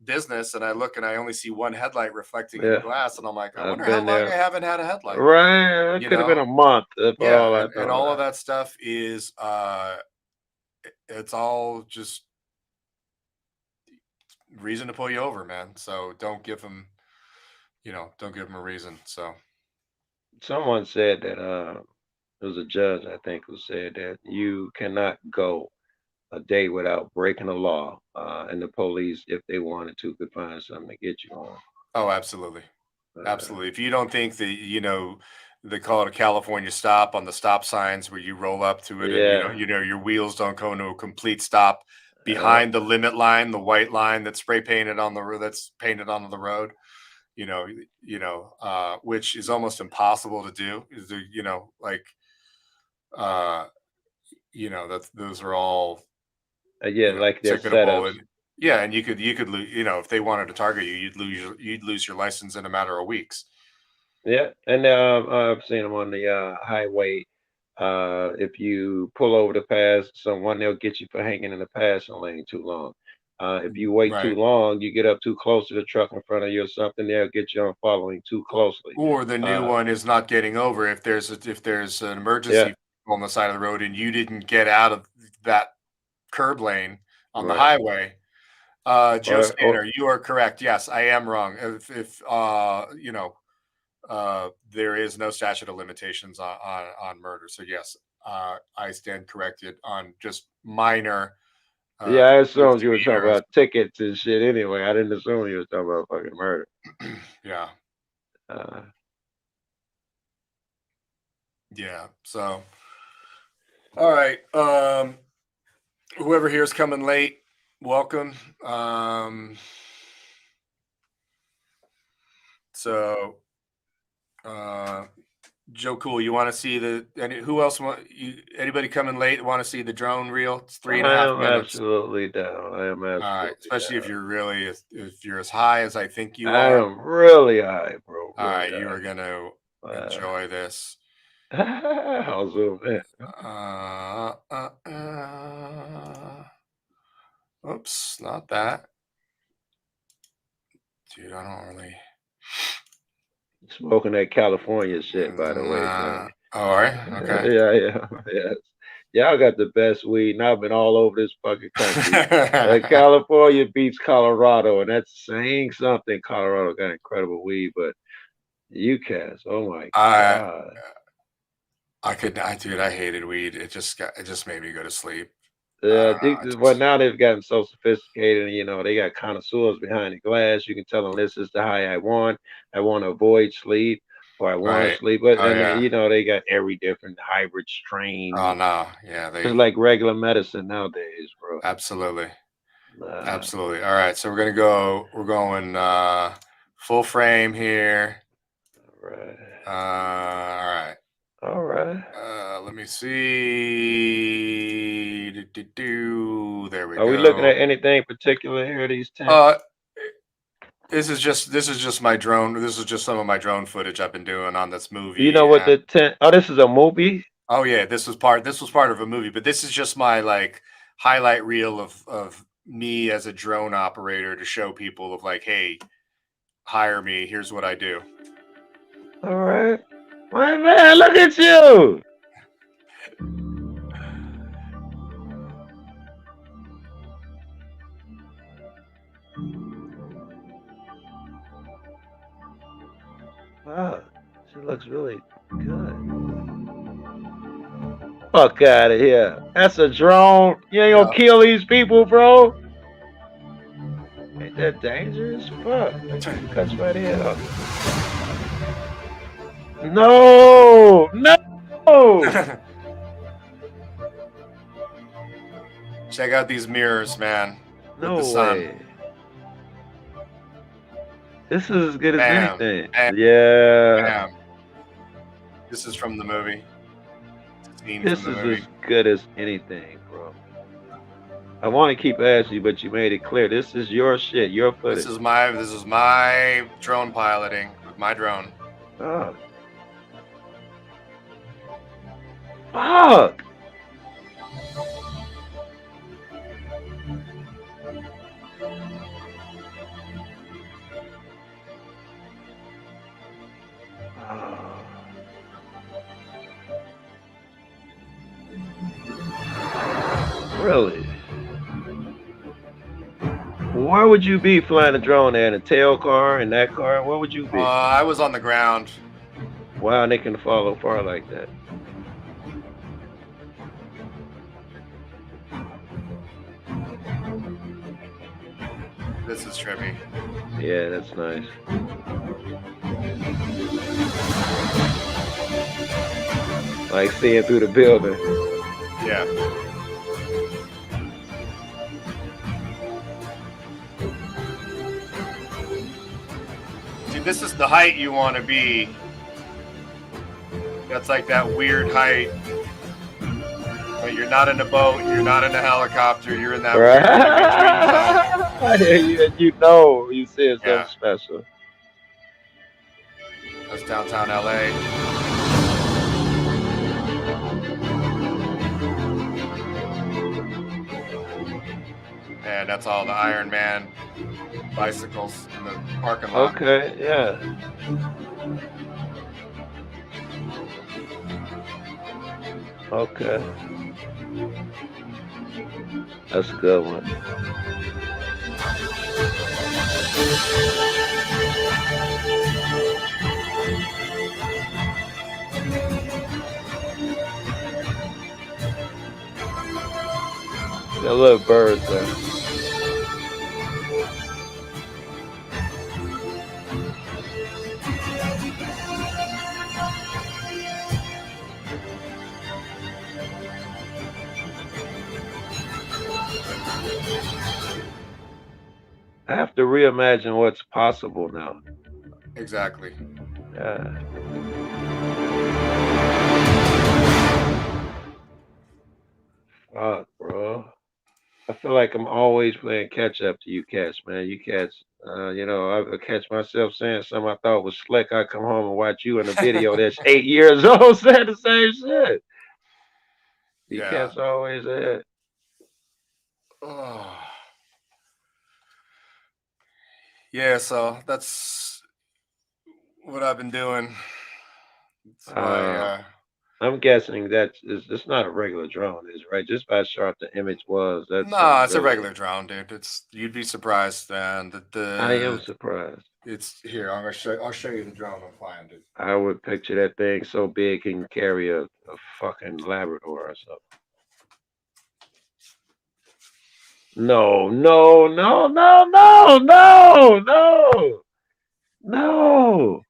business, and I look and I only see one headlight reflecting in the Yeah, glass, and I'm like, I I've wonder how been long I there. haven't had a headlight. Right, it You could have been know? a month for Yeah, all I and know all of now. that stuff is it's all just reason to pull you over, man. So don't give them, don't give them a reason. So Someone said that it was a judge, I think, who said that you cannot go a day without breaking the law, and the police, if they wanted to, could find something to get you on. oh, absolutely. Uh, Absolutely. If you don't think that, they call it a California stop on the stop signs where you roll up to it and yeah, your wheels don't go into a complete stop uh, behind the limit line, the white line that's spray painted on the road, that's painted onto the road, which is almost impossible to do. Is there, like uh, that's those are all, yeah, like their ticketable, setups. and yeah, and you could lose, if they wanted to target you, you'd lose your license in a matter of weeks. Yeah, and I've seen them on the highway. If you pull over to pass someone, they'll get you for hanging in the passing lane too long. If you wait too Right. long, you get up too close to the truck in front of you or something, they'll get you on following too closely. Or the new Uh, one is not getting over. If there's an yeah, emergency on the side of the road and you didn't get out of that curb lane on the right. highway. Joe Or Scanner, you are correct. Yes, I am wrong. If there is no statute of limitations on murder. So yes, I stand corrected on just minor yeah, I assumed you were talking misdemeanors. about tickets and shit anyway. I didn't assume you was talking about fucking murder. Yeah, Uh, yeah. So all right. Whoever here is coming late, welcome. So uh Joe Cool, you want to see who else anybody coming late want to see the drone reel? It's three and a I half am minutes. absolutely down. I am All right, absolutely especially down. if you're as high as I think you I are. am really high, bro. All Really right, you are gonna high. enjoy this. I'll zoom in. Uh, uh, uh, oops, not that, dude. I don't really. Smoking that California shit, by the way, Nah. Johnny. All right. Okay. Yeah, yeah, yes. Y'all got the best weed, and I've been all over this fucking country. California beats Colorado, and that's saying something. Colorado got incredible weed, but UCAS, oh my I God. dude. I hated weed. It just made me go to sleep. Yeah, I well, just now they've gotten so sophisticated, they got connoisseurs behind the glass. You can tell them this is the high I want. I want to avoid sleep, or I want to right. sleep. But Oh and yeah. they got every different hybrid strain. Oh no. Yeah. It's like regular medicine nowadays, bro. Absolutely. Uh, Absolutely. All right. So we're going full frame here. right, All right. all right. Let me see. There we Are we looking go. at anything particular here? These Uh, tents? this is just my drone. This is just some of my drone footage I've been doing on this You movie. know what And the tent? Oh, this is a movie. oh yeah, this was part of a movie, but this is just my like highlight reel of me as a drone operator to show people of like, hey, hire me. Here's what I do. All right, my man. Look at you. Wow, she looks really good. Fuck out of here. That's a drone. You ain't gonna Yeah. kill these people, bro. Ain't that dangerous? Fuck. That could cut your right head off. No, no, Check out these mirrors, man, with the no sun. way. This is as good as Bam, anything. bam, Yeah, bam. This is from the movie. It's a scene from this the is movie. as good as anything, bro. I want to keep asking you, but you made it clear. This is your shit, your This footage. is my this is my drone piloting. My drone. Oh. Fuck. Oh. Really? Where would you be flying a drone at? A tail car, in that car? Where would you be? I was on the ground. Wow, they can follow far like that. This is trippy. Yeah, that's nice. Like seeing through the building. Yeah. See, this is the height you want to be. That's like that weird height. But you're not in a boat. You're not in a helicopter. You're in that weird in-between zone. You know, you said something Yeah. special. That's downtown LA. And that's all the Iron Man bicycles in the parking lot. Okay, yeah. Okay. That's a good one. Got little birds there. I have to reimagine what's possible now. Exactly. Yeah. Fuck, bro. I feel like I'm always playing catch up to you cats, man. You cats, you know, I catch myself saying something I thought was slick. I come home and watch you in a video that's 8 years old saying the same shit. You Yeah. cats always ahead. Oh. Yeah, so that's what I've been doing. It's my I'm guessing it's not a regular drone, is right? Just by how sharp the image was, that's no, it's a really. regular drone, dude. It's you'd be surprised, man. I am surprised. It's here. I'll show you the drone I'm flying, dude. I would picture that thing so big it can carry a fucking Labrador or something. No, no, no, no, no, no, no, no,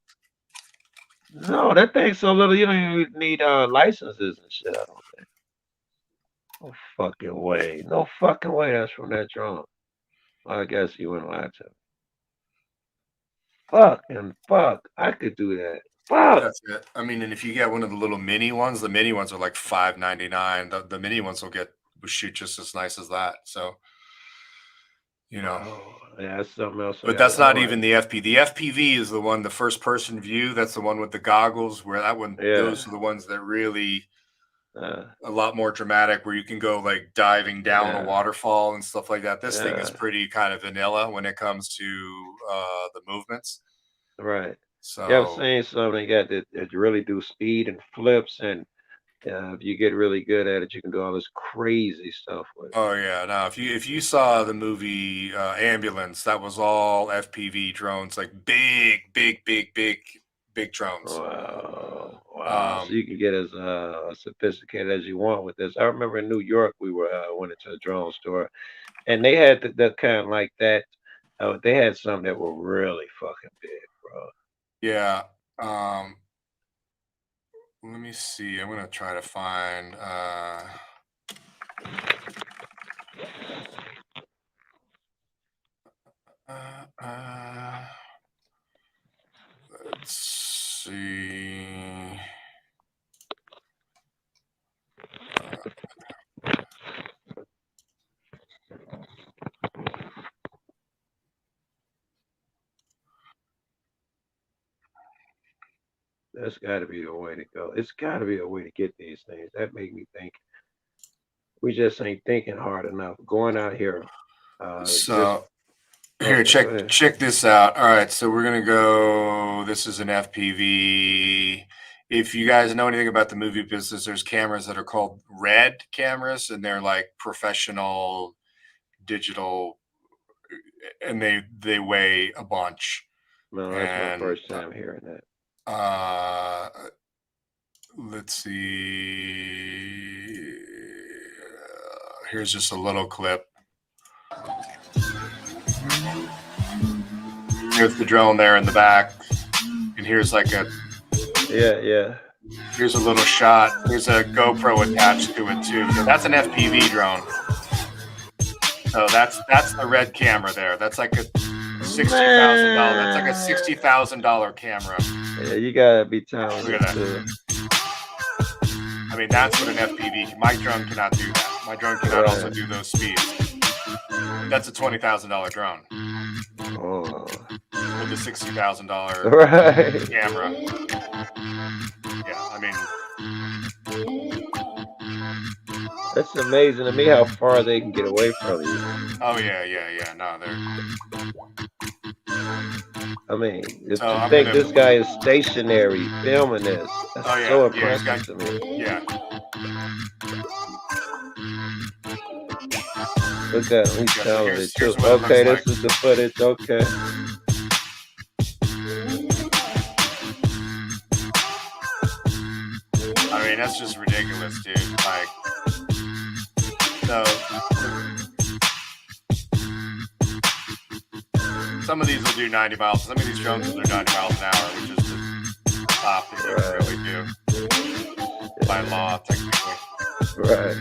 no. That thing's so little you don't even need licenses and shit. I don't think. No fucking way. No fucking way. That's from that drone. Well, I guess you wouldn't lie to me. Fuck and fuck. I could do that. Fuck. That's it. I mean, and if you get one of the little mini ones, the mini ones are like $5.99. The mini ones will shoot just as nice as that. So, you know. Oh, yeah, that's something else. But that's not even the FP. The FPV is the one, the first person view. That's the one with the goggles. Where that one, those are the ones that really a lot more dramatic. Where you can go like diving down a waterfall and stuff like that. This thing is pretty kind of vanilla when it comes to the movements. Right. So yeah, I've seen something that really do speed and flips, and if you get really good at it, you can do all this crazy stuff with it. Oh yeah, now if you saw the movie Ambulance, that was all FPV drones, like big drones. Wow, wow! So you can get as sophisticated as you want with this. I remember in New York, we went into a drone store, and they had the kind like that. They had some that were really fucking big, bro. Yeah. Let me see. I'm gonna try to find. Let's see. That's got to be the way to go. It's got to be a way to get these things. That make me think we just ain't thinking hard enough. Going out here, just So here, check this out. All right, so we're gonna go. This is an FPV. If you guys know anything about the movie business, there's cameras that are called RED cameras, and they're like professional digital, and they weigh a bunch. No, that's my first time hearing that. Let's see. Here's just a little clip. Here's the drone there in the back, and here's like a Here's a little shot. There's a GoPro attached to it too. So that's an FPV drone. So that's the red camera there. That's like a $60,000. That's like a $60,000 camera. Yeah, you gotta be talented. Look at that. I mean, that's what an FPV. My drone cannot do that. My drone cannot also do those speeds. That's a $20,000 drone. Oh. With a $60,000 camera. Yeah, I mean, that's amazing to me how far they can get away from you. Oh yeah. No, they're. I mean, if you think this guy is stationary filming this, that's so impressive to me. Yeah. Look at him, he's talented too. Okay, this is the footage. Okay. I mean, that's just ridiculous, dude. Like, so some of these will do 90 miles. Some of these drones will do 90 miles an hour, which is the top that you can really do by law, technically. Right.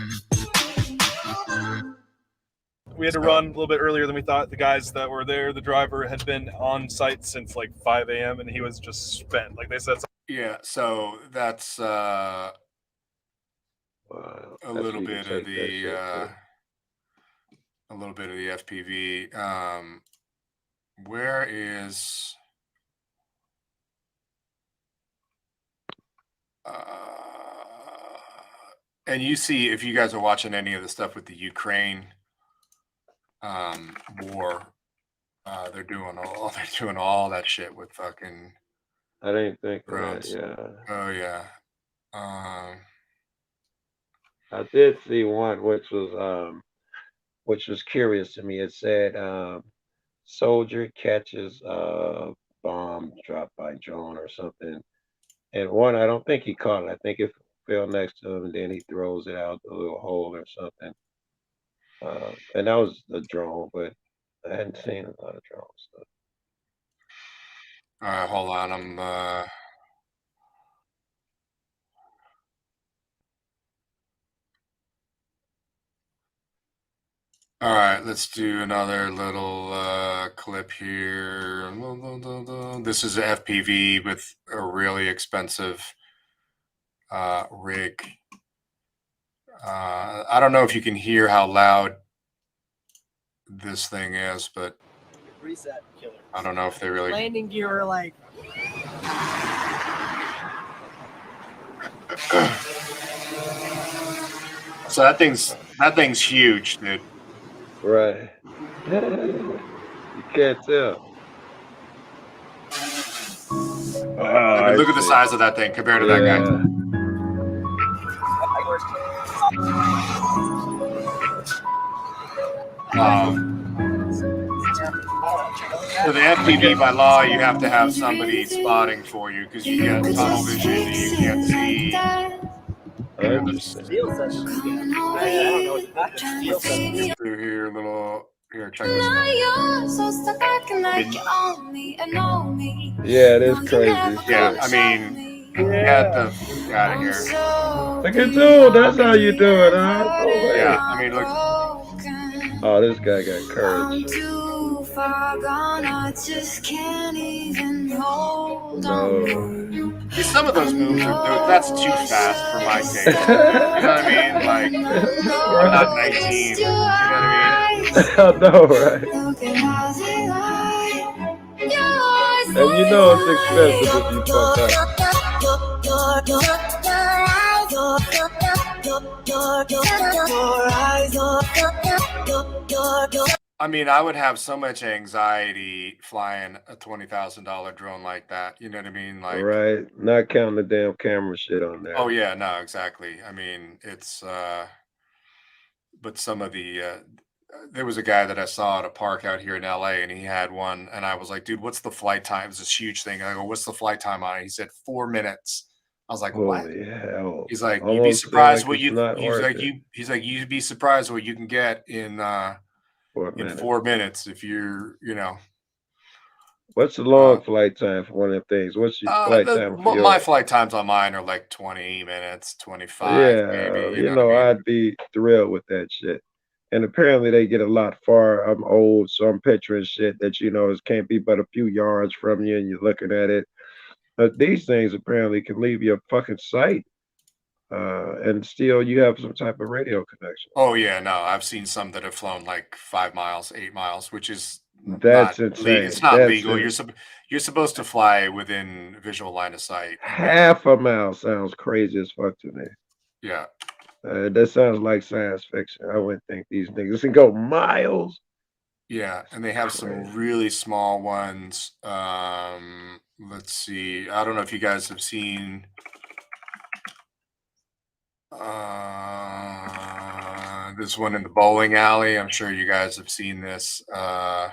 We had to run a little bit earlier than we thought. The guys that were there, the driver had been on site since like 5 a.m. and he was just spent. Like they said. Yeah, so that's a little bit of the FPV. Where is and you see, if you guys are watching any of the stuff with the Ukraine war, they're doing all that shit with fucking. I didn't think of that. Yeah. Oh yeah. I did see one which was curious to me. It said soldier catches bomb dropped by drone or something, and one, I don't think he caught it. I think it fell next to him, and then he throws it out the little hole or something. And that was the drone, but I hadn't seen a lot of drones. So. All right, hold on. I'm all right, let's do another little clip here. This is an FPV with a really expensive rig. I don't know if you can hear how loud this thing is, but reset killer. I don't know if they really landing gear like. So that thing's huge, dude. Right. You can't tell. I mean, look at the size of that thing compared to that guy. So the FPV, by law, you have to have somebody spotting for you because you get tunnel vision and you can't see. Through here, here, check this out. Yeah, it is crazy. Yeah, I mean, get the fuck out of here. Look at you, that's how you do it, huh? Yeah, I mean, look. Oh, this guy got courage. No. See, some of those moves that's too fast for my taste. You know what I mean? Like, I'm not 19. You know what I mean? I know, right? And you know it's expensive if you fuck up. I mean, I would have so much anxiety flying a $20,000 drone like that. You know what I mean? Like, Right. Not counting the damn camera shit on there. oh yeah, no, exactly. I mean, it's but some of the there was a guy that I saw at a park out here in LA and he had one and I was like, dude, what's the flight time? It's this huge thing. I go, what's the flight time on it? He said 4 minutes. I was like, what? Holy hell. He's like, you'd be Almost feel surprised like what it's you not he's worth like it he's like, you'd be surprised what you can get in for a minute. 4 minutes if you're, you know. What's the long flight time for one of them things? What's your flight time for my yours? flight times on mine are like 20 minutes, 25 Yeah, maybe, you know know, what I mean? I'd be thrilled with that shit. And apparently they get a lot far. I'm old, so I'm picturing shit that you know it can't be but a few yards from you, and you're looking at it. But these things apparently can leave your fucking sight, and still you have some type of radio connection. Oh yeah, no, I've seen some that have flown like 5 miles, 8 miles, which is That's not insane. it's not That's legal. You're supposed to fly within visual line of sight. half a mile sounds crazy as fuck to me. Yeah. That sounds like science fiction. I wouldn't think these niggas can go miles. Yeah, and they have some really small ones. Let's see. I don't know if you guys have seen this one in the bowling alley. I'm sure you guys have seen this. All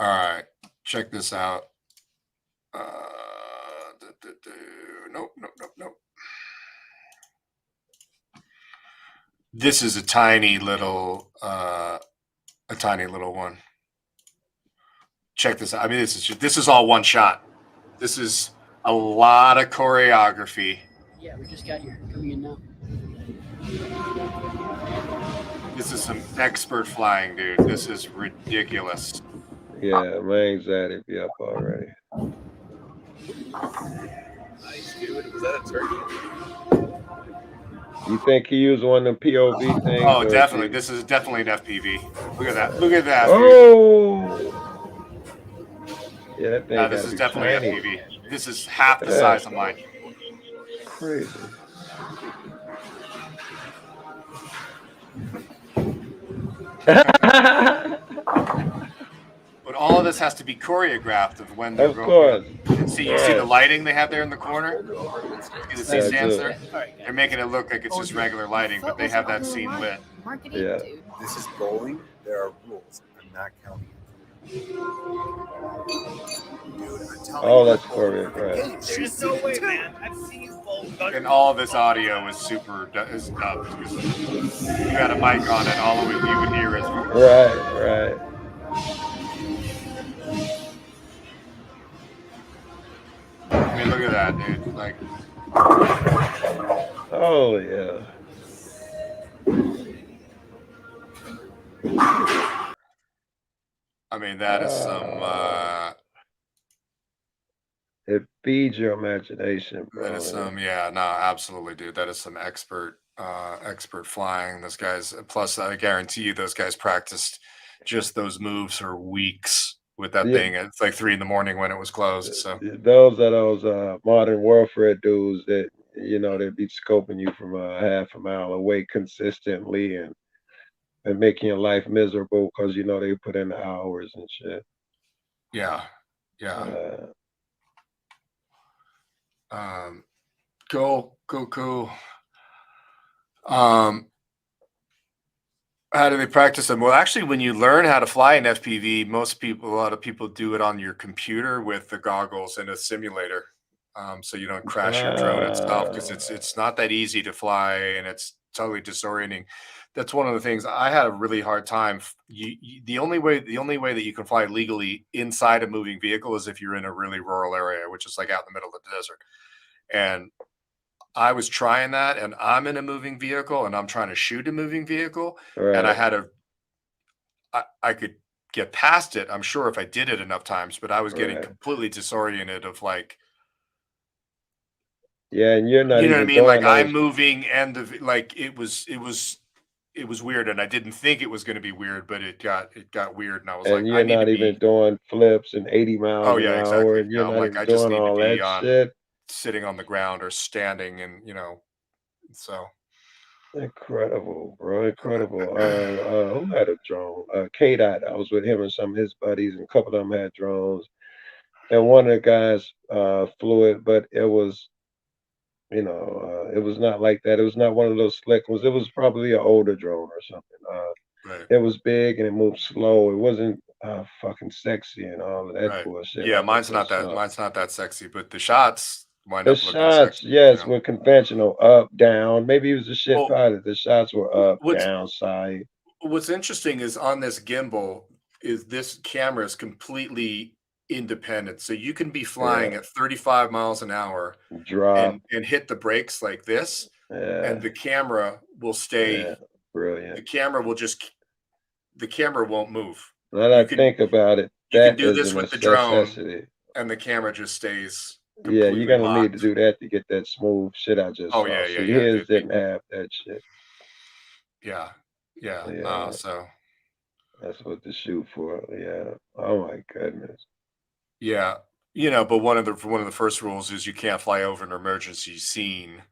right, check this out. Nope. This is a tiny little one. Check this out. I mean, this is all one shot. This is a lot of choreography. Yeah, we just got here. Coming in now. This is some expert flying, dude. This is ridiculous. Yeah, my anxiety be up already. Nice, dude. Was that a turkey? You think he used one of them POV things? Oh, definitely. This is definitely an FPV. Look at that. Look at that. Oh! Yeah, that thing No, this is definitely tiny. FPV. This is half the size of mine. Crazy. But all of this has to be choreographed of when they're Of course. See, you see the lighting they have there in the corner? See the Yeah, stands too. there? They're making it look like it's just regular lighting, but they have that scene lit. Yeah. This is bowling. There are rules. I'm not counting it. Dude, I'm telling Oh, you, that's bowling for the choreographed. game. There's no way, man. I've seen you bowl. And all this audio is dubbed. You got a mic on it, all you would hear is Right. I mean, look at that, dude. Like, Oh, yeah. I mean, that is some It feeds your imagination, bro. that is some no, absolutely, dude. That is some expert flying. Those guys, plus I guarantee you those guys practiced just those moves for weeks with that thing. It's like 3 a.m. when it was closed. So those are those modern warfare dudes that you know they'd be scoping you from a half a mile away consistently and making your life miserable because you know they put in the hours and shit. yeah. Cool. How do they practice them? Well, actually, when you learn how to fly an FPV, a lot of people do it on your computer with the goggles and a simulator, so you don't crash your drone itself because it's not that easy to fly and it's totally disorienting. That's one of the things I had a really hard time. The only way that you can fly legally inside a moving vehicle is if you're in a really rural area, which is like out in the middle of the desert. And I was trying that, and I'm in a moving vehicle, and I'm trying to shoot a moving vehicle, and I could get past it, I'm sure, if I did it enough times, but I was getting completely disoriented of like, yeah, and you're not. You know what I even mean? Like doing I'm those- moving, and it was it was weird, and I didn't think it was going to be weird, but it got weird, and I was like, And I you're need to not even be. doing flips and 80 miles Oh an yeah, hour, exactly. and Yeah, you're I'm not like, even I just doing need to all be that on shit. sitting on the ground or standing, and so. Incredible, bro. Incredible. Who had a drone? K-Dot. I was with him and some of his buddies, and a couple of them had drones. And one of the guys flew it, but it was, it was not like that. It was not one of those slick ones. It was probably an older drone or something. Right. It was big and it moved slow. It wasn't fucking sexy and all of that Right. bullshit. Yeah, Like it mine's not just that mine's not that sexy, but the shots wind the up looking shots, sexy. yes, were conventional, up, down. Maybe he was a shit Well, pilot. The shots were up, what's down, side. what's interesting is on this gimbal is this camera is completely independent. So you can be flying Yeah, at 35 miles an hour drop. and hit the brakes like this, and Yeah, the camera will yeah, stay. brilliant. The camera will just the camera won't move. Now that You I can think about it, you can that do is a this with the drone, necessity. and the camera just stays Yeah, you're completely gonna need to locked. do that to get that smooth shit I just Oh saw. yeah, yeah, See, yeah, his dude. didn't have that shit. Yeah, yeah. Yeah, So that's what to shoot for. Yeah. Oh my goodness. yeah, but one of the first rules is you can't fly over an emergency scene.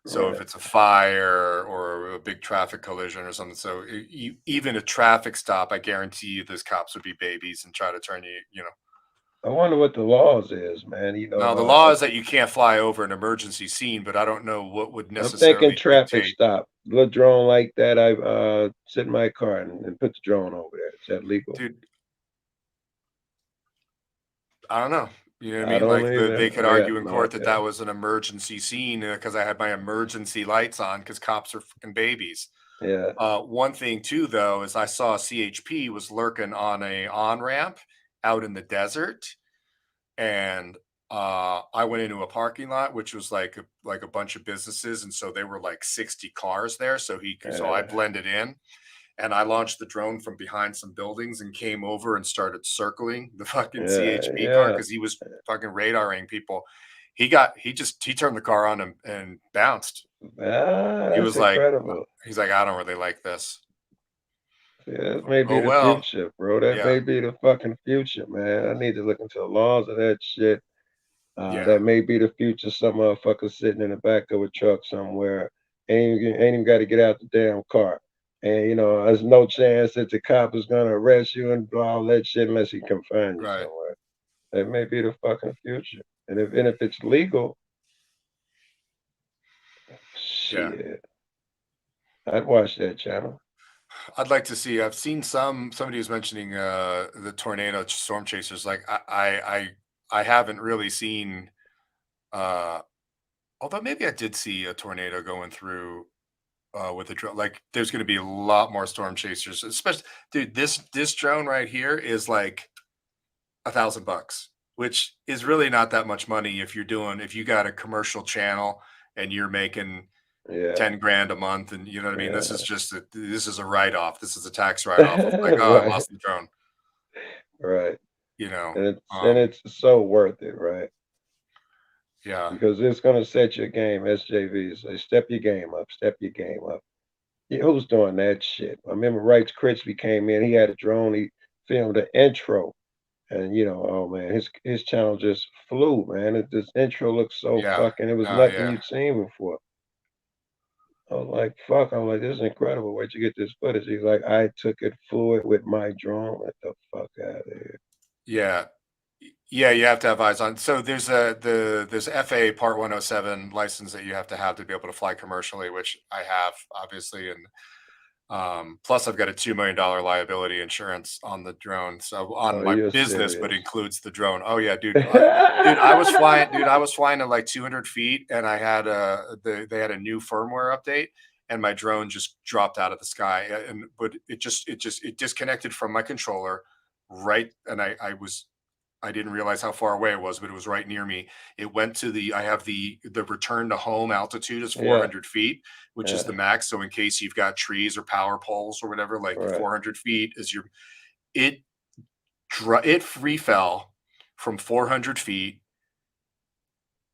So if Right. it's a fire or a big traffic collision or something, so even a traffic stop, I guarantee you, those cops would be babies and try to turn you. I wonder what the laws is, man. Now the law is that you can't fly over an emergency scene, but I don't know what would I'm thinking necessarily traffic dictate. stop. Little drone like that, I sit in my car and put the drone over there. Is that legal? Dude, I don't know. You know what I I mean? don't Like they either. could I got argue in no court that idea. that was an emergency scene because I had my emergency lights on because cops are fucking babies. Yeah, One thing too, though, is I saw CHP was lurking on a on ramp out in the desert, and I went into a parking lot, which was like a bunch of businesses, and so there were like 60 cars there. So I yeah, blended in, and I launched the drone from behind some buildings and came over and started circling the fucking yeah, CHP car yeah. because he was fucking radaring people. He turned the car on and bounced. Ah, He that's was like, incredible. he's like, I don't really like this. Yeah, that may be Oh the well, future, bro. That yeah, may be the fucking future, man. I need to look into the laws of that shit. yeah, That may be the future. Some motherfucker sitting in the back of a truck somewhere ain't even got to get out the damn car. And there's no chance that the cop is gonna arrest you and do all that shit unless he can find you right, somewhere. That may be the fucking future. And if it's legal, yeah. shit, I'd watch that channel. I'd like to see. I've seen somebody was mentioning the tornado storm chasers. Like I haven't really seen. uh Although maybe I did see a tornado going through with a drone. Like there's going to be a lot more storm chasers, especially, dude. This drone right here is like $1,000, which is really not that much money if you got a commercial channel and you're making Yeah, 10 grand a month, and you know what I mean. yeah. This is a write off. This is a tax write off of like, oh, I Right, lost the drone. right. You know, And it's and um, it's so worth it, right? yeah, Because it's gonna set your game. SJV say, step your game up, step your game up. Yeah, who's doing that shit? I remember Rights Krispy came in. He had a drone. He filmed the intro, and oh man, his channel just flew, man. This intro looked so yeah, fucking. It was nothing yeah, you'd seen before. I was like, fuck. I'm like, this is incredible. Where'd you get this footage? He's like, I took it, flew it with my drone. Get the fuck out of here. yeah. Yeah, you have to have eyes on. So there's FAA Part 107 license that you have to be able to fly commercially, which I have obviously, and plus I've got a $2 million liability insurance on the drone, so on Oh, my you're business, but serious. includes the drone. Oh yeah, dude, dude, I was flying, dude, I was flying at like 200 feet, and I had they had a new firmware update, and my drone just dropped out of the sky, and but it disconnected from my controller, right, and I didn't realize how far away it was, but it was right near me. It went to I have the return to home altitude is Yeah, 400 feet, which is the yeah, max. So in case you've got trees or power poles or whatever, like right. 400 feet is it, it free fell from 400 feet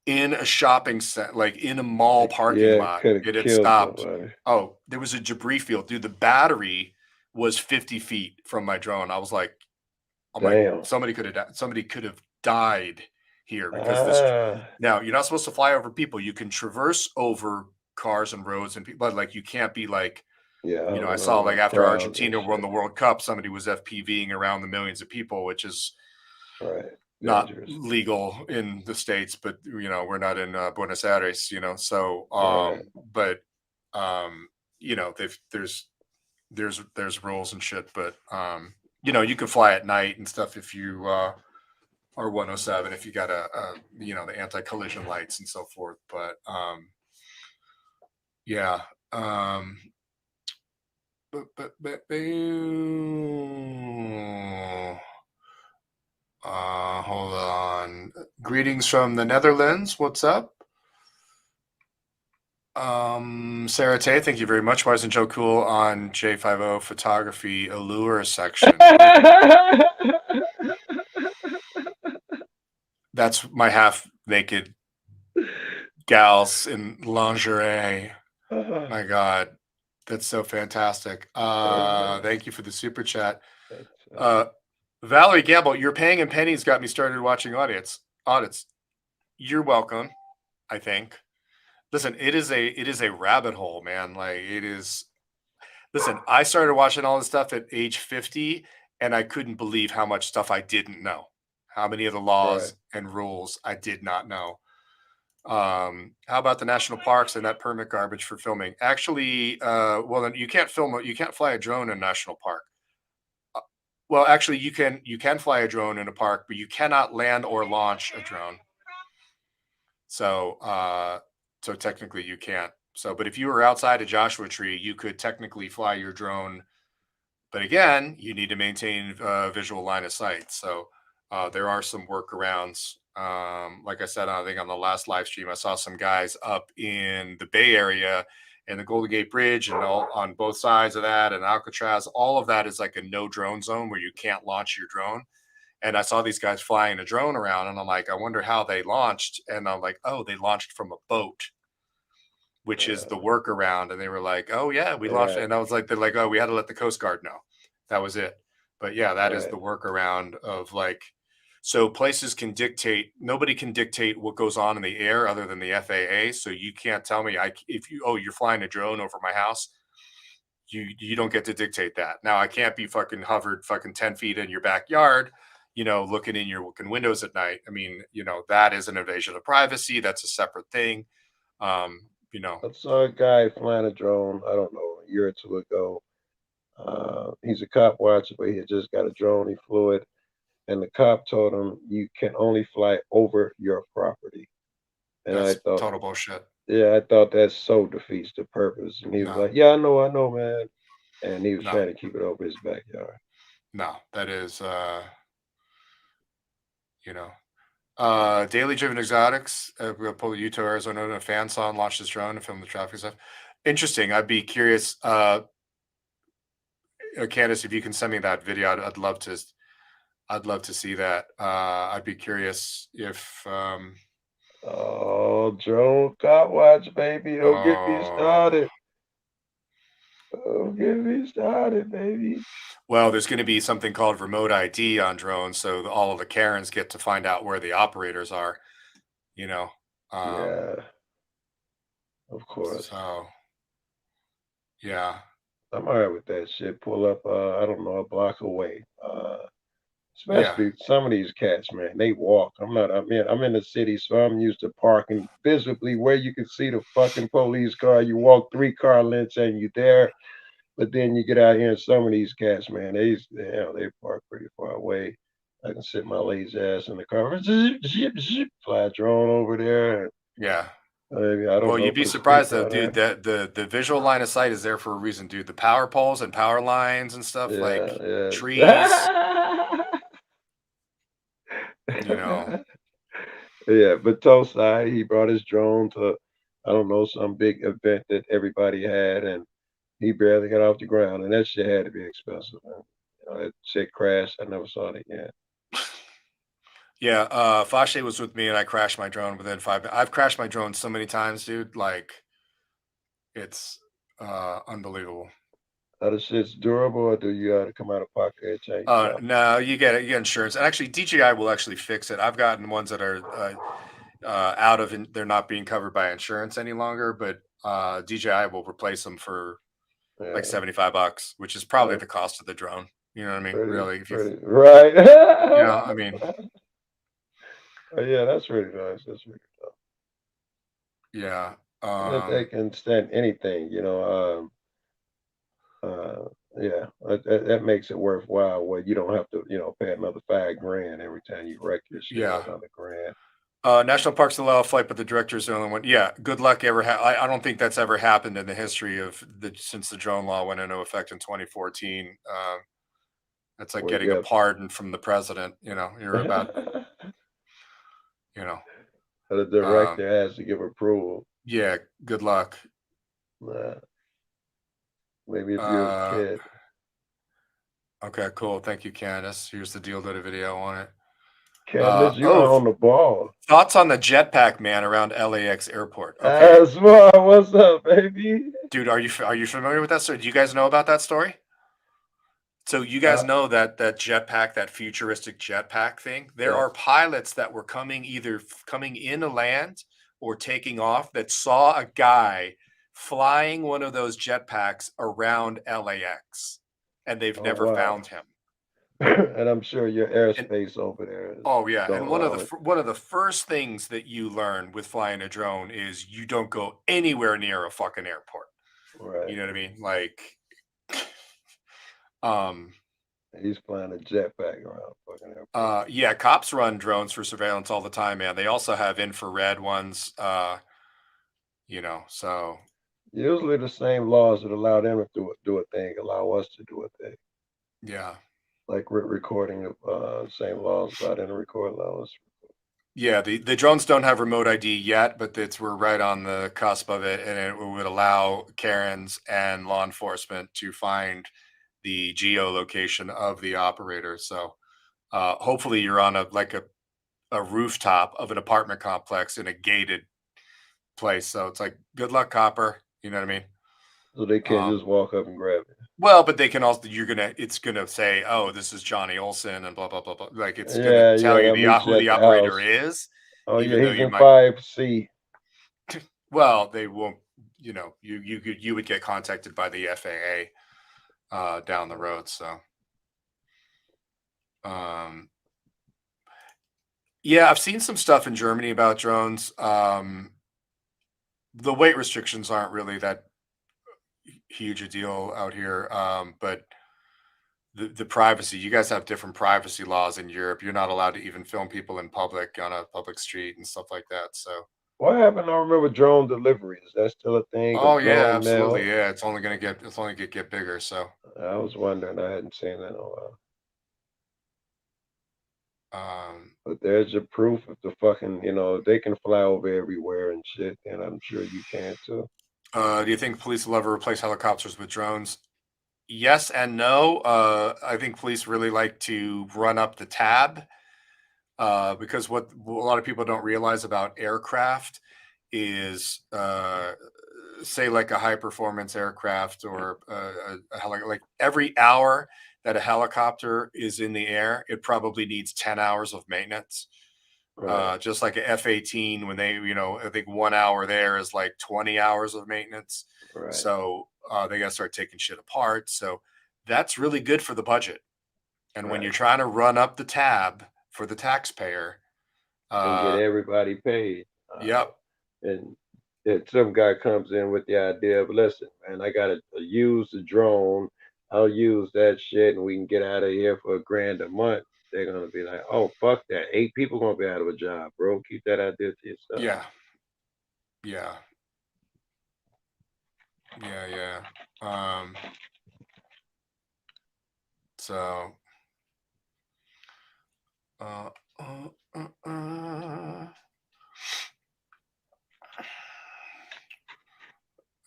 in a shopping center, like in a mall parking Yeah, lot. could have It had killed stopped. somebody. Oh, there was a debris field, dude. The battery was 50 feet from my drone. I was like, I'm like, Damn. somebody could have died here because this. Ah, Now you're not supposed to fly over people. You can traverse over cars and roads and people, but like you can't be like, yeah. you know, I don't saw know, like after crowds and Argentina won shit. the World Cup, somebody was FPVing around the millions of people, which is Right. not Dangerous. legal in the States, but you know, we're not in Buenos Aires, you know. So Right. but you know, there's rules and shit, but you know, you can fly at night and stuff if you are 107 if you got a you know, the anti-collision lights and so forth. But yeah. Hold on. Greetings from the Netherlands. What's up? Sarah Tay, thank you very much. Why isn't Joe Cool on J50 photography allure section? That's my half naked gals in lingerie. My God, that's so fantastic. Thank you for the super chat. Valerie Gamble, your paying in pennies got me started watching audits. You're welcome, I think. Listen, it is a rabbit hole, man. Like it is. Listen, I started watching all this stuff at age 50, and I couldn't believe how much stuff I didn't know. How many of the laws and rules I did not know. How about the national parks and that permit garbage for filming? Actually, well, then you can't you can't fly a drone in a national park. Well, actually, you can fly a drone in a park, but you cannot land or launch a drone. So, so technically you can't. So, but if you were outside a Joshua Tree, you could technically fly your drone. But again, you need to maintain visual line of sight. So there are some workarounds. Like I said, I think on the last live stream, I saw some guys up in the Bay Area and the Golden Gate Bridge and all on both sides of that and Alcatraz. All of that is like a no drone zone where you can't launch your drone. And I saw these guys flying a drone around, and I'm like, I wonder how they launched. And I'm like, oh, they launched from a boat, which is the workaround. And they were like, oh yeah, we launched. And I was like, they're like, oh, we had to let the Coast Guard know. That was it. But yeah, that is the workaround of like, so places can dictate. Nobody can dictate what goes on in the air other than the FAA. So you can't tell me if you're flying a drone over my house, you don't get to dictate that. Now I can't be fucking hovered fucking 10 feet in your backyard, you know, looking in your fucking windows at night. I mean, you know, that is an invasion of privacy. That's a separate thing. You know, I saw a guy flying a drone, I don't know, a year or two ago. He's a cop watcher, but he had just got a drone. He flew it, and the cop told him, you can only fly over your property. And that's I thought, total bullshit. yeah, I thought that so defeats the purpose. And he was like, yeah, I know, man. And he was trying to keep it over his backyard. No, that is, you know, Daily Driven Exotics, we'll pull Utah, Arizona, and a fan saw and launched his drone and filmed the traffic stuff. Interesting. I'd be curious, Candace, if you can send me that video, I'd love to see that. I'd be curious if, oh, drone cop watch, baby. Don't get me started. Don't get me started, baby. Well, there's going to be something called remote ID on drones, so all of the Karens get to find out where the operators are. You know. Yeah. Of course. So. Yeah. I'm all right with that shit. Pull up, I don't know, a block away. Especially some of these cats, man, they walk. I'm in the city, so I'm used to parking visibly where you can see the fucking police car. You walk 3 car lengths and you're there. But then you get out here and some of these cats, man, they park pretty far away. I can sit my lazy ass in the car, fly a drone over there. Yeah. I don't know. You'd be surprised though, dude. That the visual line of sight is there for a reason, dude. The power poles and power lines and stuff, trees. You know. Yeah, but Tosai, he brought his drone to, I don't know, some big event that everybody had, and he barely got off the ground, and that shit had to be expensive. Man. You know, that shit crashed. I never saw it again. Yeah, Fashe was with me and I crashed my drone within 5 minutes. I've crashed my drone so many times, dude. Like, it's unbelievable. Are the shit's durable, or do you have to come out of pocket and change it out? No, you get it. You get insurance, and actually, DJI will actually fix it. I've gotten ones that are out of, they're not being covered by insurance any longer, but DJI will replace them for like Yeah, $75, which is probably uh, the cost of the drone. You know what I mean? pretty, Really, if you, pretty right. you know, I mean, Yeah, that's really nice. That's really yeah, that they can stand anything, you know. Yeah, that makes it worthwhile. Where you don't have to, you know, pay another $5 grand every time you wreck your shit, or yeah. another grand. National parks allow a flight, but the director is the only one. Yeah, good luck ever. I don't think that's ever happened in the history of since the drone law went into effect in 2014. That's like Well, getting a yeah. pardon from the president. You know, you're about, you know, The um, director has to give approval. yeah, good luck. Maybe if you're a Uh, kid. okay, cool. Thank you, Candace. Here's the deal did a video on it. Candace, you are on the ball. Thoughts on the jetpack man around LAX airport? Okay, That's what's up, baby? dude, are you familiar with that story? Do you guys know about that story? So you guys know that jetpack, that futuristic jetpack thing. There Yeah. are pilots that were either coming in to land or taking off that saw a guy flying one of those jetpacks around LAX, and they've never wow. found him. And I'm sure your airspace over there. Oh yeah, don't and one allow it. of the first things that you learn with flying a drone is you don't go anywhere near a fucking airport. Right. You know what I mean? Like, He's flying a jetpack around fucking airport. yeah, cops run drones for surveillance all the time, man. They also have infrared ones. You know, so Usually the same laws that allow them to do a thing allow us to do a thing. yeah. Like recording, same laws allow them to record, allow us. Yeah, the drones don't have remote ID yet, but we're right on the cusp of it, and it would allow Karens and law enforcement to find the geolocation of the operator. So hopefully you're on a rooftop of an apartment complex in a gated place. So it's like, good luck, copper. You know what I mean? So they can't just walk up and grab it. Well, but they can also, it's gonna say, oh, this is Johnny Olson and blah blah blah blah. Like, it's gonna Yeah, tell you they'll meet who you the at the operator house. is. Oh even yeah, though he's you in might, 5C. well, they won't. You know, you would get contacted by the FAA down the road. So, yeah, I've seen some stuff in Germany about drones. The weight restrictions aren't really that huge a deal out here, but the privacy, you guys have different privacy laws in Europe. You're not allowed to even film people in public on a public street and stuff like that. So, What happened? I remember drone delivery. Is that still a thing? oh Or yeah, drone absolutely, mail? yeah. It's only gonna get bigger. So, I was wondering. I hadn't seen that in a while. But there's your proof of the fucking, you know, they can fly over everywhere and shit, and I'm sure you can too. do you think police will ever replace helicopters with drones? Yes and no. I think police really like to run up the tab because what a lot of people don't realize about aircraft is, say, like a high performance aircraft or like every hour that a helicopter is in the air, it probably needs 10 hours of maintenance. Right. Just like a F-18, when they, you know, I think 1 hour there is like 20 hours of maintenance. Right. So they got to start taking shit apart. So that's really good for the budget. And when Right. you're trying to run up the tab for the taxpayer, And get everybody paid. yep. And some guy comes in with the idea of, listen, man, I gotta use the drone. I'll use that shit, and we can get out of here for $1,000 a month. They're gonna be like, oh, fuck that. 8 people gonna be out of a job, bro. Keep that idea to yourself. Yeah. Yeah. Yeah. Yeah. So, all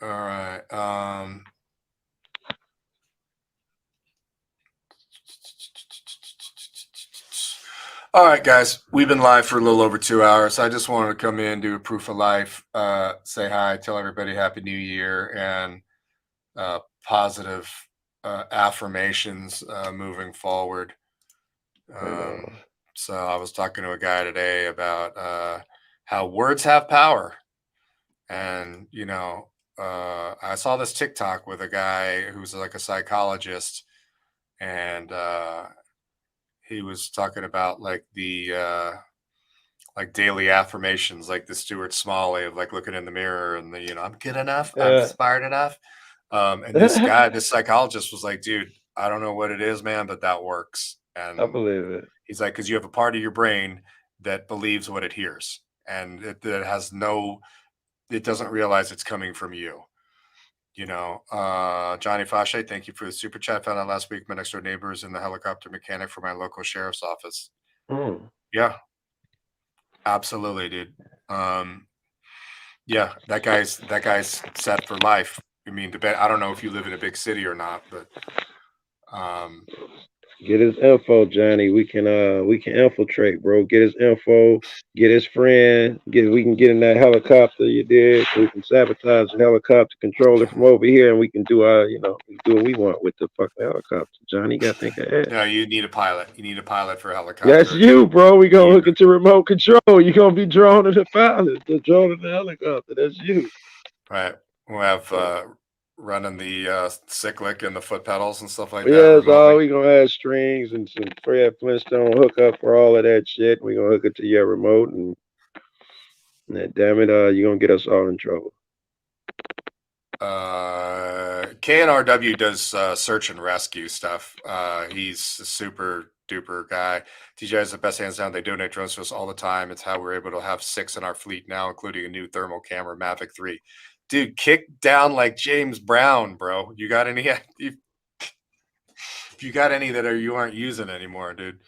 right. All right, guys, we've been live for a little over 2 hours. I just wanted to come in, do a proof of life, say hi, tell everybody Happy New Year, and positive affirmations moving forward. So I was talking to a guy today about how words have power. And, you know, I saw this TikTok with a guy who's like a psychologist, and he was talking about like the like daily affirmations, like the Stuart Smalley of like looking in the mirror and the, you know, I'm good enough, I'm smart enough. And this guy, this psychologist was like, dude, I don't know what it is, man, but that works. And I believe it. he's like, because you have a part of your brain that believes what it hears, and it has no, it doesn't realize it's coming from you. You know, Johnny Fashe, thank you for the super chat. Found out last week my next door neighbor is in the helicopter mechanic for my local sheriff's office. Yeah, absolutely, dude. Yeah, that guy's set for life. I mean, I don't know if you live in a big city or not, but get his info, Johnny. We can infiltrate, bro. Get his info, get his friend, we can get in that helicopter you did, so we can sabotage the helicopter, control it from over here, and we can do we do what we want with the fucking helicopter. Johnny, you gotta think ahead. no, you need a pilot. You need a pilot for a helicopter. That's you, bro. We gonna hook it to remote control. You gonna be drone in the pilot, the drone in the helicopter. That's you. Right. We'll have running the cyclic and the foot pedals and stuff like that. Yeah, so we gonna have strings and some Fred Flintstone hookup for all of that shit. We gonna hook it to your remote, and damn it, you gonna get us all in trouble. KNRW does search and rescue stuff. He's a super duper guy. TJ is the best, hands down. They donate drones to us all the time. It's how we're able to have 6 in our fleet now, including a new thermal camera, Mavic 3. Dude, kick down like James Brown, bro. You got any? If you got any that you aren't using anymore, dude.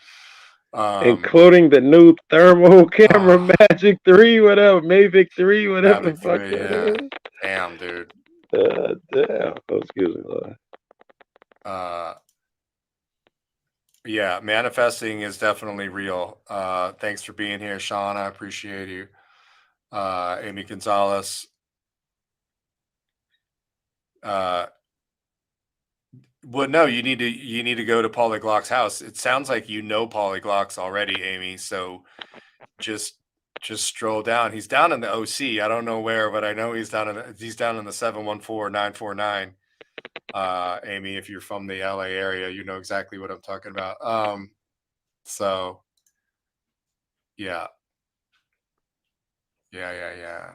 Including the new thermal camera, Magic 3, whatever, Mavic 3, whatever the fuck that is. Damn, dude. Damn. Oh, excuse me, Lord. Yeah, manifesting is definitely real. Thanks for being here, Sean. I appreciate you. Amy Gonzalez. Well, no, you need to go to Paulie Glock's house. It sounds like you know Paulie Glock's already, Amy. So just stroll down. He's down in the OC. I don't know where, but I know he's down in the 714-949. Amy, if you're from the LA area, you know exactly what I'm talking about. So yeah. Yeah.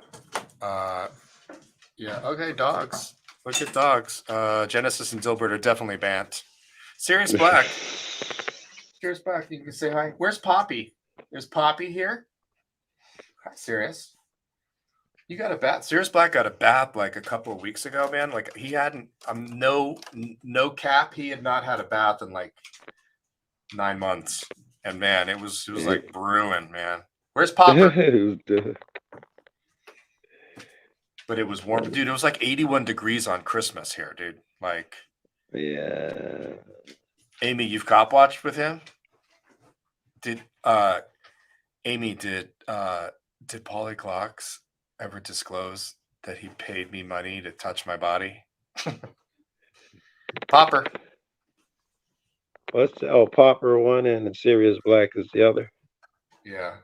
Okay, dogs. Look at dogs. Genesis and Dilbert are definitely banned. Sirius Black. Sirius Black, you can say hi. Where's Poppy? Is Poppy here? Hi, Sirius. You got a bath. Sirius Black got a bath like a couple of weeks ago, man. Like he hadn't. No cap. He had not had a bath in like 9 months, and man, it was like brewing, man. Where's Popper? But it was warm, dude. It was like 81 degrees on Christmas here, dude. Like, yeah. Amy, you've cop watched with him? Did Amy did Paulie Glocks ever disclose that he paid me money to touch my body? Popper. What's Popper one and the Sirius Black is the other? Yeah.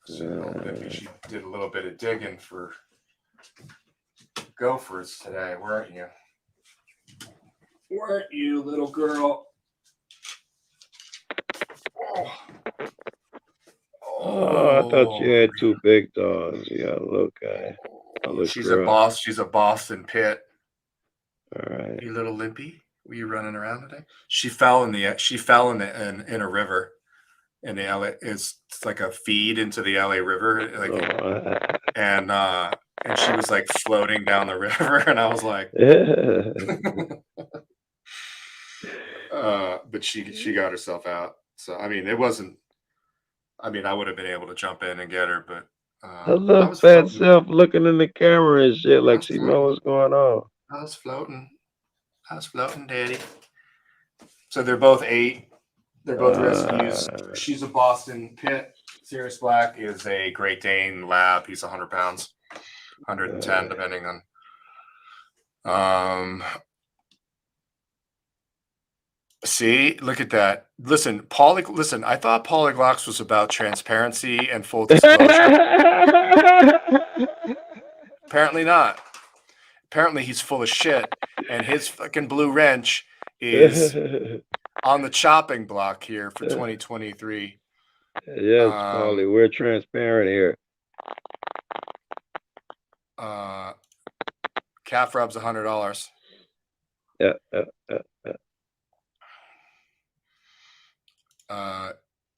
So maybe she did a little bit of digging for gophers today, weren't you? Weren't you, little girl? Oh, I thought you had 2 big dogs. You got a little guy. She's a boss. She's a Boston Pit. All right. You little limpy. Were you running around today? She fell in a river. In the LA, it's like a feed into the LA River, like, and she was like floating down the river, and I was like, but she got herself out. So I mean, it wasn't. I mean, I would have been able to jump in and get her, but I love fat self looking in the camera and shit like she knows what's going on. I was floating, Daddy. So they're both 8. They're both rescues. She's a Boston Pit. Sirius Black is a Great Dane Lab. He's 100 pounds, 110 depending on. See, look at that. Listen, listen, I thought Polyglox was about transparency and full disclosure. Apparently not. Apparently he's full of shit, and his fucking blue wrench is on the chopping block here for 2023. Yes, Paulie, we're transparent here. Calf rub's $100. Yeah.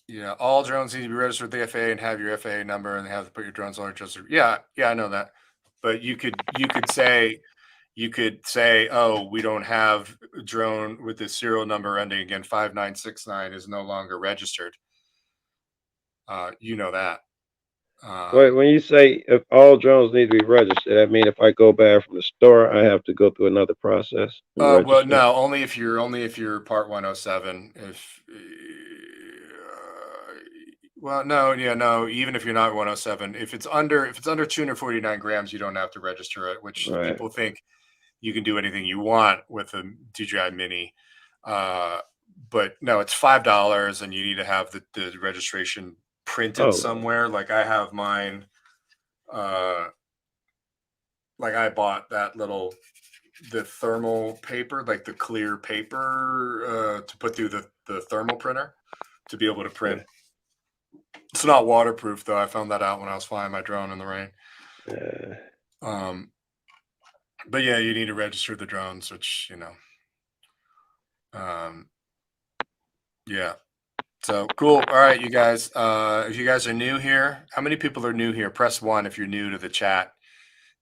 Yeah, all drones need to be registered with the FAA and have your FAA number, and they have to put your drones on register. Yeah, I know that. But you could say, oh, we don't have a drone with the serial number ending again 5969 is no longer registered. You know that. Wait, when you say if all drones need to be registered, that mean if I go buy from the store, I have to go through another process? Well, no, only if you're Part 107. Well, no, yeah, no. Even if you're not 107, if it's under 249 grams, you don't have to register it. Which people think you can do anything you want with a DJI Mini, but no, it's $5, and you need to have the registration printed somewhere. Like I have mine. Like I bought that the thermal paper, like the clear paper to put through the thermal printer to be able to print. It's not waterproof though. I found that out when I was flying my drone in the rain. But yeah, you need to register the drones, which, you know, yeah. So cool. All right, you guys, if you guys are new here, how many people are new here? Press 1 if you're new to the chat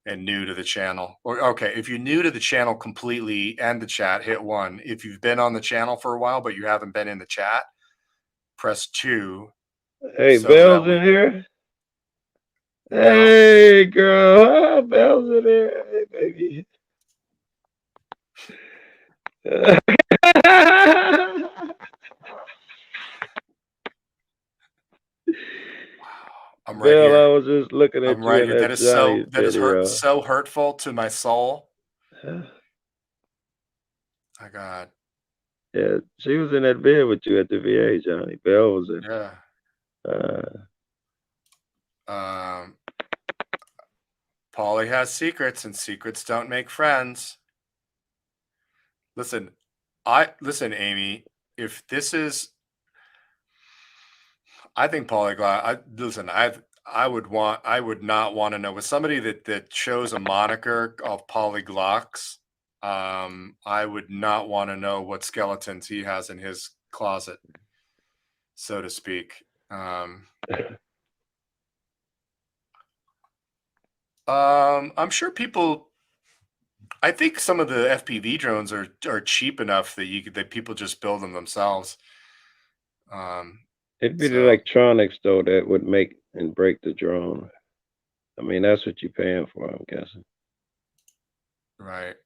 and new to the channel. Or okay, if you're new to the channel completely and the chat, hit 1. If you've been on the channel for a while but you haven't been in the chat, press 2. Hey, Bell's in here. Hey, girl, Bell's in here. Hey, baby. I'm right Bell, here. I was just looking at you right in here. that is so hurtful to my soul. I got. Yeah, she was in that vid with you at the VA, Johnny. Bell was in. Yeah. Paulie has secrets, and secrets don't make friends. Listen, Amy. If this is, I think polyglot. I would not want to know with somebody that chose a moniker of polyglots. I would not want to know what skeletons he has in his closet, so to speak. I'm sure people. I think some of the FPV drones are cheap enough that people just build them themselves. It'd be the electronics though that would make and break the drone. I mean, that's what you're paying for, I'm guessing. Right.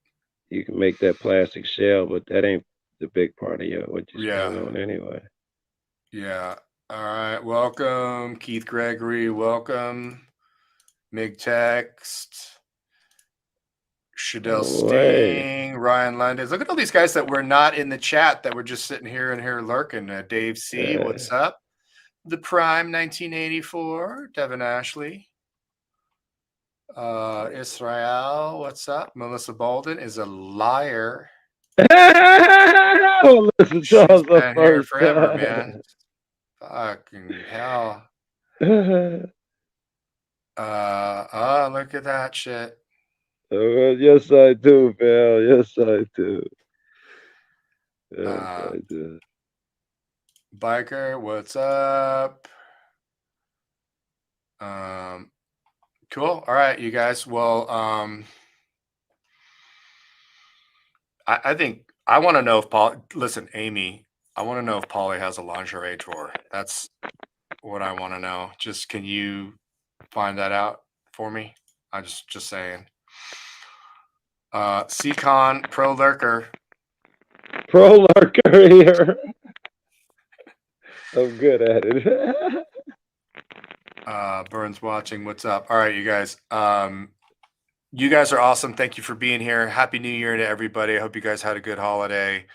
You can make that plastic shell, but that ain't the big part of what you're spending on anyway. Yeah. All right. Welcome, Keith Gregory. Welcome, Mig Text. Shadell Sting, Ryan Landis. Look at all these guys that were not in the chat that were just sitting here and here lurking. Dave C, what's up? The Prime 1984, Devin Ashley. Israel, what's up? Melissa Bolden is a liar. Oh, listen, She's been here forever, man. Fucking hell. Look at that shit. Yes, I do, Bill. Yes, I do. Yes, I do. Biker, what's up? Cool. All right, you guys. Well, I think I want to know if listen, Amy, I want to know if Polly has a lingerie drawer. That's what I want to know. Just can you find that out for me? I'm just saying. CCon Pro Lurker. Pro Lurker here. I'm good at it. Burns watching. What's up? All right, you guys. You guys are awesome. Thank you for being here. Happy New Year to everybody. I hope you guys had a good holiday.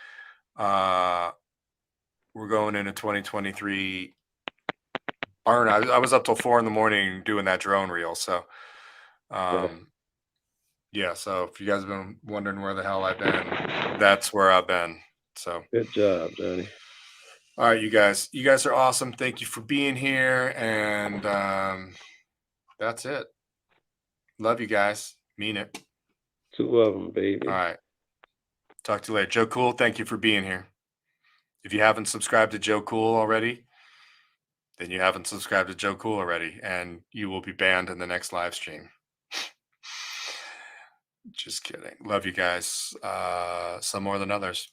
We're going into 2023. Burn. I was up till 4 a.m. doing that drone reel. So, yeah. So if you guys have been wondering where the hell I've been, that's where I've been. So Good job, Johnny. all right, you guys. You guys are awesome. Thank you for being here, and that's it. Love you guys. Mean it. 2 of them, baby. All right. Talk to you later. Joe Cool, thank you for being here. If you haven't subscribed to Joe Cool already, then you haven't subscribed to Joe Cool already, and you will be banned in the next live stream. Just kidding. Love you guys. Some more than others.